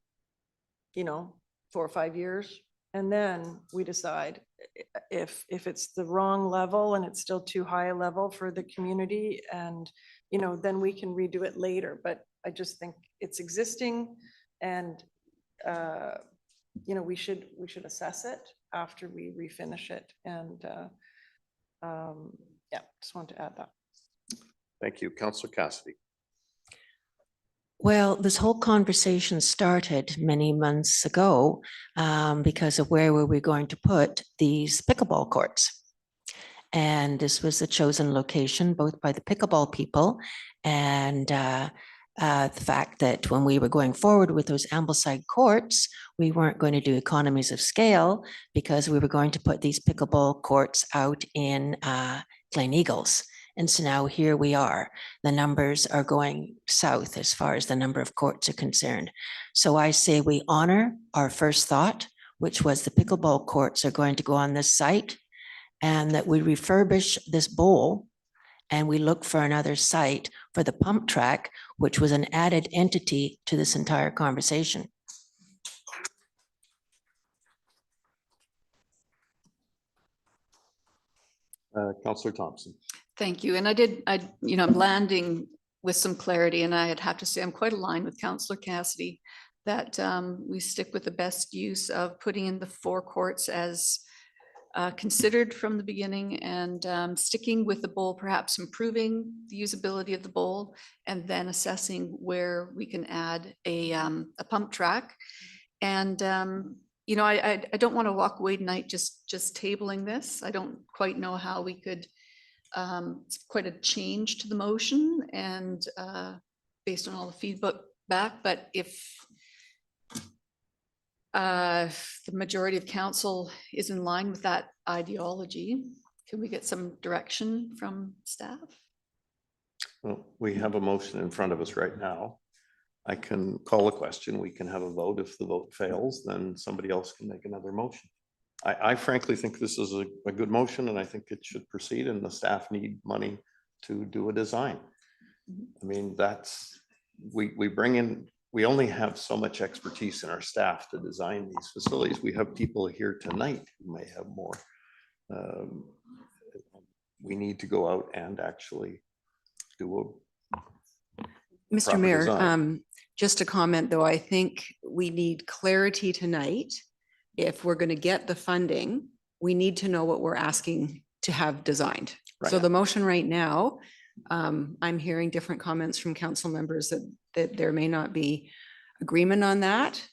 4 or 5 years. And then we decide if it's the wrong level and it's still too high a level for the community, and, then we can redo it later. But I just think it's existing, and, we should assess it after we refinish it. And, yeah, just wanted to add that. Thank you. Councillor Cassidy. Well, this whole conversation started many months ago because of where were we going to put these pickleball courts. And this was the chosen location, both by the pickleball people and the fact that when we were going forward with those Ambleside courts, we weren't going to do economies of scale because we were going to put these pickleball courts out in Gleneagles. And so now here we are. The numbers are going south as far as the number of courts are concerned. So I say we honor our first thought, which was the pickleball courts are going to go on this site, and that we refurbish this bowl and we look for another site for the pump track, which was an added entity to this entire conversation. Councillor Thompson. Thank you. And I'm landing with some clarity, and I'd have to say I'm quite aligned with Councillor Cassidy that we stick with the best use of putting in the 4 courts as considered from the beginning, and sticking with the bowl, perhaps improving the usability of the bowl, and then assessing where we can add a pump track. And I don't want to walk away tonight just tabling this. I don't quite know how we could. It's quite a change to the motion, and based on all the feedback back, but if the majority of council is in line with that ideology, can we get some direction from staff? Well, we have a motion in front of us right now. I can call a question. We can have a vote. If the vote fails, then somebody else can make another motion. I frankly think this is a good motion, and I think it should proceed, and the staff need money to do a design. I mean, we only have so much expertise in our staff to design these facilities. We have people here tonight who may have more. We need to go out and actually do Mr. proper Mayor, design. just a comment though, I think we need clarity tonight. If we're going to get the funding, we need to know what we're asking to have designed. So the motion right now, I'm hearing different comments from council members that there may not be agreement on that.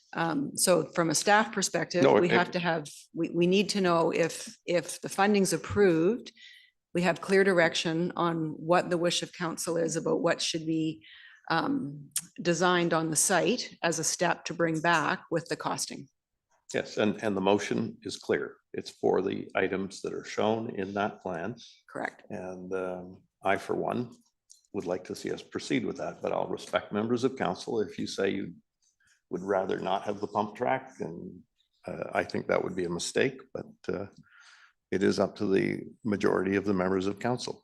So from a staff perspective, we need to know if the funding's approved, we have clear direction on what the wish of council is about what should be designed on the site as a step to bring back with the costing. Yes, and the motion is clear. It's for the items that are shown in that plan. Correct. And I, for one, would like to see us proceed with that, but I'll respect members of council. If you say you would rather not have the pump track, then I think that would be a mistake, but it is up to the majority of the members of council.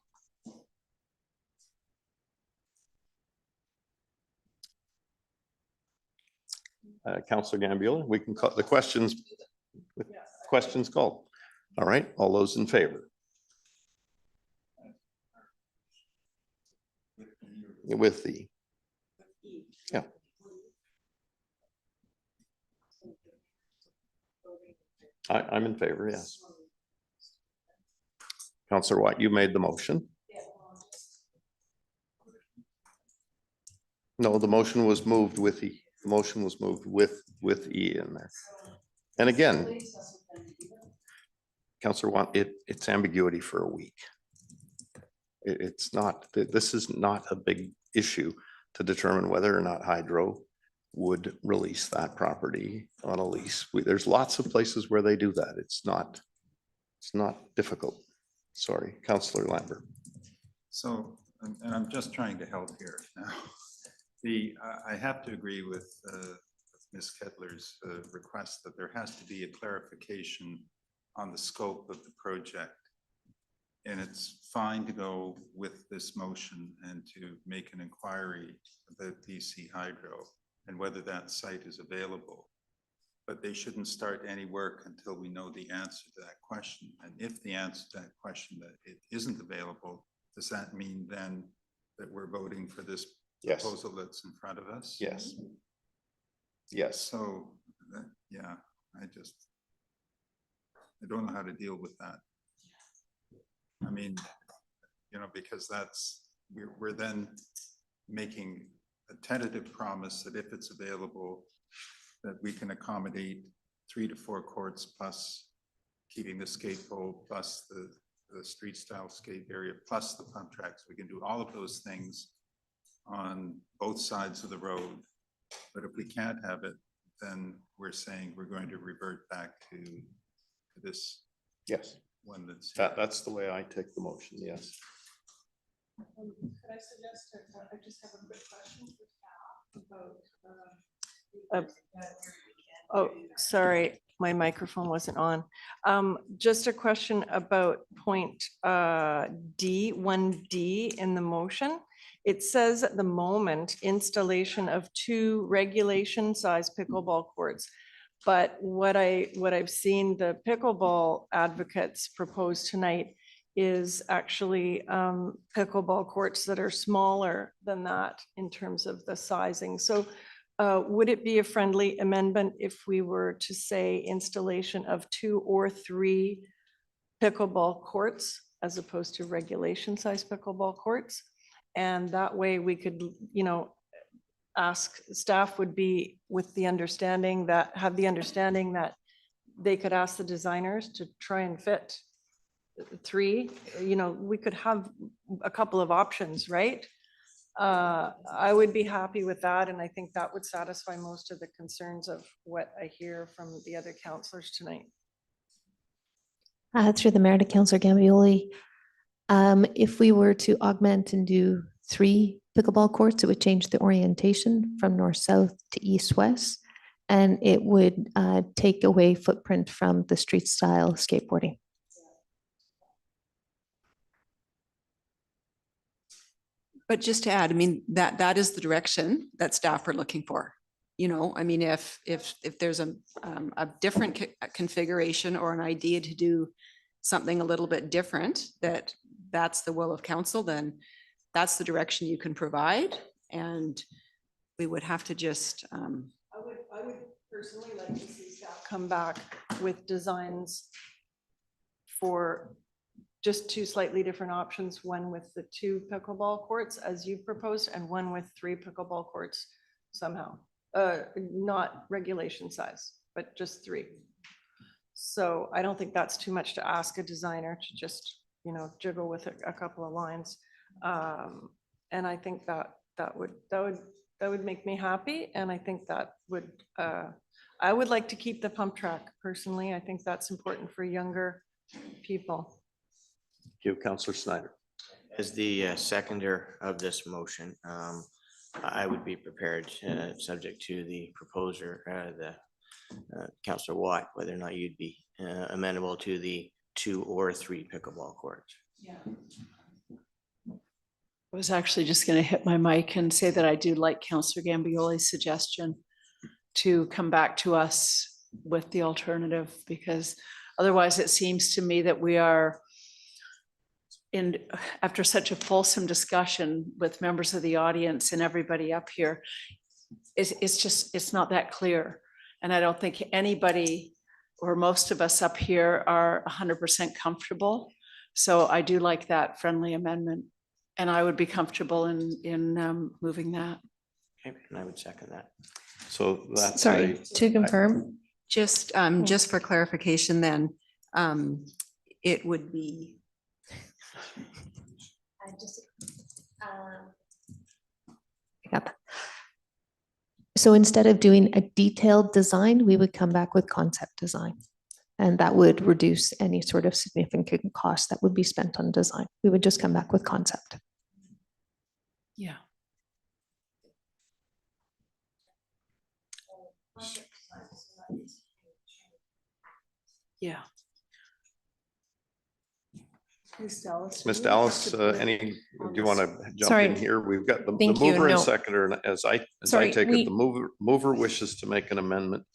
Councillor Gambioli, we can call the questions called. All right, all those in favor? With the, yeah. I'm in favor, yes. Councillor Watt, you made the motion. No, the motion was moved with the motion was moved with E in there. And again, Councillor Watt, it's ambiguity for a week. It's not, this is not a big issue to determine whether or not Hydro would release that property on a lease. There's lots of places where they do that. It's not difficult. Sorry, Councillor Lambert. So, and I'm just trying to help here now. I have to agree with Ms. Kettler's request that there has to be a clarification on the scope of the project. And it's fine to go with this motion and to make an inquiry about BC Hydro and whether that site is available. But they shouldn't start any work until we know the answer to that question. And if the answer to that question that it isn't available, does that mean then that we're voting for this proposal that's in front of us? Yes. Yes. So, yeah, I don't know how to deal with that. I mean, you know, because we're then making a tentative promise that if it's available, that we can accommodate 3 to 4 courts plus keeping the skate pole plus the street style skate area plus the pump tracks. We can do all of those things on both sides of the road. But if we can't have it, then we're saying we're going to revert back to this. Yes. One That's the way I take the motion, yes. Could I suggest, I just have a quick question for staff about, oh, sorry, my microphone wasn't on. Just a question about point D, 1D in the motion. It says at the moment, installation of 2 regulation size pickleball courts. But what I've seen the pickleball advocates propose tonight is actually pickleball courts that are smaller than that in terms of the sizing. So would it be a friendly amendment if we were to say installation of 2 or 3 pickleball courts as opposed to regulation size pickleball courts? And that way we could, you know, ask staff would be with the understanding that they could ask the designers to try and fit 3, you know, we could have a couple of options, right? I would be happy with that. And I think that would satisfy most of the concerns of what I hear from the other counselors tonight. Through the mayor to Councillor Gambioli, if we were to augment and do 3 pickleball courts, it would change the orientation from north-south to east-west, and it would take away footprint from the street style skateboarding. But just to add, I mean, that is the direction that staff are looking for. You know, I mean, if there's a different configuration or an idea to do something a little bit different, that's the will of council, then that's the direction you can provide. And we would have to just. I would personally like to see staff come back with designs for just 2 slightly different options, one with the 2 pickleball courts as you proposed and one with 3 pickleball courts somehow. Not regulation size, but just 3. So I don't think that's too much to ask a designer to just, you know, jiggle with a couple of lines. And I think that would make me happy. And I think that would, I would like to keep the pump track personally. I think that's important for younger people. Thank you, Councillor Snyder. As the seconder of this motion, I would be prepared, subject to the proposer, Councillor Watt, whether or not you'd be amenable to the 2 or 3 pickleball courts. Yeah. I was actually just going to hit my mic and say that I do like Councillor Gambioli's suggestion. to come back to us with the alternative, because otherwise it seems to me that we are after such a fulsome discussion with members of the audience and everybody up here, it's not that clear. And I don't think anybody or most of us up here are 100% comfortable. So I do like that friendly amendment, and I would be comfortable in moving that. Okay, and I would second that. So that's. Sorry, to confirm. Just for clarification then, it would be. Yep. So instead of doing a detailed design, we would come back with concept design. And that would reduce any sort of significant cost that would be spent on design. We would just come back with concept. Yeah. Yeah. Ms. Dallas, do you want to jump Sorry. in here? We've got the Thank you. mover and No. seconder, and as I Sorry, take it, the mover wishes to make an amendment.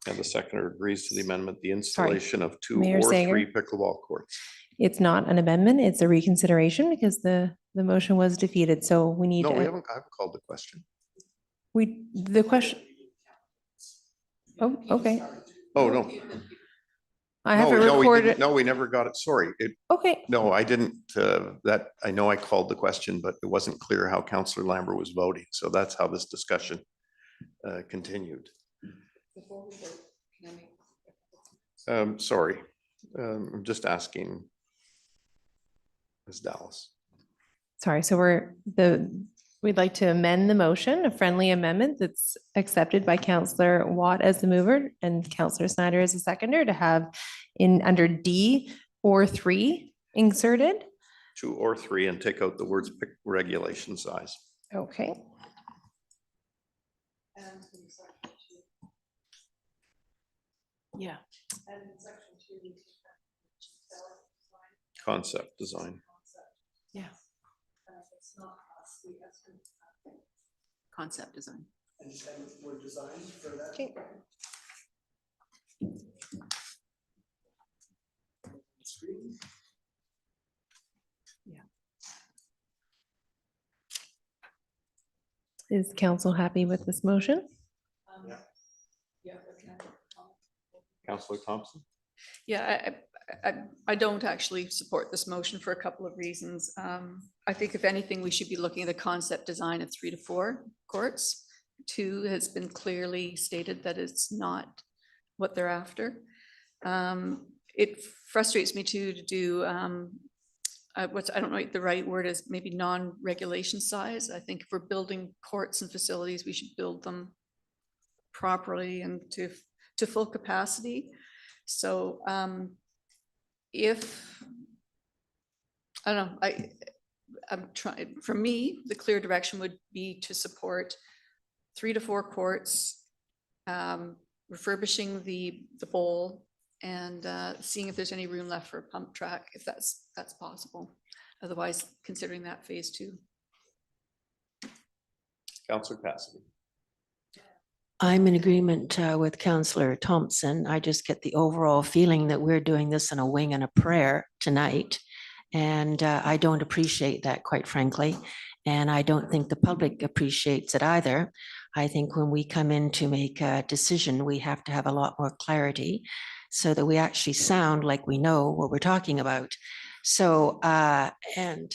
And the seconder agrees to the amendment, the installation of 2 Mayor or Sager. 3 pickleball courts. It's not an amendment, it's a reconsideration because the motion was defeated. So we need. No, I haven't called the question. The question. Oh, okay. Oh, no. I have it No, recorded. no, we never got it. Sorry. Okay. No, I didn't. I know I called the question, but it wasn't clear how Councillor Lambert was voting. So that's how this discussion continued. Sorry, I'm just asking Ms. Dallas. Sorry, so we'd like to amend the motion, a friendly amendment that's accepted by Councillor Watt as the mover and Councillor Snyder as the seconder, to have under D or 3 inserted. 2 or 3 and take out the words regulation size. Okay. Yeah. Concept design. Yeah. Concept design. Okay. Yeah. Is council happy with this motion? Councillor Thompson? Yeah, I don't actually support this motion for a couple of reasons. I think if anything, we should be looking at a concept design of 3 to 4 courts. 2 has been clearly stated that it's not what they're after. It frustrates me too to do I don't know what the right word is, maybe non-regulation size. I think if we're building courts and facilities, we should build them properly and to full capacity. So if, I don't know, I'm trying, for me, the clear direction would be to support 3 to 4 courts, refurbishing the bowl, and seeing if there's any room left for a pump track, if that's possible. Otherwise, considering that phase 2. Councillor Cassidy. I'm in agreement with Councillor Thompson. I just get the overall feeling that we're doing this in a wing and a prayer tonight. And I don't appreciate that, quite frankly. And I don't think the public appreciates it either. I think when we come in to make a decision, we have to have a lot more clarity so that we actually sound like we know what we're talking about. So, and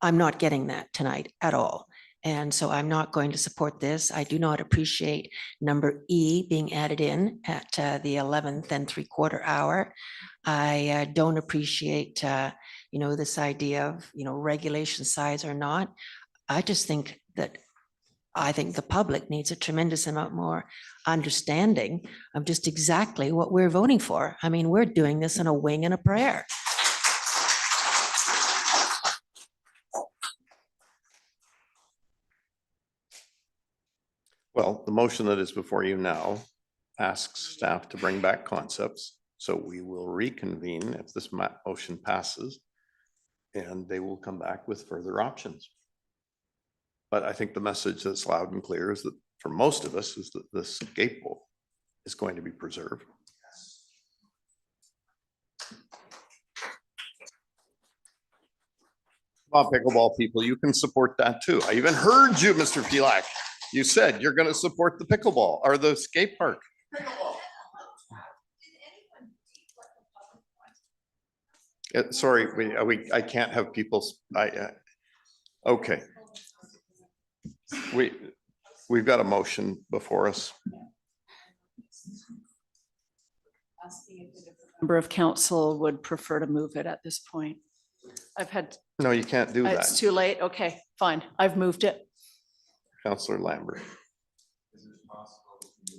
I'm not getting that tonight at all. And so I'm not going to support this. I do not appreciate number E being added in at the 11th and 3/4 hour. I don't appreciate, this idea of, regulation size or not. I just think that the public needs a tremendous amount more understanding of just exactly what we're voting for. I mean, we're doing this in a wing and a prayer. Well, the motion that is before you now asks staff to bring back concepts. So we will reconvene if this motion passes, and they will come back with further options. But I think the message that's loud and clear is that for most of us is that the skateboard is going to be preserved. Come on, pickleball people, you can support that too. I even heard you, Mr. Filak. You said you're going to support the pickleball or the skate park. Sorry, I can't have people, okay. We've got a motion before us. Member of council would prefer to move it at this point. I've had. No, you can't do It's that. too late. Okay, fine. I've moved it. Councillor Lambert. Is it possible to,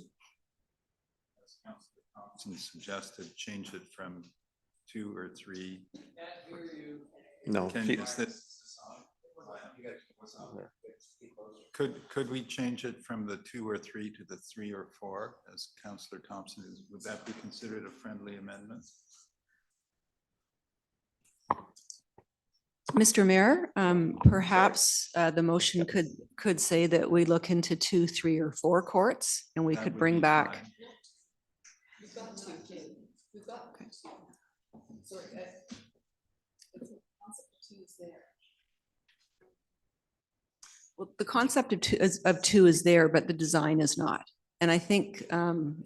as Councillor Thompson suggested, change it from 2 or 3? No. Could we change it from the 2 or 3 to the 3 or 4, as Councillor Thompson is? Would that be considered a friendly amendment? Mr. Mayor, perhaps the motion could say that we look into 2, 3, or 4 courts, and we could bring back. Well, the concept of two is there, but the design is not. And I think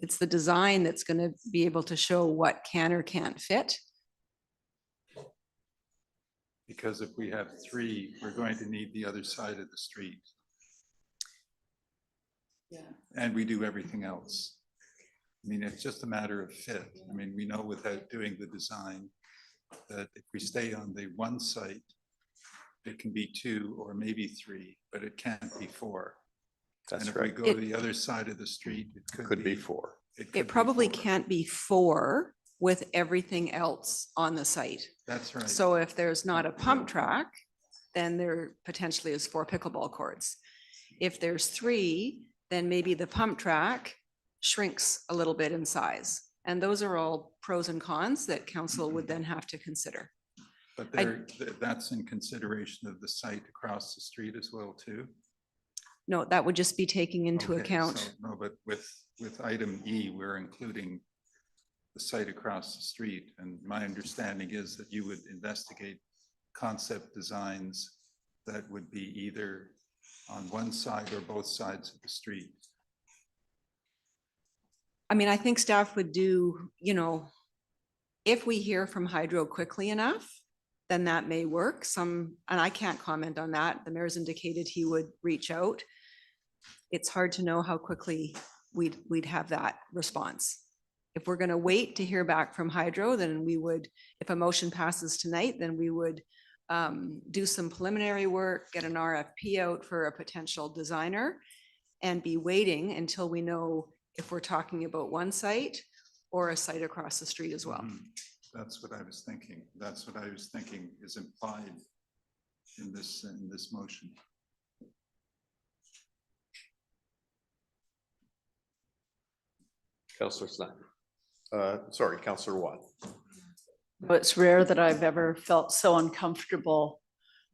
it's the design that's going to be able to show what can or can't fit. Because if we have 3, we're going to need the other side of the street. Yeah. And we do everything else. I mean, it's just a matter of fit. I mean, we know without doing the design that if we stay on the one site, it can be 2 or maybe 3, but it can't be 4. That's and right. if we go to the other side of the street, it Could be 4. It probably can't be 4 with everything else on the site. That's right. So if there's not a pump track, then there potentially is 4 pickleball courts. If there's 3, then maybe the pump track shrinks a little bit in size. And those are all pros and cons that council would then have to consider. But that's in consideration of the site across the street as well, too? No, that would just be taking into Okay, account. so, no, but with item E, we're including the site across the street. And my understanding is that you would investigate concept designs that would be either on one side or both sides of the street. I mean, I think staff would do, if we hear from Hydro quickly enough, then that may work. And I can't comment on that. The mayor's indicated he would reach out. It's hard to know how quickly we'd have that response. If we're going to wait to hear back from Hydro, then we would, if a motion passes tonight, then we would do some preliminary work, get an RFP out for a potential designer, and be waiting until we know if we're talking about one site or a site across the street as well. That's what I was thinking. That's what I was thinking is implied in this motion. Councillor Snyder. Sorry, Councillor Watt. Well, it's rare that I've ever felt so uncomfortable,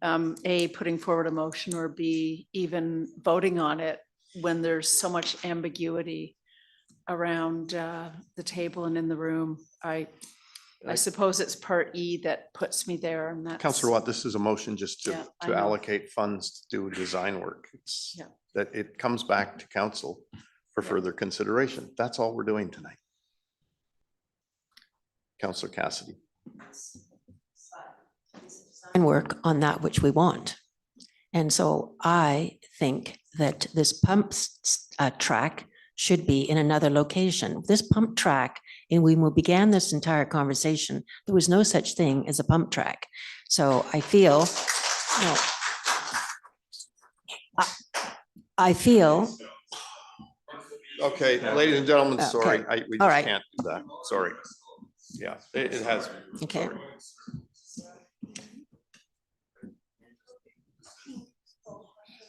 A, putting forward a motion, or B, even voting on it when there's so much ambiguity around the table and in the room. I suppose it's part E that puts me there, and that's. Councillor Watt, this is a motion just Yeah, I to know. allocate funds to do design work. It's that it comes back to council for further consideration. That's all we're doing tonight. Councillor Cassidy. And work on that which we want. And so I think that this pump track should be in another location. This pump track, and when we began this entire conversation, there was no such thing as a pump track. So I feel, I feel. Okay, ladies and gentlemen, Okay. sorry, we All just right. can't do that. Sorry. Yeah, it has. Okay. Sorry.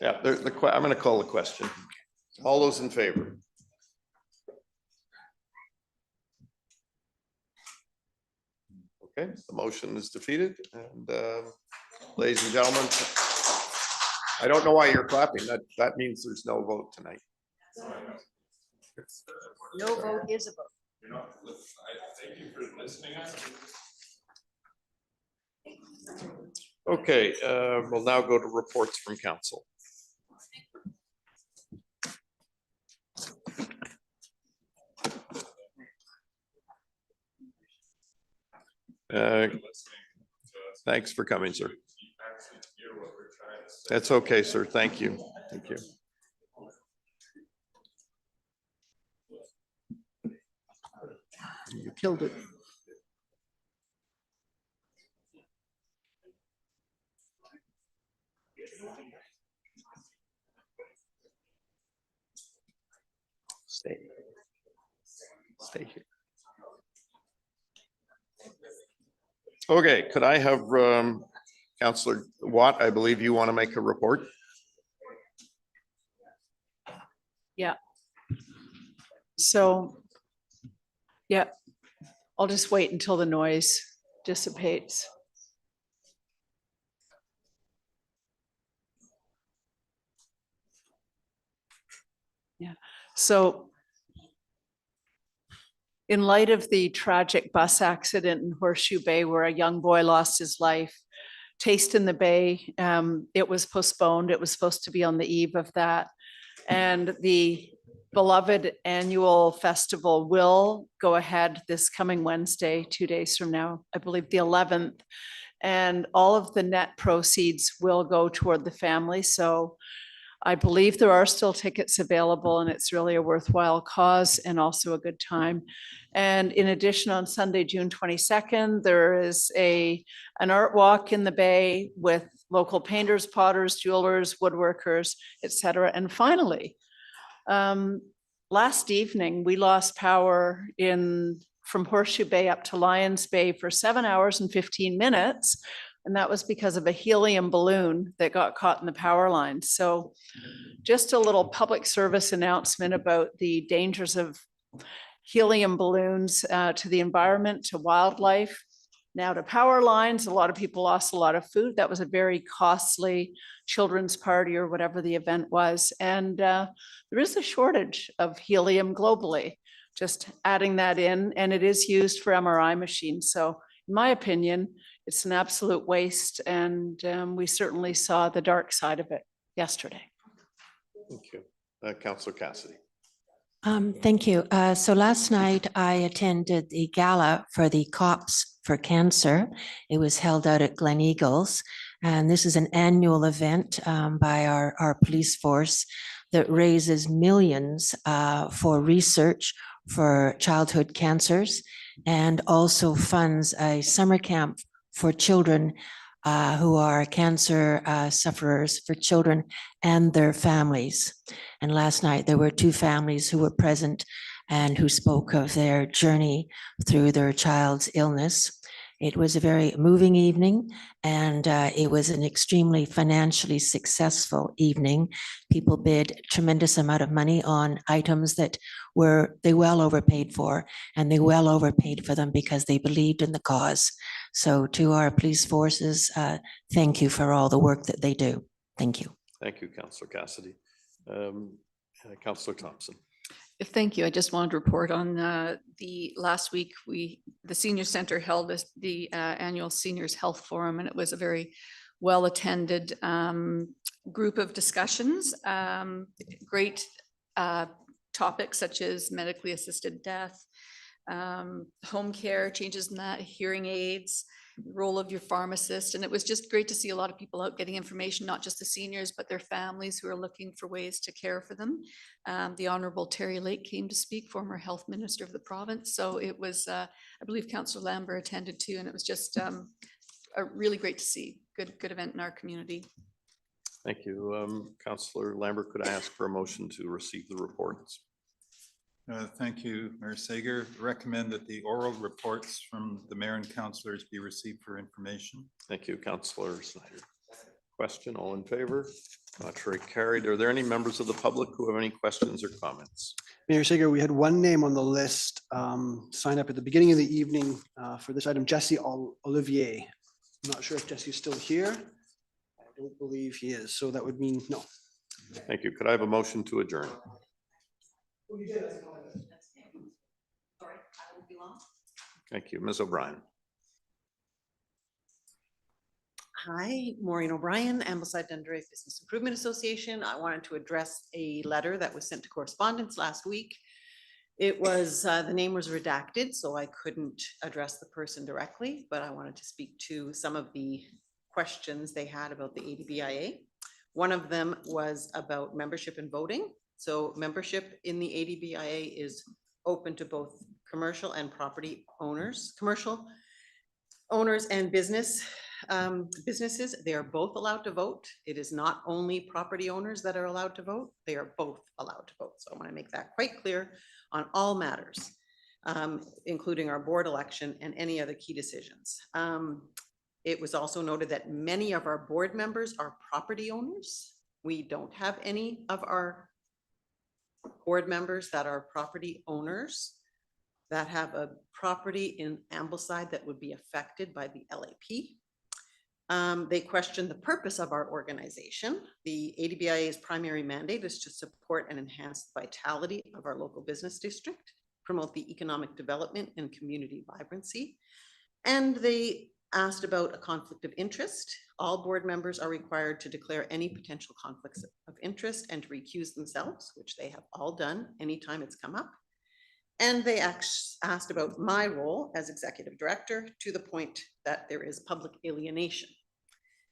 Yeah, I'm going to call the question. All those in favor? Okay, the motion is defeated. And ladies and gentlemen, I don't know why you're clapping. That means there's no vote tonight. No vote is a vote. Thank you for listening. Okay, we'll now go to reports from council. Thanks for coming, sir. That's okay, sir. Thank you. Thank you. You killed it. Stay here. Okay, could I have Councillor Watt, I believe you want to make a report? Yeah. So, yeah, I'll just wait until the noise dissipates. Yeah, so in light of the tragic bus accident in Horseshoe Bay where a young boy lost his life, Taste in the Bay, it was postponed. It was supposed to be on the eve of that. And the beloved annual festival will go ahead this coming Wednesday, 2 days from now, I believe the 11th. And all of the net proceeds will go toward the family. So I believe there are still tickets available and it's really a worthwhile cause and also a good time. And in addition, on Sunday, June 22nd, there is an art walk in the Bay with local painters, potters, jewelers, woodworkers, etc. And finally, last evening, we lost power from Horseshoe Bay up to Lions Bay for 7 hours and 15 minutes. And that was because of a helium balloon that got caught in the power line. So just a little public service announcement about the dangers of helium balloons to the environment, to wildlife, now to power lines. A lot of people lost a lot of food. That was a very costly children's party or whatever the event was. And there is a shortage of helium globally, just adding that in, and it is used for MRI machines. So in my opinion, it's an absolute waste, and we certainly saw the dark side of it yesterday. Thank you. Councillor Cassidy. Thank you. So last night I attended the gala for the Cops for Cancer. It was held out at Gleneagles, and this is an annual event by our police force that raises millions for research for childhood cancers, and also funds a summer camp for children who are cancer sufferers, for children and their families. And last night there were 2 families who were present and who spoke of their journey through their child's illness. It was a very moving evening, and it was an extremely financially successful evening. People bid tremendous amount of money on items that they well overpaid for, and they well overpaid for them because they believed in the cause. So to our police forces, thank you for all the work that they do. Thank you. Thank you, Councillor Cassidy. Councillor Thompson. Thank you. I just wanted to report on the last week, the Senior Center held the annual Seniors Health Forum, and it was a very well-attended group of discussions. Great topics such as medically assisted death, home care, changes in that, hearing aids, role of your pharmacist. And it was just great to see a lot of people out getting information, not just the seniors, but their families who are looking for ways to care for them. The Honorable Terry Lake came to speak, former health minister of the province. So it was, I believe Councillor Lambert attended too, and it was just really great to see. Good event in our community. Thank you. Councillor Lambert, could I ask for a motion to receive the reports? Thank you, Mayor Sager. Recommend that the oral reports from the mayor and councillors be received for information. Thank you, Councillor Snyder. Question, all in favor? Contrary carried. Are there any members of the public who have any questions or comments? Mayor Sager, we had one name on the list sign up at the beginning of the evening for this item, Jesse Olivier. I'm not sure if Jesse's still here. I don't believe he is, so that would mean no. Thank you. Could I have a motion to adjourn? Thank you. Ms. O'Brien. Hi, Maureen O'Brien, Ambleside Dundee Business Improvement Association. I wanted to address a letter that was sent to correspondence last week. It was, the name was redacted, so I couldn't address the person directly, but I wanted to speak to some of the questions they had about the ADBIA. One of them was about membership and voting. So membership in the ADBIA is open to both commercial and property owners, commercial owners and businesses. They are both allowed to vote. It is not only property owners that are allowed to vote, they are both allowed to vote. So I want to make that quite clear on all matters, including our board election and any other key decisions. It was also noted that many of our board members are property owners. We don't have any of our board members that are property owners that have a property in Ambleside that would be affected by the LAP. They questioned the purpose of our organization. The ADBIA's primary mandate is to support and enhance the vitality of our local business district, promote the economic development and community vibrancy. And they asked about a conflict of interest. All board members are required to declare any potential conflicts of interest and to recuse themselves, which they have all done anytime it's come up. And they asked about my role as executive director to the point that there is public alienation.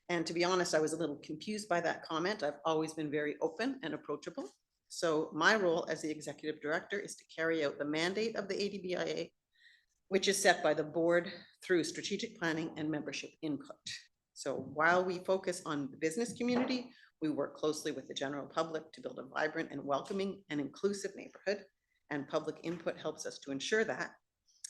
And to be honest, I was a little confused by that comment. I've always been very open and approachable. So my role as the executive director is to carry out the mandate of the ADBIA, which is set by the board through strategic planning and membership input. So while we focus on the business community, we work closely with the general public to build a vibrant and welcoming and inclusive neighborhood. And public input helps us to ensure that,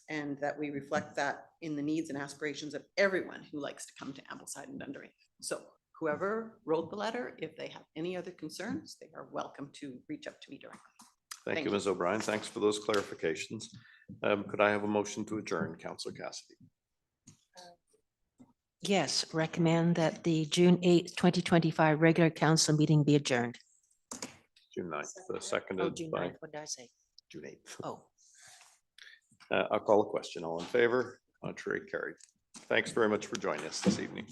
and that we reflect that in the needs and aspirations of everyone who likes to come to Ambleside and Dundee. So whoever wrote the letter, if they have any other concerns, they are welcome to reach out to me directly. Thank you, Ms. O'Brien. Thanks for those clarifications. Could I have a motion to adjourn, Councillor Cassidy? Yes, recommend that the June 8th, 2025 regular council meeting be adjourned. June 9th, Oh, seconded June by 9th, what did I say? June 8th. Oh. I'll call a question. All in favor? Contrary, carried. Thanks very much for joining us this evening.